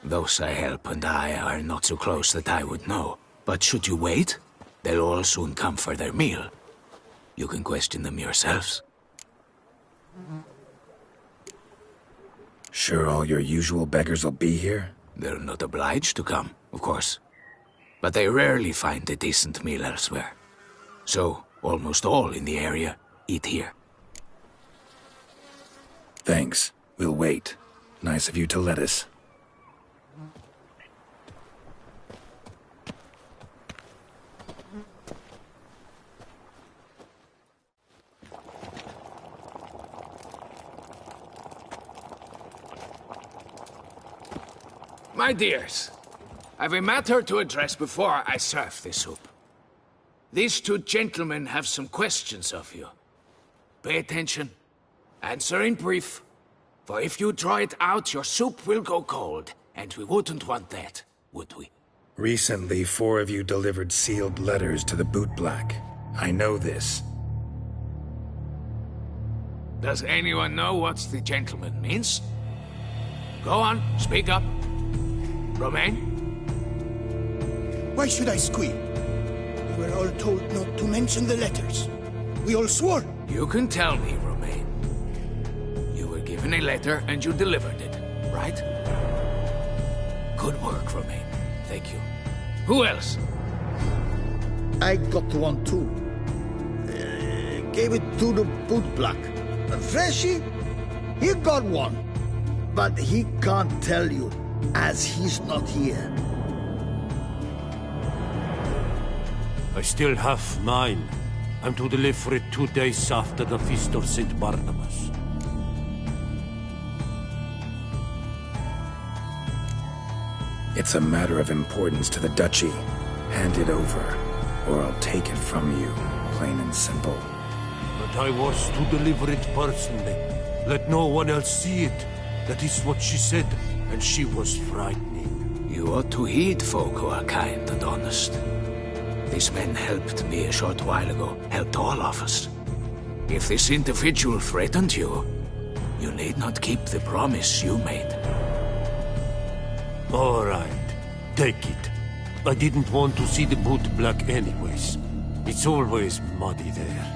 Those I help and I are not so close that I would know. But should you wait, they'll all soon come for their meal. You can question them yourselves. Sure all your usual beggars will be here? They're not obliged to come, of course. But they rarely find a decent meal elsewhere. So, almost all in the area eat here. Thanks. We'll wait. Nice of you to let us. My dears, I've a matter to address before I serve the soup. These two gentlemen have some questions of you. Pay attention. Answer in brief. For if you draw it out, your soup will go cold. And we wouldn't want that, would we? Recently, 4 of you delivered sealed letters to the boot black. I know this. Does anyone know what the gentleman means? Go on, speak up. Romain? Why should I squeal? We were all told not to mention the letters. We all swore. You can tell me, Romain. You were given a letter and you delivered it, right? Good work, Romain. Thank you. Who else? I got one too. Gave it to the boot black. Freshie, he got one. But he can't tell you, as he's not here. I still have mine. I'm to deliver it 2 days after the Feast of St. Barnabas. It's a matter of importance to the Duchy. Hand it over, or I'll take it from you, plain and simple. But I was to deliver it personally. Let no one else see it. That is what she said, and she was frightening. You ought to heed folk who are kind and honest. These men helped me a short while ago, helped all of us. If this individual threatened you, you need not keep the promise you made. All right, take it. I didn't want to see the boot black anyways. It's always muddy there.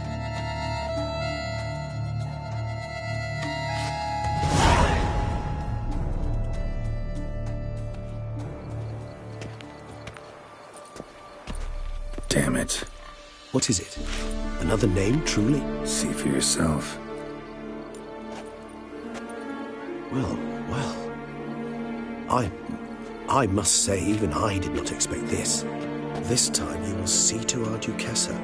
Damn it. What is it? Another name, truly? See for yourself. Well. I must say, even I did not expect this. This time you will see to our Duchessa.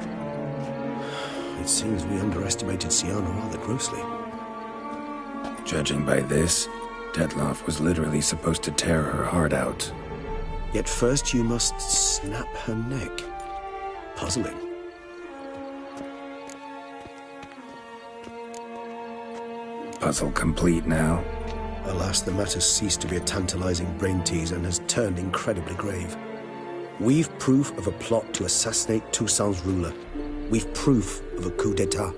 It seems we underestimated Syanna rather grossly. Judging by this, Detloff was literally supposed to tear her heart out. Yet first you must snap her neck. Puzzling. Puzzle complete now? Alas, the matter ceased to be a tantalizing brain tease and has turned incredibly grave. We've proof of a plot to assassinate Toussaint's ruler. We've proof of a coup d'etat.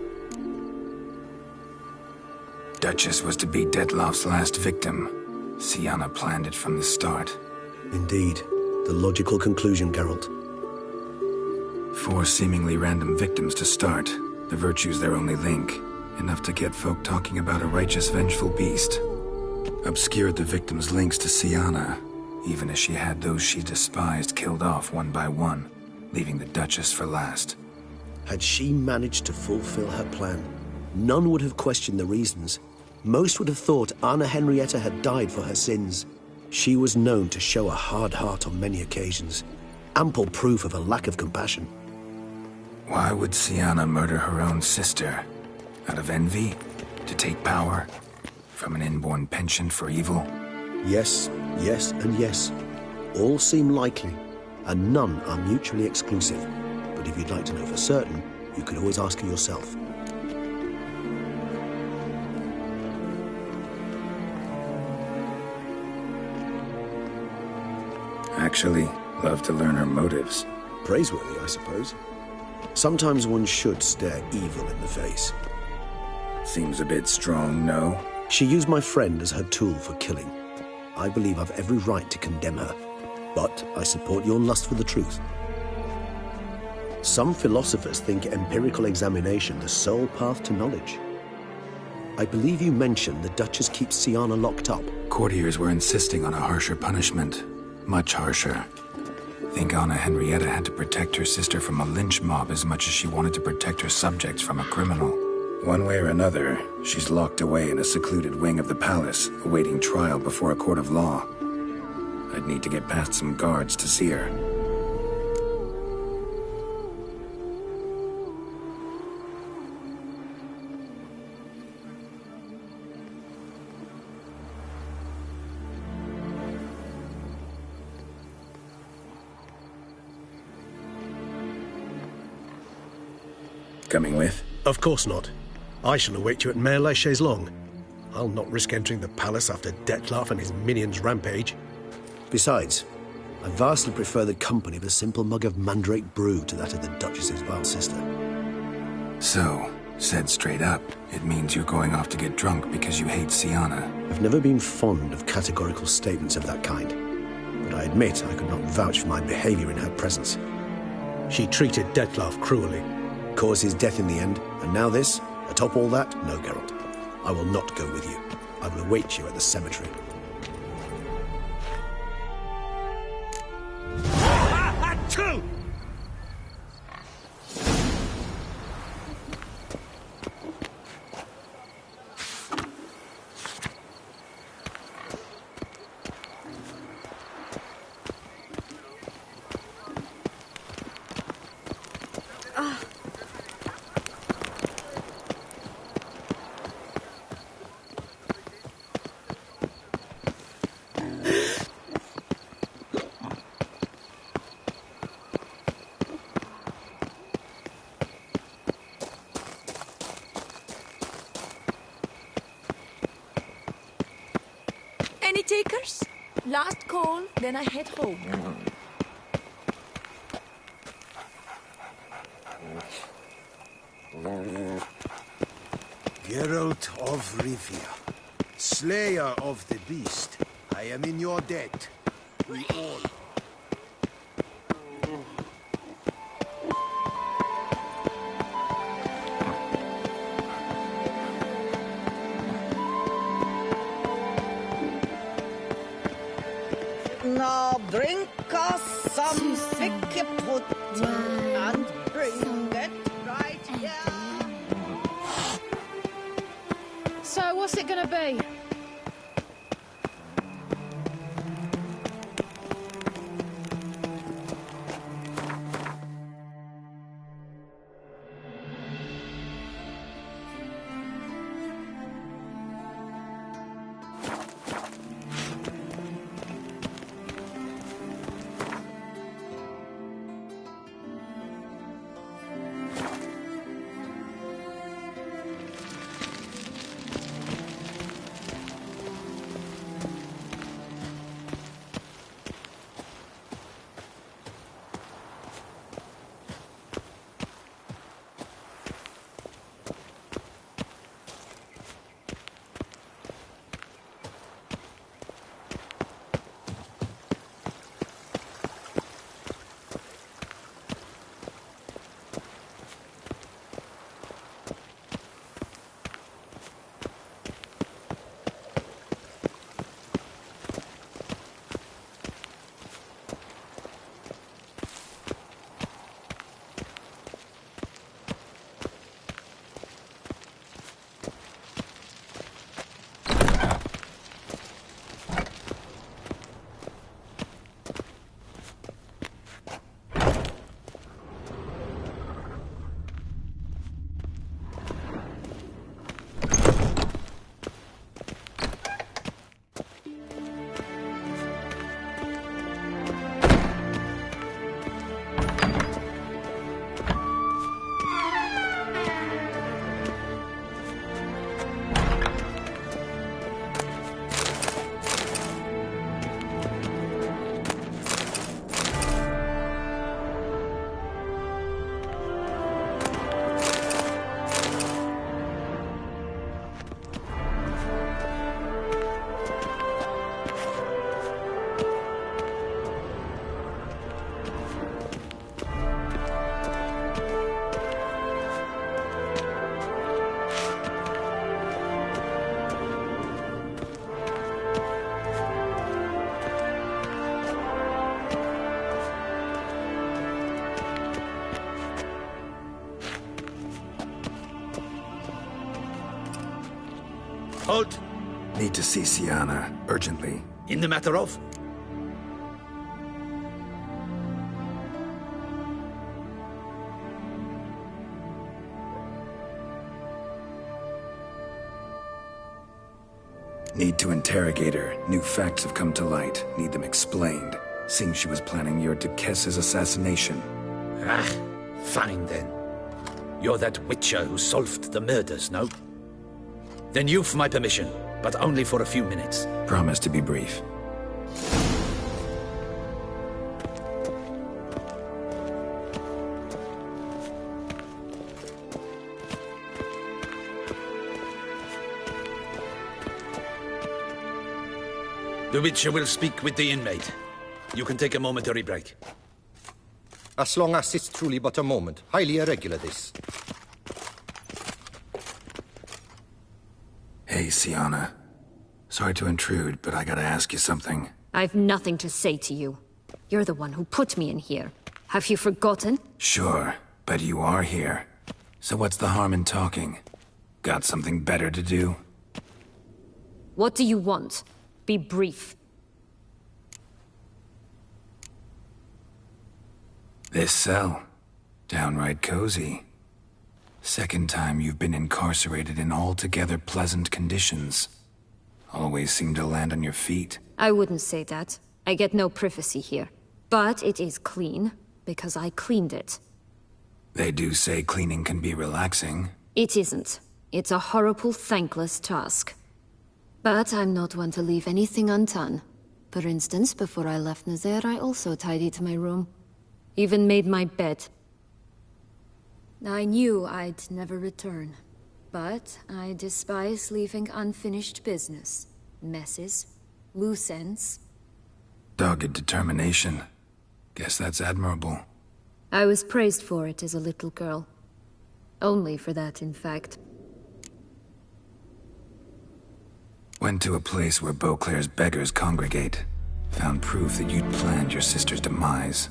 Duchess was to be Detloff's last victim. Syanna planned it from the start. Indeed. The logical conclusion, Geralt. 4 seemingly random victims to start. The virtue's their only link. Enough to get folk talking about a righteous, vengeful beast. Obscured the victims' links to Syanna, even as she had those she despised killed off one by one, leaving the Duchess for last. Had she managed to fulfill her plan, none would have questioned the reasons. Most would have thought Anna Henrietta had died for her sins. She was known to show a hard heart on many occasions. Ample proof of a lack of compassion. Why would Syanna murder her own sister? Out of envy? To take power? From an inborn penchant for evil? Yes, yes, and yes. All seem likely, and none are mutually exclusive. But if you'd like to know for certain, you could always ask her yourself. Actually, love to learn her motives. Praiseworthy, I suppose. Sometimes one should stare evil in the face. Seems a bit strong, no? She used my friend as her tool for killing. I believe I've every right to condemn her, but I support your lust for the truth. Some philosophers think empirical examination the sole path to knowledge. I believe you mentioned the Duchess keeps Syanna locked up. Courtiers were insisting on a harsher punishment. Much harsher. Think Anna Henrietta had to protect her sister from a lynch mob as much as she wanted to protect her subjects from a criminal. One way or another, she's locked away in a secluded wing of the palace, awaiting trial before a court of law. I'd need to get past some guards to see her. Coming with? Of course not. I shall await you at Mare la Chaise-Longue. I'll not risk entering the palace after Detloff and his minions rampage. Besides, I vastly prefer the company of a simple mug of mandrake brew to that of the Duchess's vile sister. So, Said straight up, it means you're going off to get drunk because you hate Syanna. I've never been fond of categorical statements of that kind, but I admit I could not vouch for my behavior in her presence. She treated Dettlaff cruelly, caused his death in the end, and now this? Atop all that, no, Geralt. I will not go with you. I will await you at the cemetery. Two! Any takers? Last call, then I head home. Geralt of Rivia, slayer of the beast, I am in your debt. We all. Now bring us some thick pudding and bring it right here. So, what's it gonna be? Halt! Need to see Syanna, urgently. In the matter of? Need to interrogate her. New facts have come to light. Need them explained. Seems she was planning your Duquesse's assassination. Ah, fine then. You're that witcher who solved the murders, no? Then you've my permission, but only for a few minutes. Promise to be brief. The Witcher will speak with the inmate. You can take a momentary break. As long as it's truly but a moment. Highly irregular, this. Hey, Syanna. Sorry to intrude, but I gotta ask you something. I've nothing to say to you. You're the one who put me in here. Have you forgotten? Sure, but you are here. So what's the harm in talking? Got something better to do? What do you want? Be brief. This cell. Downright cozy. Second time you've been incarcerated in altogether pleasant conditions. Always seem to land on your feet. I wouldn't say that. I get no privacy here. But it is clean, because I cleaned it. They do say cleaning can be relaxing. It isn't. It's a horrible, thankless task. But I'm not one to leave anything undone. For instance, before I left Nazaire, I also tidied my room. Even made my bed. I knew I'd never return. But I despise leaving unfinished business. Messes. Loose ends. Dogged determination. Guess that's admirable. I was praised for it as a little girl. Only for that, in fact. Went to a place where Beauclair's beggars congregate. Found proof that you'd planned your sister's demise.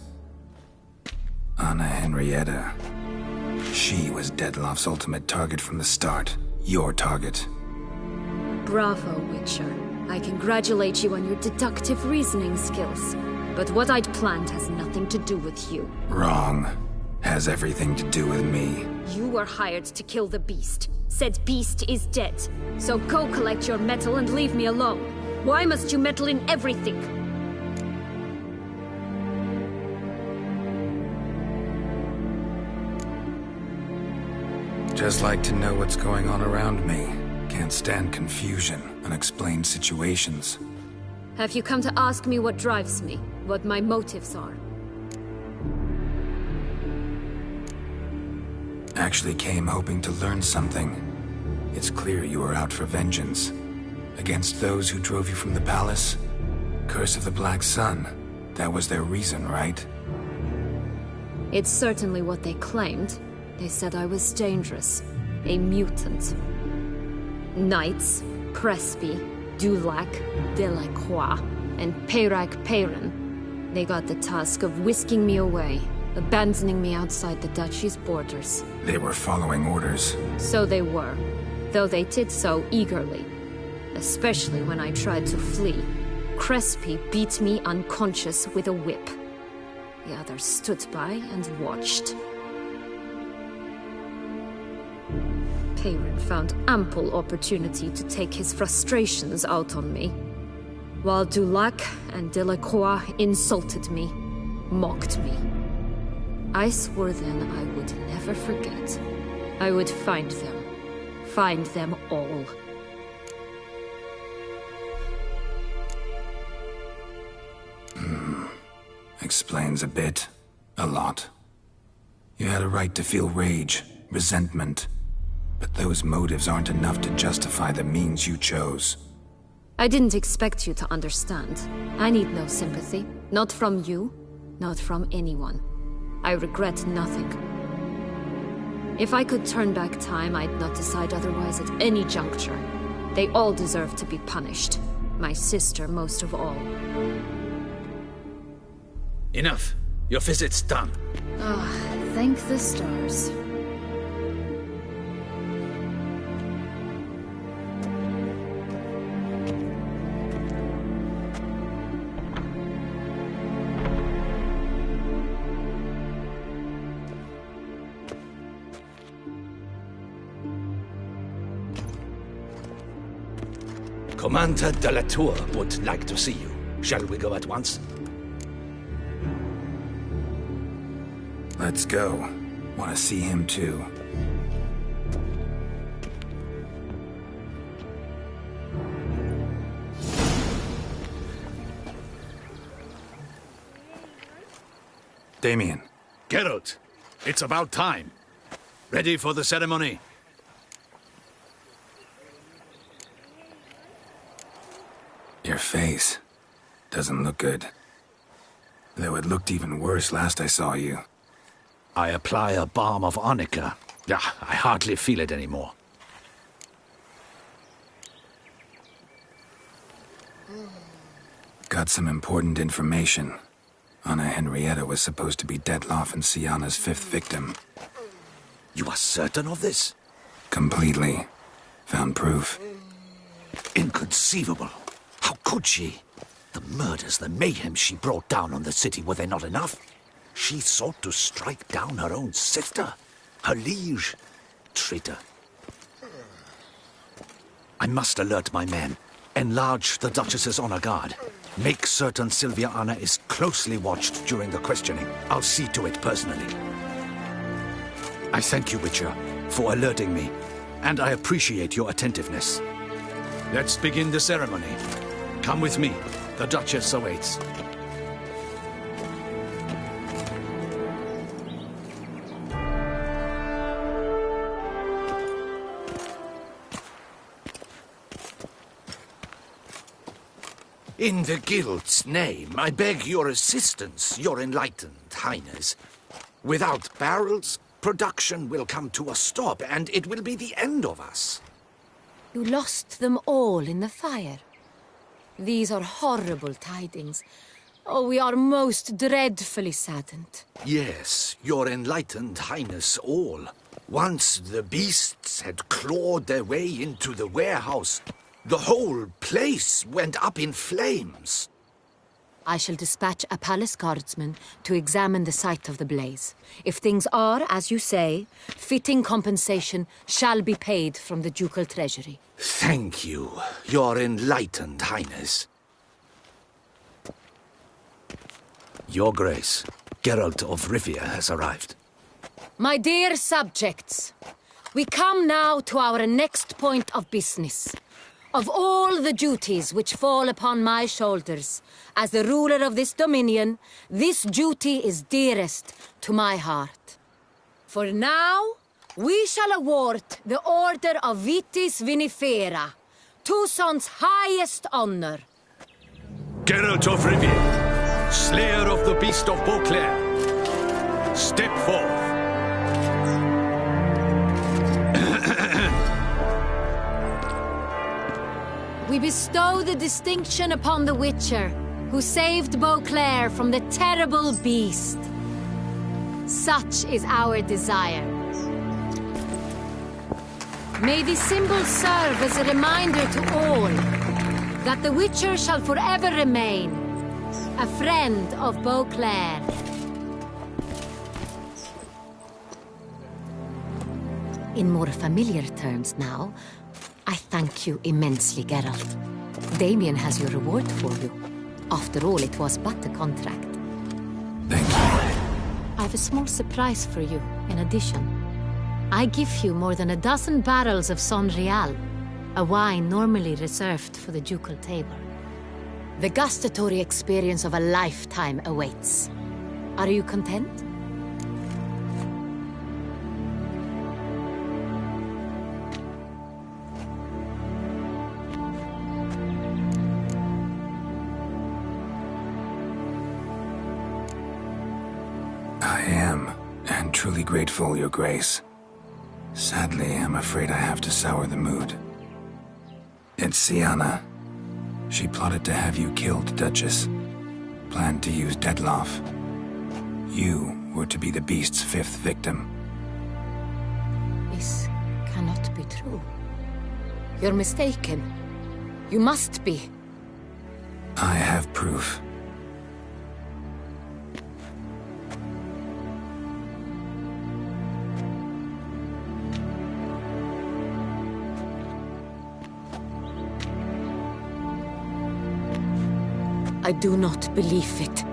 Anna Henrietta. She was Dettlaff's ultimate target from the start. Your target. Bravo, Witcher. I congratulate you on your deductive reasoning skills. But what I'd planned has nothing to do with you. Wrong. Has everything to do with me. You were hired to kill the beast. Said beast is dead. So go collect your metal and leave me alone. Why must you meddle in everything? Just like to know what's going on around me. Can't stand confusion, unexplained situations. Have you come to ask me what drives me? What my motives are? Actually came hoping to learn something. It's clear you were out for vengeance. Against those who drove you from the palace? Curse of the Black Sun. That was their reason, right? It's certainly what they claimed. They said I was dangerous. A mutant. Knights, Crespi, Dulac, Delacroix, and Peyrac Peyran. They got the task of whisking me away, abandoning me outside the duchy's borders. They were following orders. So they were, though they did so eagerly. Especially when I tried to flee. Crespi beat me unconscious with a whip. The others stood by and watched. Peyran found ample opportunity to take his frustrations out on me, while Dulac and Delacroix insulted me, mocked me. I swore then I would never forget. I would find them all. Explains a bit. A lot. You had a right to feel rage, resentment. But those motives aren't enough to justify the means you chose. I didn't expect you to understand. I need no sympathy. Not from you, not from anyone. I regret nothing. If I could turn back time, I'd not decide otherwise at any juncture. They all deserve to be punished. My sister most of all. Enough. Your visit's done. Ah, thank the stars. Commander de la Tour would like to see you. Shall we go at once? Let's go. Want to see him too. Damien. Geralt, it's about time. Ready for the ceremony? Your face. Doesn't look good. Though it looked even worse last I saw you. I apply a balm of arnica. Yeah, I hardly feel it anymore. Got some important information. Anna Henrietta was supposed to be Detloff and Syanna's 5th victim. You are certain of this? Completely. Found proof. Inconceivable. How could she? The murders, the mayhem she brought down on the city, were they not enough? She sought to strike down her own sister, her liege. Traitor. I must alert my men. Enlarge the Duchess's honor guard. Make certain Sylviana is closely watched during the questioning. I'll see to it personally. I thank you, Witcher, for alerting me, and I appreciate your attentiveness. Let's begin the ceremony. Come with me. The Duchess awaits. In the Guild's name, I beg your assistance, your enlightened highness. Without barrels, production will come to a stop, and it will be the end of us. You lost them all in the fire. These are horrible tidings. Oh, we are most dreadfully saddened. Yes, your enlightened highness all. Once the beasts had clawed their way into the warehouse, the whole place went up in flames. I shall dispatch a palace guardsman to examine the site of the blaze. If things are, as you say, fitting compensation shall be paid from the ducal treasury. Thank you, your enlightened highness. Your Grace, Geralt of Rivia has arrived. My dear subjects, we come now to our next point of business. Of all the duties which fall upon my shoulders, as the ruler of this dominion, this duty is dearest to my heart. For now, we shall award the Order of Vitis Vinifera, Tuson's highest honor. Geralt of Rivia, slayer of the beast of Beauclair, step forth. We bestow the distinction upon the Witcher, who saved Beauclair from the terrible beast. Such is our desire. May this symbol serve as a reminder to all that the Witcher shall forever remain a friend of Beauclair. In more familiar terms now, I thank you immensely, Geralt. Damien has your reward for you. After all, it was but a contract. Thank you. I have a small surprise for you, in addition. I give you more than a dozen barrels of Son Real, a wine normally reserved for the ducal table. The gustatory experience of a lifetime awaits. Are you content? I am, and truly grateful, Your Grace. Sadly, I'm afraid I have to sour the mood. It's Syanna. She plotted to have you killed, Duchess. Planned to use Detloff. You were to be the beast's 5th victim. This cannot be true. You're mistaken. You must be. I have proof. I do not believe it.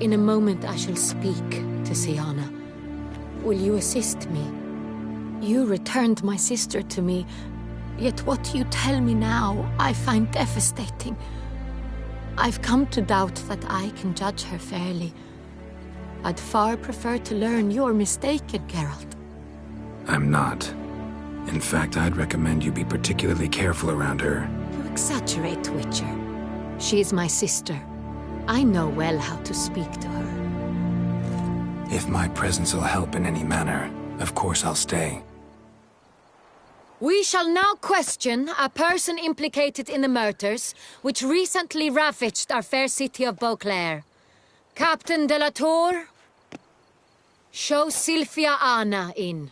In a moment I shall speak to Syanna. Will you assist me? You returned my sister to me, yet what you tell me now I find devastating. I've come to doubt that I can judge her fairly. I'd far prefer to learn you're mistaken, Geralt. I'm not. In fact, I'd recommend you be particularly careful around her. You exaggerate, Witcher. She's my sister. I know well how to speak to her. If my presence will help in any manner, of course I'll stay. We shall now question a person implicated in the murders which recently ravaged our fair city of Beauclair. Captain de la Tour, show Sylvia Anna in.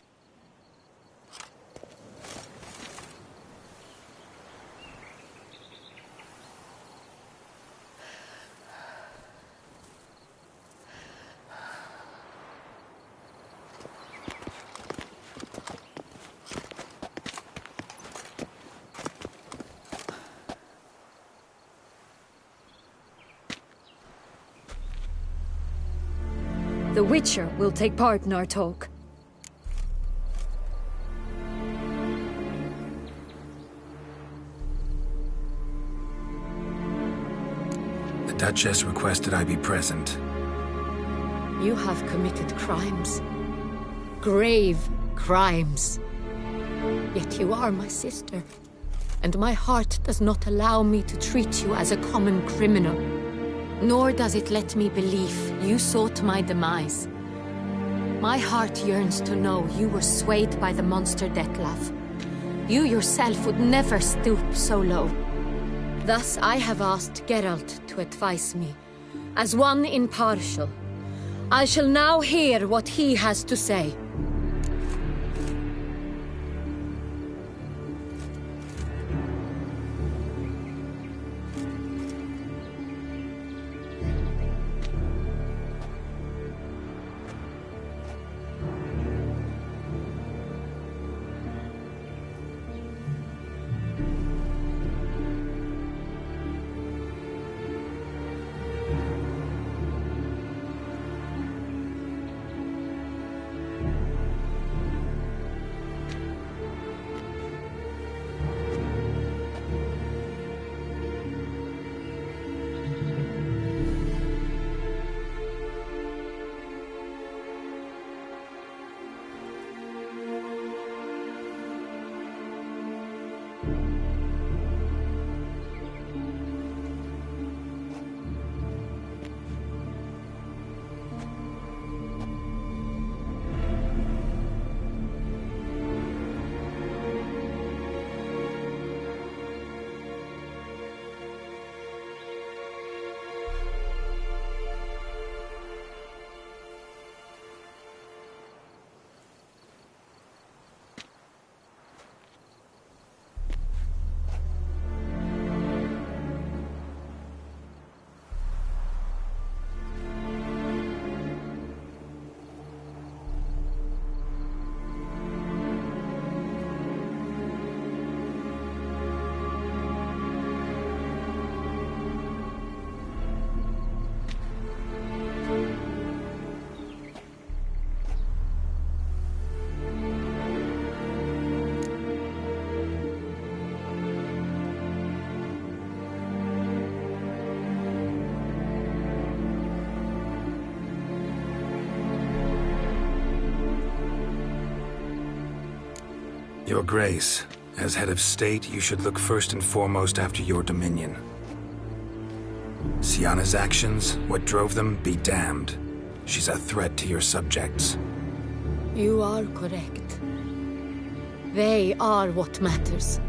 The Witcher will take part in our talk. The Duchess requested I be present. You have committed crimes. Grave crimes. Yet you are my sister. And my heart does not allow me to treat you as a common criminal. Nor does it let me believe you sought my demise. My heart yearns to know you were swayed by the monster Dettlaff. You yourself would never stoop so low. Thus I have asked Geralt to advise me, as one impartial. I shall now hear what he has to say. Your Grace, as head of state, you should look first and foremost after your dominion. Syanna's actions, what drove them, be damned. She's a threat to your subjects. You are correct. They are what matters.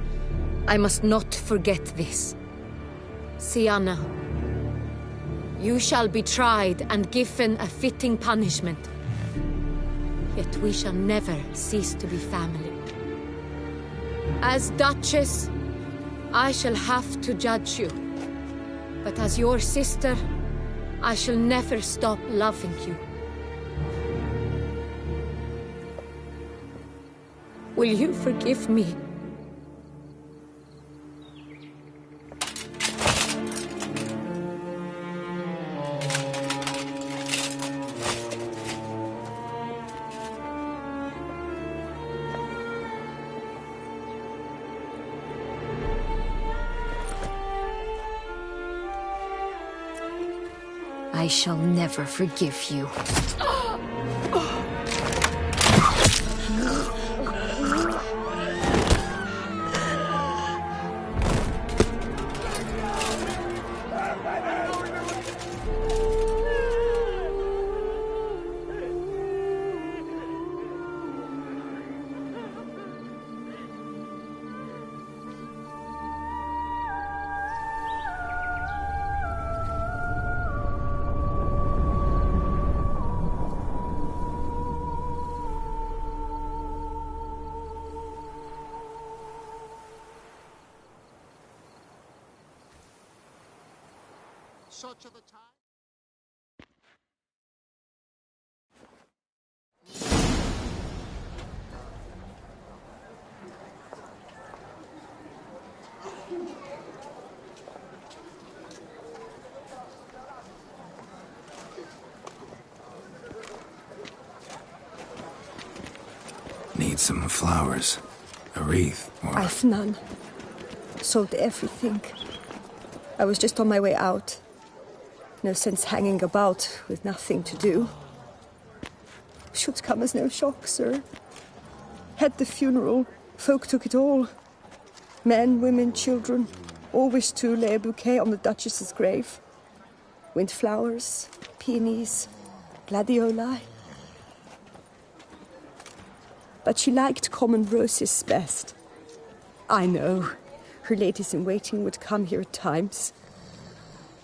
I must not forget this. Syanna, you shall be tried and given a fitting punishment. Yet we shall never cease to be family. As Duchess, I shall have to judge you. But as your sister, I shall never stop loving you. Will you forgive me? I shall never forgive you. Such are the times. Need some flowers. A wreath, or... I've none. Sold everything. I was just on my way out. No sense hanging about with nothing to do. Should come as no shock, sir. Had the funeral, folk took it all. Men, women, children, all wished to lay a bouquet on the Duchess's grave. Windflowers, peonies, gladioli. But she liked common roses best. I know, her ladies-in-waiting would come here at times.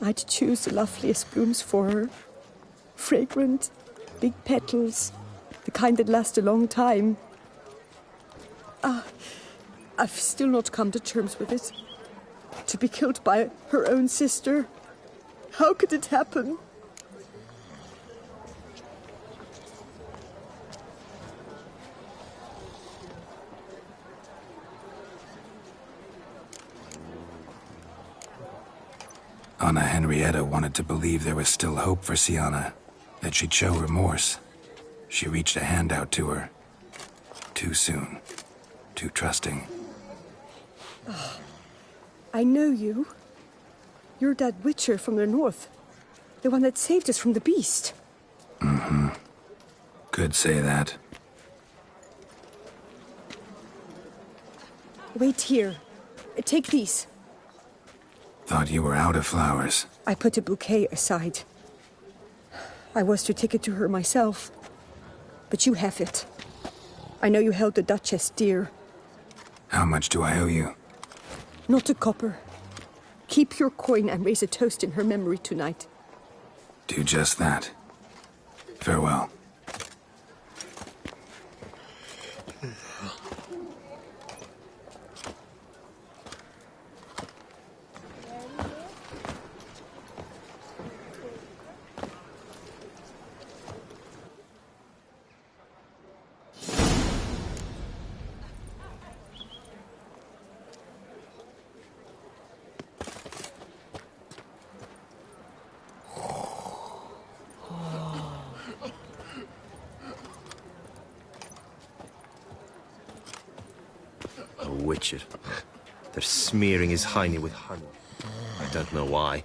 I'd choose the loveliest blooms for her. Fragrant, big petals, the kind that last a long time. I've still not come to terms with it. To be killed by her own sister. How could it happen? Anna Henrietta wanted to believe there was still hope for Syanna, that she'd show remorse. She reached a hand out to her. Too soon. Too trusting. Oh, I know you. You're that witcher from the north. The one that saved us from the beast. Mm-hmm. Could say that. Wait here. Take these. Thought you were out of flowers. I put a bouquet aside. I was to take it to her myself. But you have it. I know you held the Duchess dear. How much do I owe you? Not a copper. Keep your coin and raise a toast in her memory tonight. Do just that. Farewell. Witcher. They're smearing his hiney with honey. I don't know why.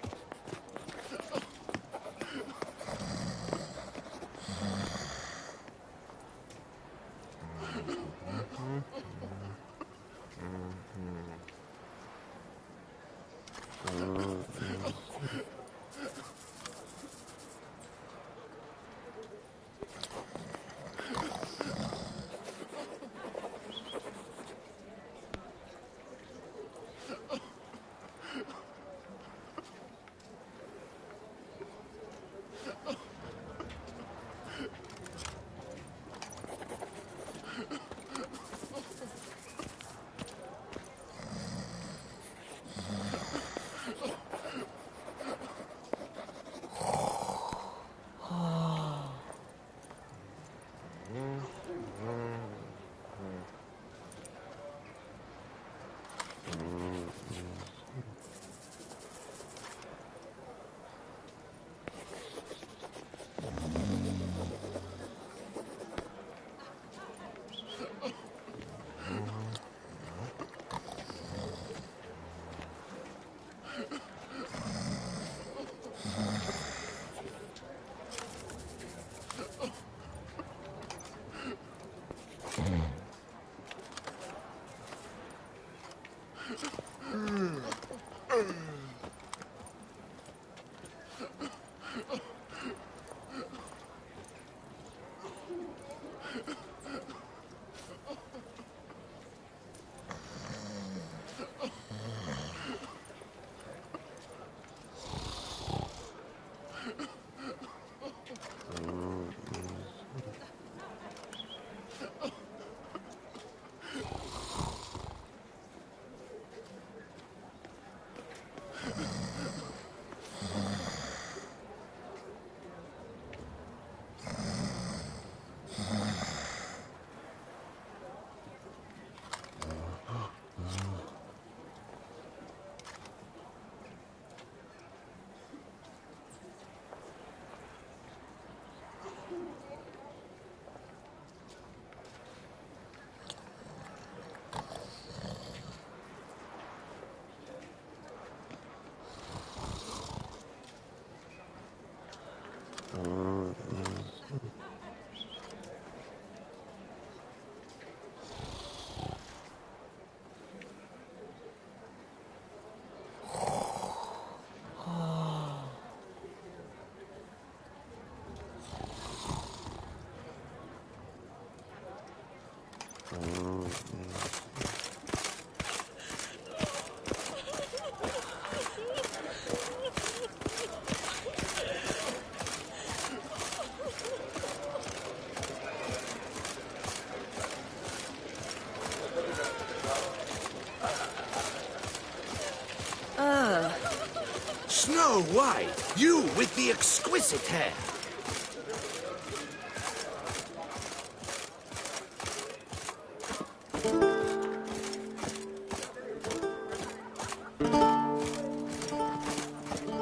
Snow White, you with the exquisite hair.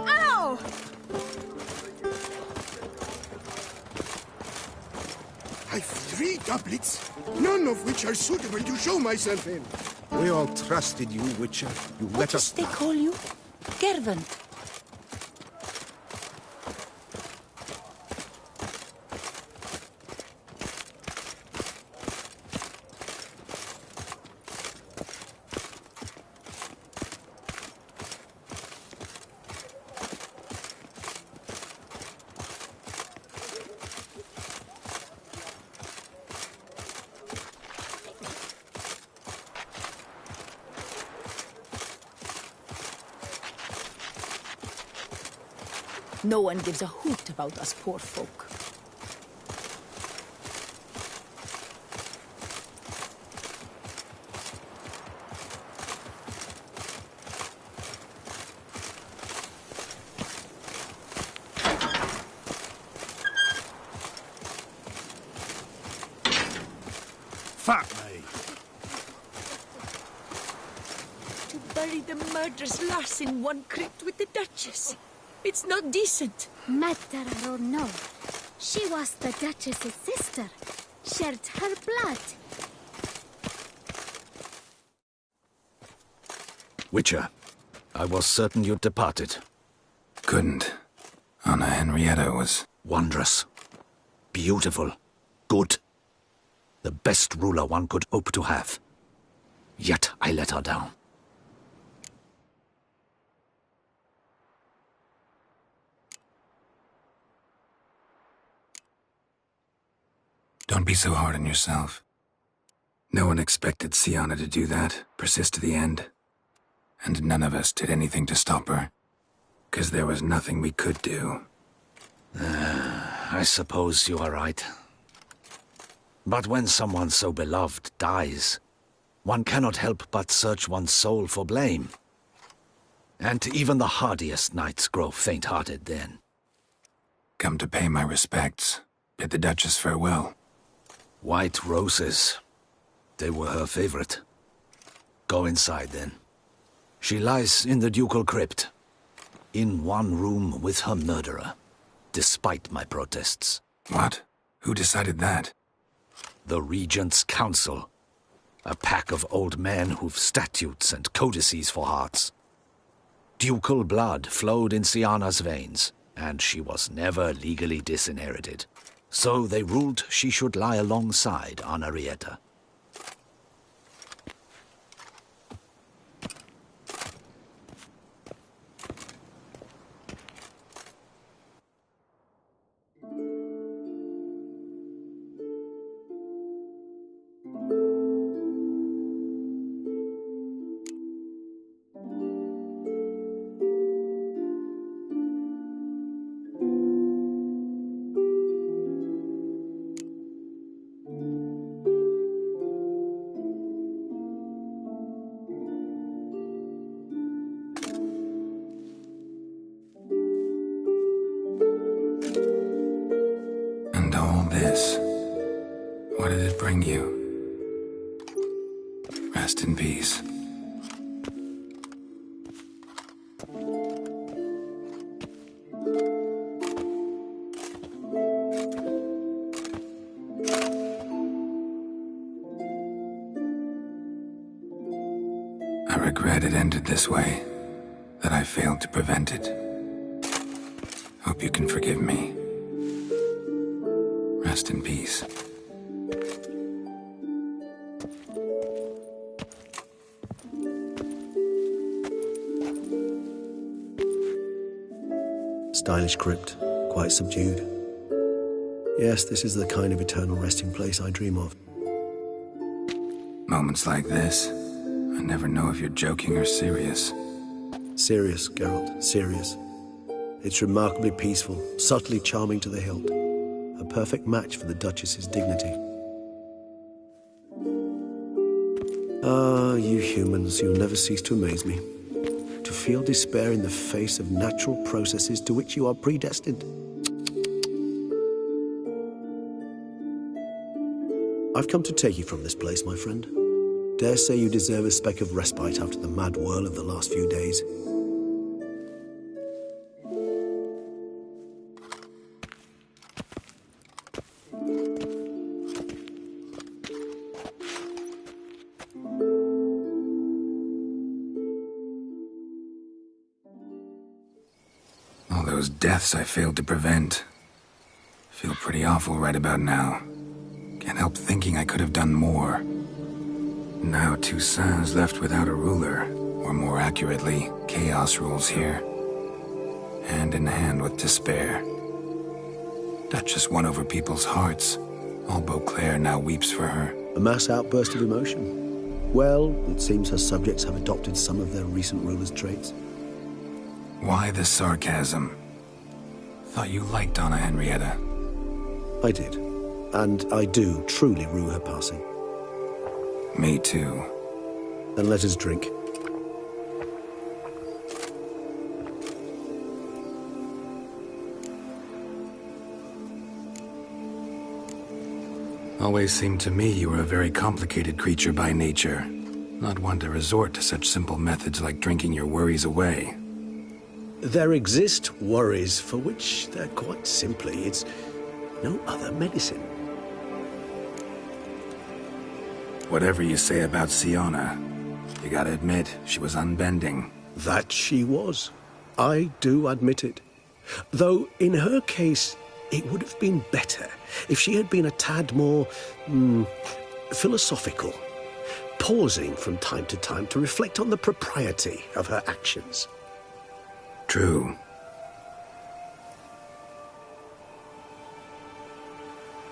Ow! I've 3 doublets, none of which are suitable to show myself in. We all trusted you, Witcher. You let us... They call you? Gervant. No one gives a hoot about us poor folk. Fuck me. To bury the murderous lass in one crypt with the Duchess. It's not decent. Matter or no, she was the Duchess's sister. Shared her blood. Witcher, I was certain you'd departed. Couldn't. Anna Henrietta was... Wondrous. Beautiful. Good. The best ruler one could hope to have. Yet I let her down. Don't be so hard on yourself. No one expected Syanna to do that, persist to the end. And none of us did anything to stop her. 'Cause there was nothing we could do. I suppose you are right. But when someone so beloved dies, one cannot help but search one's soul for blame. And even the hardiest knights grow faint-hearted then. Come to pay my respects. Bid the Duchess farewell. White roses. They were her favorite. Go inside, then. She lies in the ducal crypt, in one room with her murderer, despite my protests. What? Who decided that? The Regent's Council. A pack of old men who've statutes and codices for hearts. Ducal blood flowed in Syanna's veins, and she was never legally disinherited. So they ruled she should lie alongside Anna Henrietta. this? What did it bring you? Rest in peace. I regret it ended this way, that I failed to prevent it. Hope you can forgive me. Rest in peace. Stylish crypt, quite subdued. Yes, this is the kind of eternal resting place I dream of. Moments like this, I never know if you're joking or serious. Serious, Geralt, serious. It's remarkably peaceful, subtly charming to the hilt. A perfect match for the Duchess's dignity. Ah, you humans, you'll never cease to amaze me. To feel despair in the face of natural processes to which you are predestined. I've come to take you from this place, my friend. Dare say you deserve a speck of respite after the mad whirl of the last few days. All those deaths I failed to prevent. Feel pretty awful right about now. Can't help thinking I could have done more. Now Toussaint's left without a ruler, or more accurately, chaos rules here. Hand in hand with despair. Duchess won over people's hearts. All Beauclair now weeps for her. A mass outburst of emotion. Well, it seems her subjects have adopted some of their recent ruler's traits. Why the sarcasm? Thought you liked Anna Henrietta. I did. And I do truly rue her passing. Me too. Then let us drink. Always seemed to me you were a very complicated creature by nature. Not one to resort to such simple methods like drinking your worries away. There exist worries for which they're quite simply, it's no other medicine. Whatever you say about Syanna, you gotta admit, she was unbending. That she was. I do admit it. Though, in her case, it would have been better if she had been a tad more, philosophical, pausing from time to time to reflect on the propriety of her actions. True.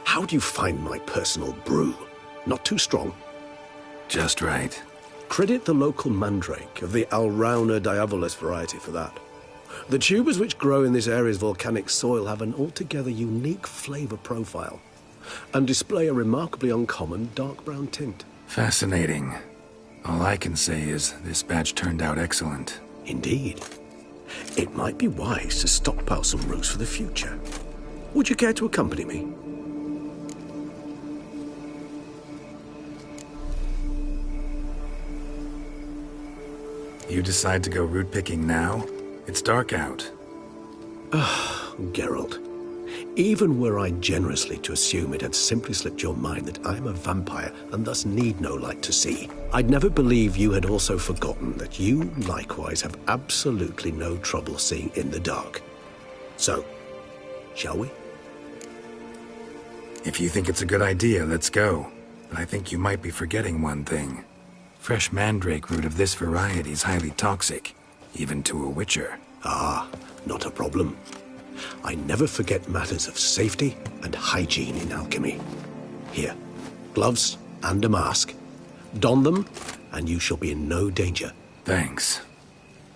How do you find my personal brew? Not too strong? Just right. Credit the local mandrake of the Alrauna diabolus variety for that. The tubers which grow in this area's volcanic soil have an altogether unique flavor profile and display a remarkably uncommon dark brown tint. Fascinating. All I can say is this batch turned out excellent. Indeed. It might be wise to stockpile some roots for the future. Would you care to accompany me? You decide to go root picking now? It's dark out. Geralt. Even were I generously to assume it had simply slipped your mind that I am a vampire and thus need no light to see, I'd never believe you had also forgotten that you likewise have absolutely no trouble seeing in the dark. So, shall we? If you think it's a good idea, let's go. But I think you might be forgetting one thing. Fresh mandrake root of this variety is highly toxic, even to a witcher. Ah, not a problem. I never forget matters of safety and hygiene in alchemy. Here, gloves and a mask. Don them, and you shall be in no danger. Thanks.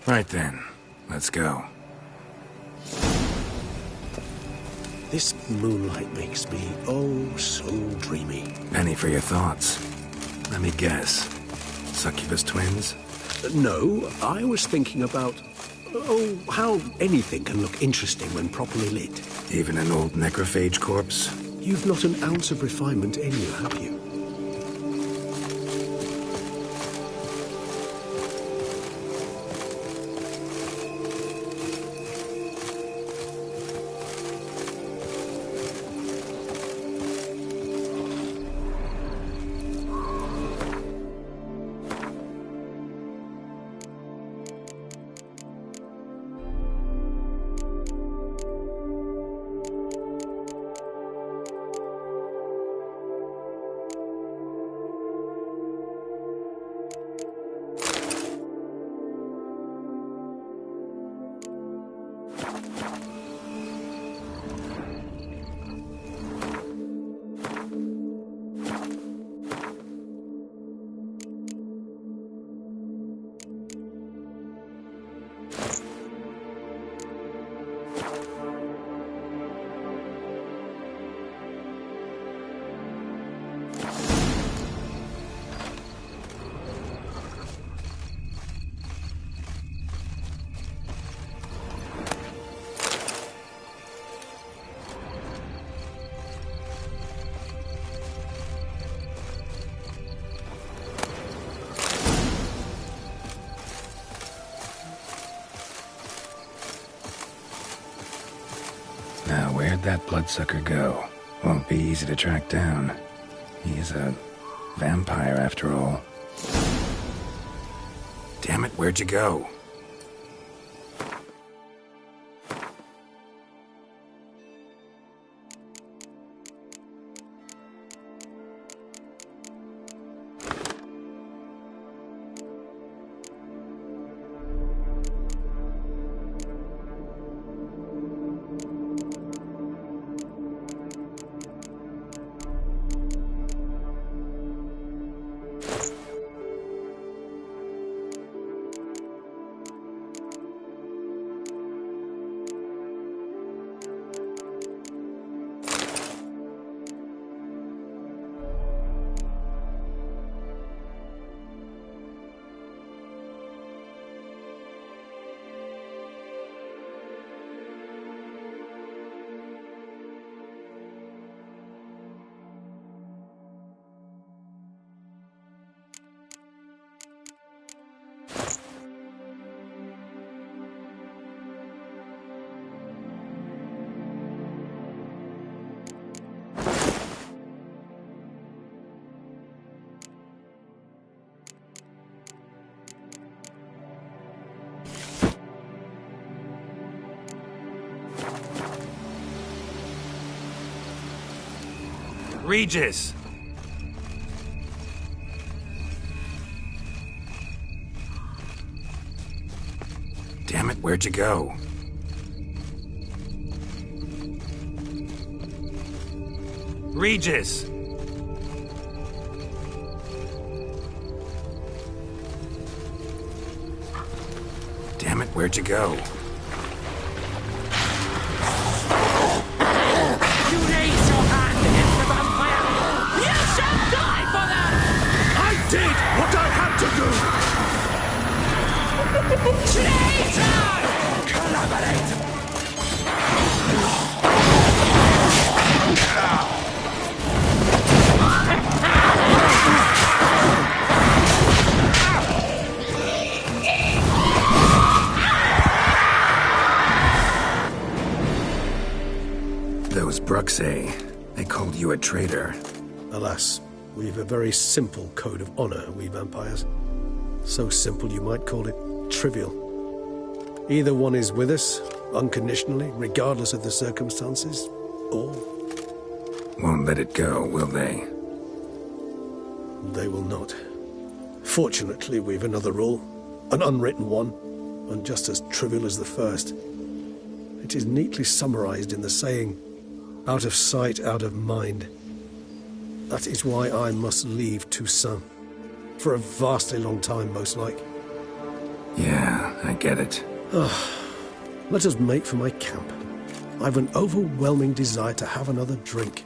Right then, let's go. This moonlight makes me, oh, so dreamy. Penny for your thoughts. Let me guess. Succubus twins? No, I was thinking about, how anything can look interesting when properly lit. Even an old necrophage corpse? You've not an ounce of refinement in you, have you? Now, where'd that bloodsucker go? Won't be easy to track down. He's a vampire after all. Damn it, where'd you go? Regis! Damn it, where'd you go? Regis! Damn it, where'd you go? Did what I had to do! Traitor! Collaborate! Those Bruxay, they called you a traitor. Alas, we've a very simple code of honor, we vampires. So simple you might call it trivial. Either one is with us, unconditionally, regardless of the circumstances, or... Won't let it go, will they? They will not. Fortunately, we've another rule, an unwritten one, and just as trivial as the first. It is neatly summarized in the saying, out of sight, out of mind. That is why I must leave Tesham. For a vastly long time, most like. Yeah, I get it. Let us make for my camp. I've an overwhelming desire to have another drink.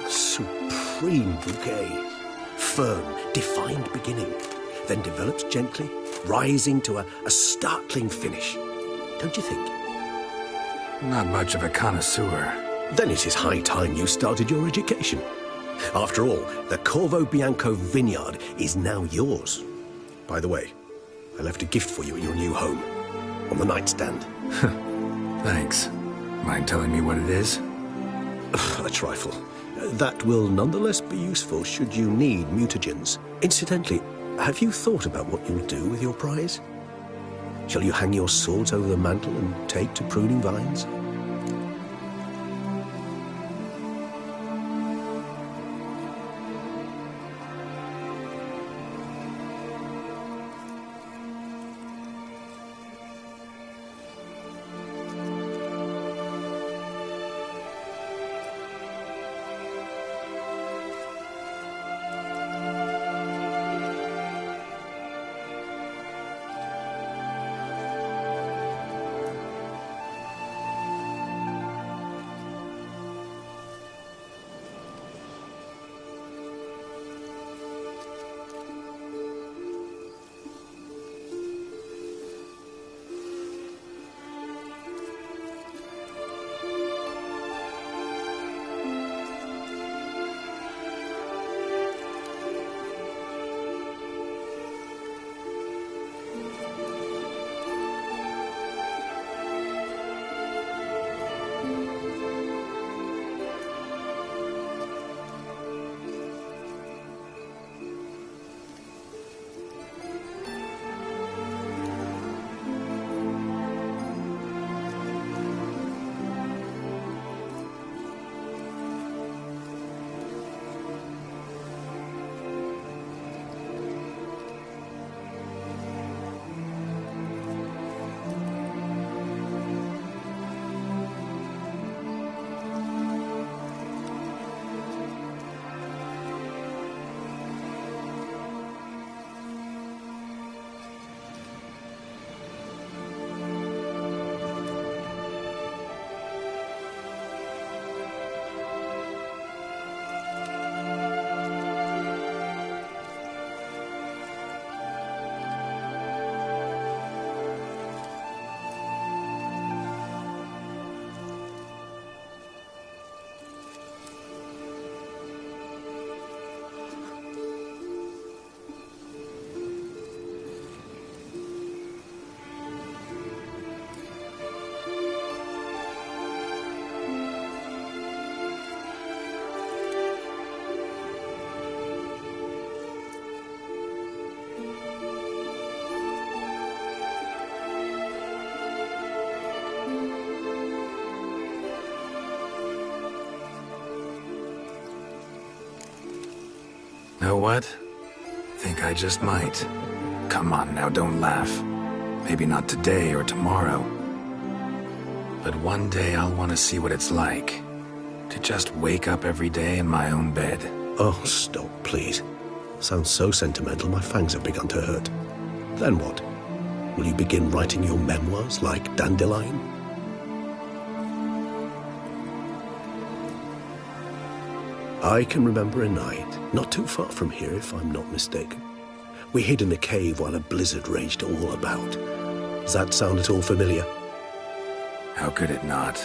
Supreme bouquet. Firm, defined beginning. then develops gently, rising to a startling finish. Don't you think? Not much of a connoisseur. Then it is high time you started your education. After all, the Corvo Bianco vineyard is now yours. By the way, I left a gift for you at your new home, on the nightstand. Thanks. Mind telling me what it is? A trifle. That will nonetheless be useful should you need mutagens. Incidentally, have you thought about what you'll do with your prize? Shall you hang your swords over the mantle and take to pruning vines? Know what? Think I just might. Come on now, don't laugh. Maybe not today or tomorrow. But one day I'll want to see what it's like. To just wake up every day in my own bed. Oh, stop, please. Sounds so sentimental, my fangs have begun to hurt. Then what? Will you begin writing your memoirs like Dandelion? I can remember a night, not too far from here if I'm not mistaken. We hid in a cave while a blizzard raged all about. Does that sound at all familiar? How could it not?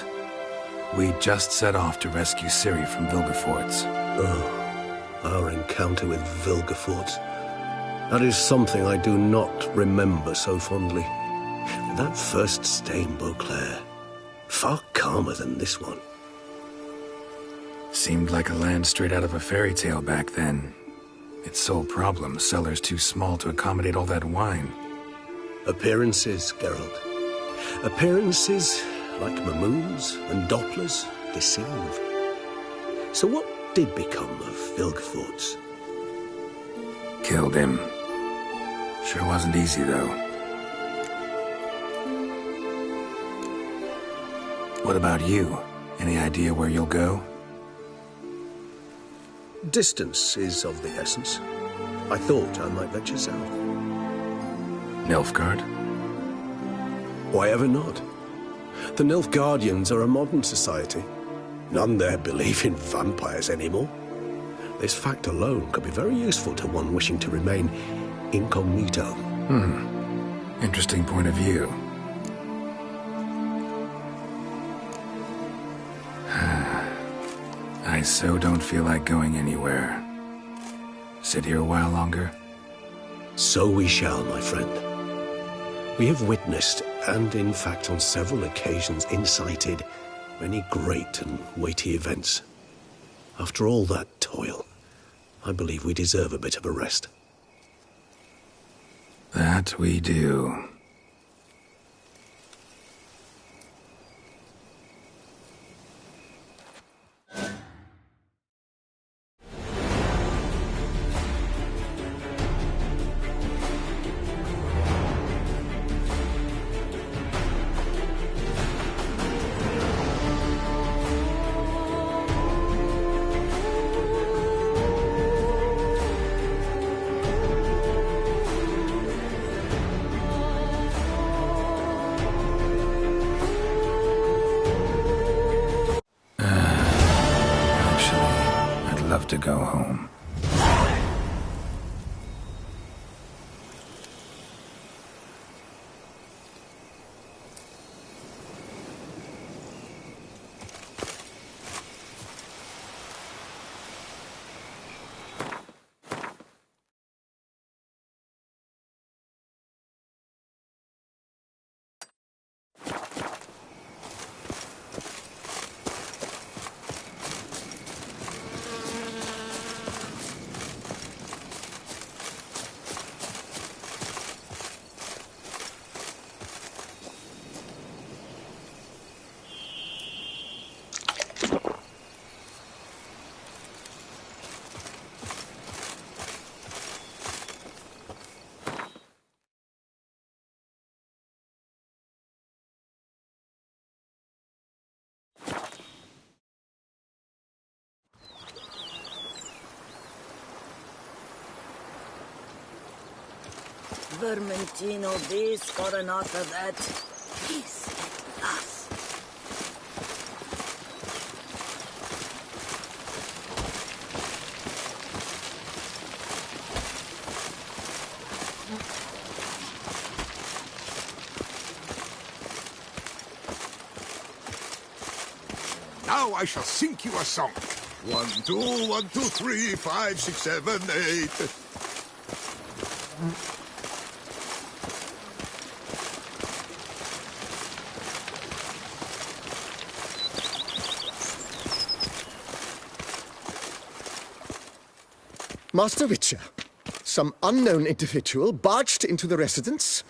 We just set off to rescue Ciri from Vilgefortz. Oh, our encounter with Vilgefortz. That is something I do not remember so fondly. That first stay in Beauclair, far calmer than this one. Seemed like a land straight out of a fairy tale back then. Its sole problem, cellars too small to accommodate all that wine. Appearances, Geralt. Appearances, like Mamoons and Dopplers, deceive. So what did become of Vilgefortz? Killed him. Sure wasn't easy, though. What about you? Any idea where you'll go? Distance is of the essence. I thought I might venture south. Nilfgaard? Why ever not? The Nilfgaardians are a modern society. None there believe in vampires anymore. This fact alone could be very useful to one wishing to remain incognito. Interesting point of view. I so don't feel like going anywhere. Sit here a while longer? So we shall, my friend. We have witnessed, and in fact on several occasions incited, many great and weighty events. After all that toil, I believe we deserve a bit of a rest. That we do. To go home. Vermentino this for another that. Peace at last. Now I shall sing you a song. 1, 2, 1, 2, 3, 5, 6, 7, 8. Master Witcher, some unknown individual barged into the residence.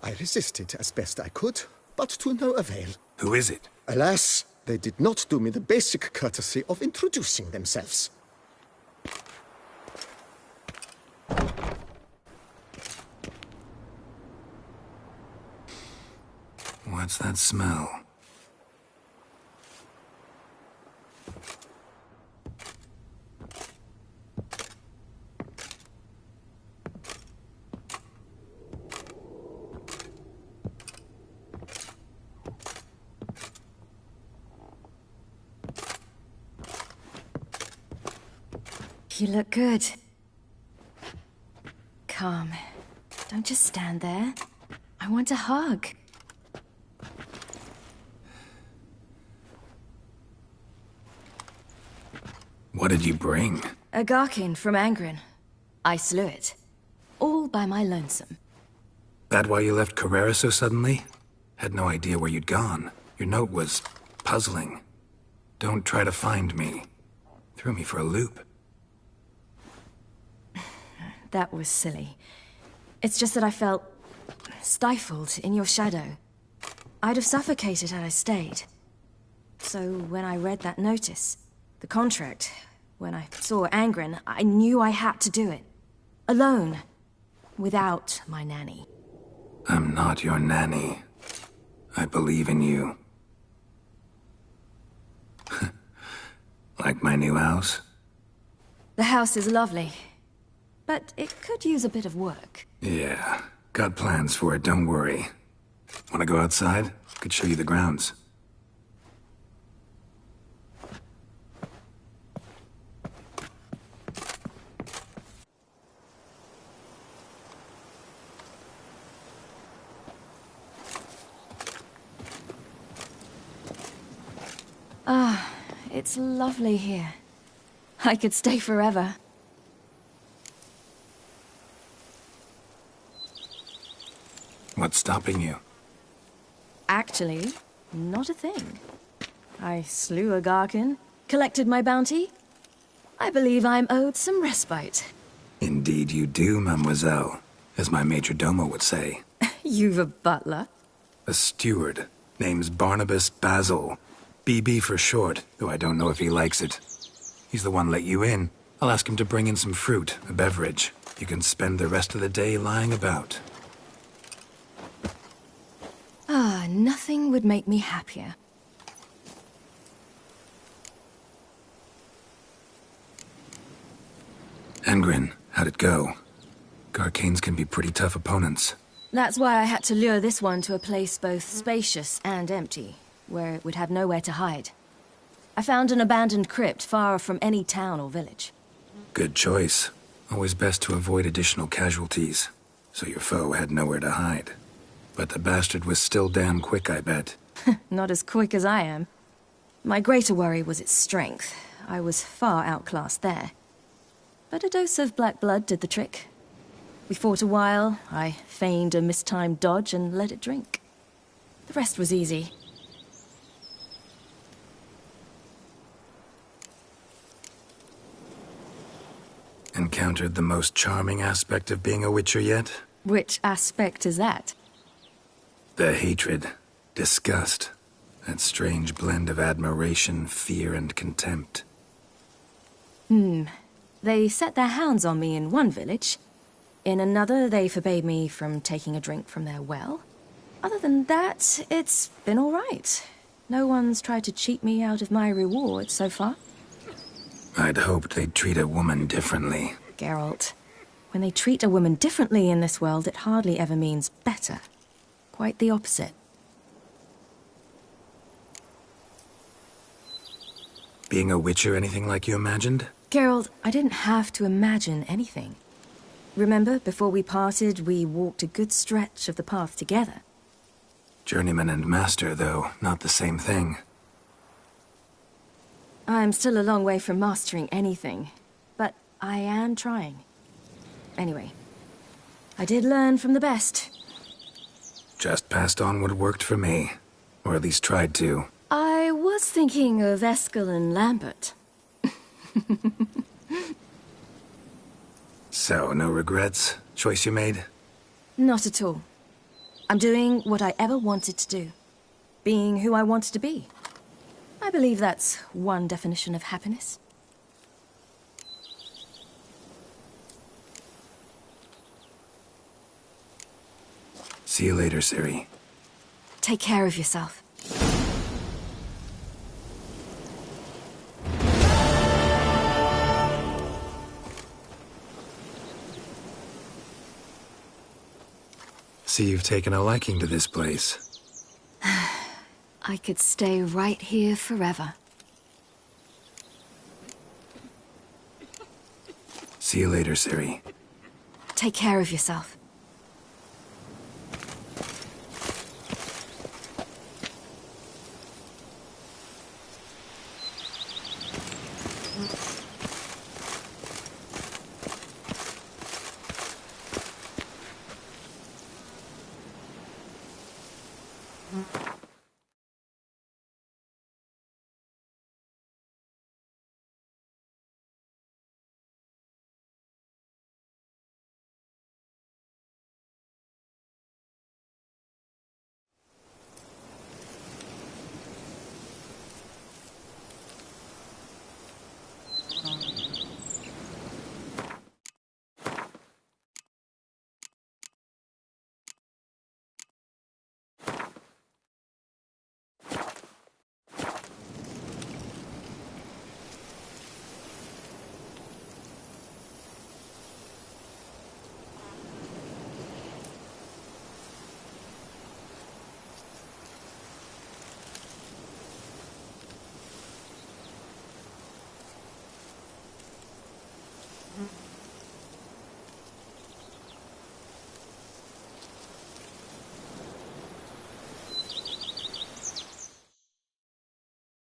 I resisted as best I could, but to no avail. Who is it? Alas, they did not do me the basic courtesy of introducing themselves. What's that smell? You look good. Come. Don't just stand there. I want a hug. What did you bring? A Garkin from Angren. I slew it. All by my lonesome. That why you left Carrera so suddenly? Had no idea where you'd gone. Your note was puzzling. Don't try to find me. Threw me for a loop. That was silly. It's just that I felt stifled in your shadow. I'd have suffocated had I stayed. So when I read that notice, the contract, when I saw Angren, I knew I had to do it. Alone. Without my nanny. I'm not your nanny. I believe in you. Like my new house? The house is lovely. But it could use a bit of work. Yeah, got plans for it, don't worry. Wanna go outside? Could show you the grounds. Ah, it's lovely here. I could stay forever. What's stopping you? Actually, not a thing. I slew a Garkin, collected my bounty. I believe I'm owed some respite. Indeed you do, mademoiselle, as my major domo would say. You've a butler? A steward. Name's Barnabas Basil. BB for short, though I don't know if he likes it. He's the one let you in. I'll ask him to bring in some fruit, a beverage. You can spend the rest of the day lying about. Ah, nothing would make me happier. Angrin, how'd it go? Garcanes can be pretty tough opponents. That's why I had to lure this one to a place both spacious and empty, where it would have nowhere to hide. I found an abandoned crypt far from any town or village. Good choice. Always best to avoid additional casualties, so your foe had nowhere to hide. But the bastard was still damn quick, I bet. Not as quick as I am. My greater worry was its strength. I was far outclassed there. But a dose of black blood did the trick. We fought a while, I feigned a mistimed dodge and let it drink. The rest was easy. Encountered the most charming aspect of being a Witcher yet? Which aspect is that? The hatred, disgust, that strange blend of admiration, fear, and contempt. They set their hounds on me in one village. In another, they forbade me from taking a drink from their well. Other than that, it's been all right. No one's tried to cheat me out of my reward so far. I'd hoped they'd treat a woman differently. Geralt, when they treat a woman differently in this world, it hardly ever means better. Quite the opposite. Being a Witcher anything like you imagined? Geralt, I didn't have to imagine anything. Remember, before we parted, we walked a good stretch of the path together. Journeyman and master, though, not the same thing. I'm still a long way from mastering anything, but I am trying. Anyway, I did learn from the best. Just passed on what worked for me. Or at least tried to. I was thinking of Eskel and Lambert. So, no regrets? Choice you made? Not at all. I'm doing what I ever wanted to do. Being who I wanted to be. I believe that's one definition of happiness. See you later, Ciri. Take care of yourself. See you've taken a liking to this place. I could stay right here forever. See you later, Ciri. Take care of yourself.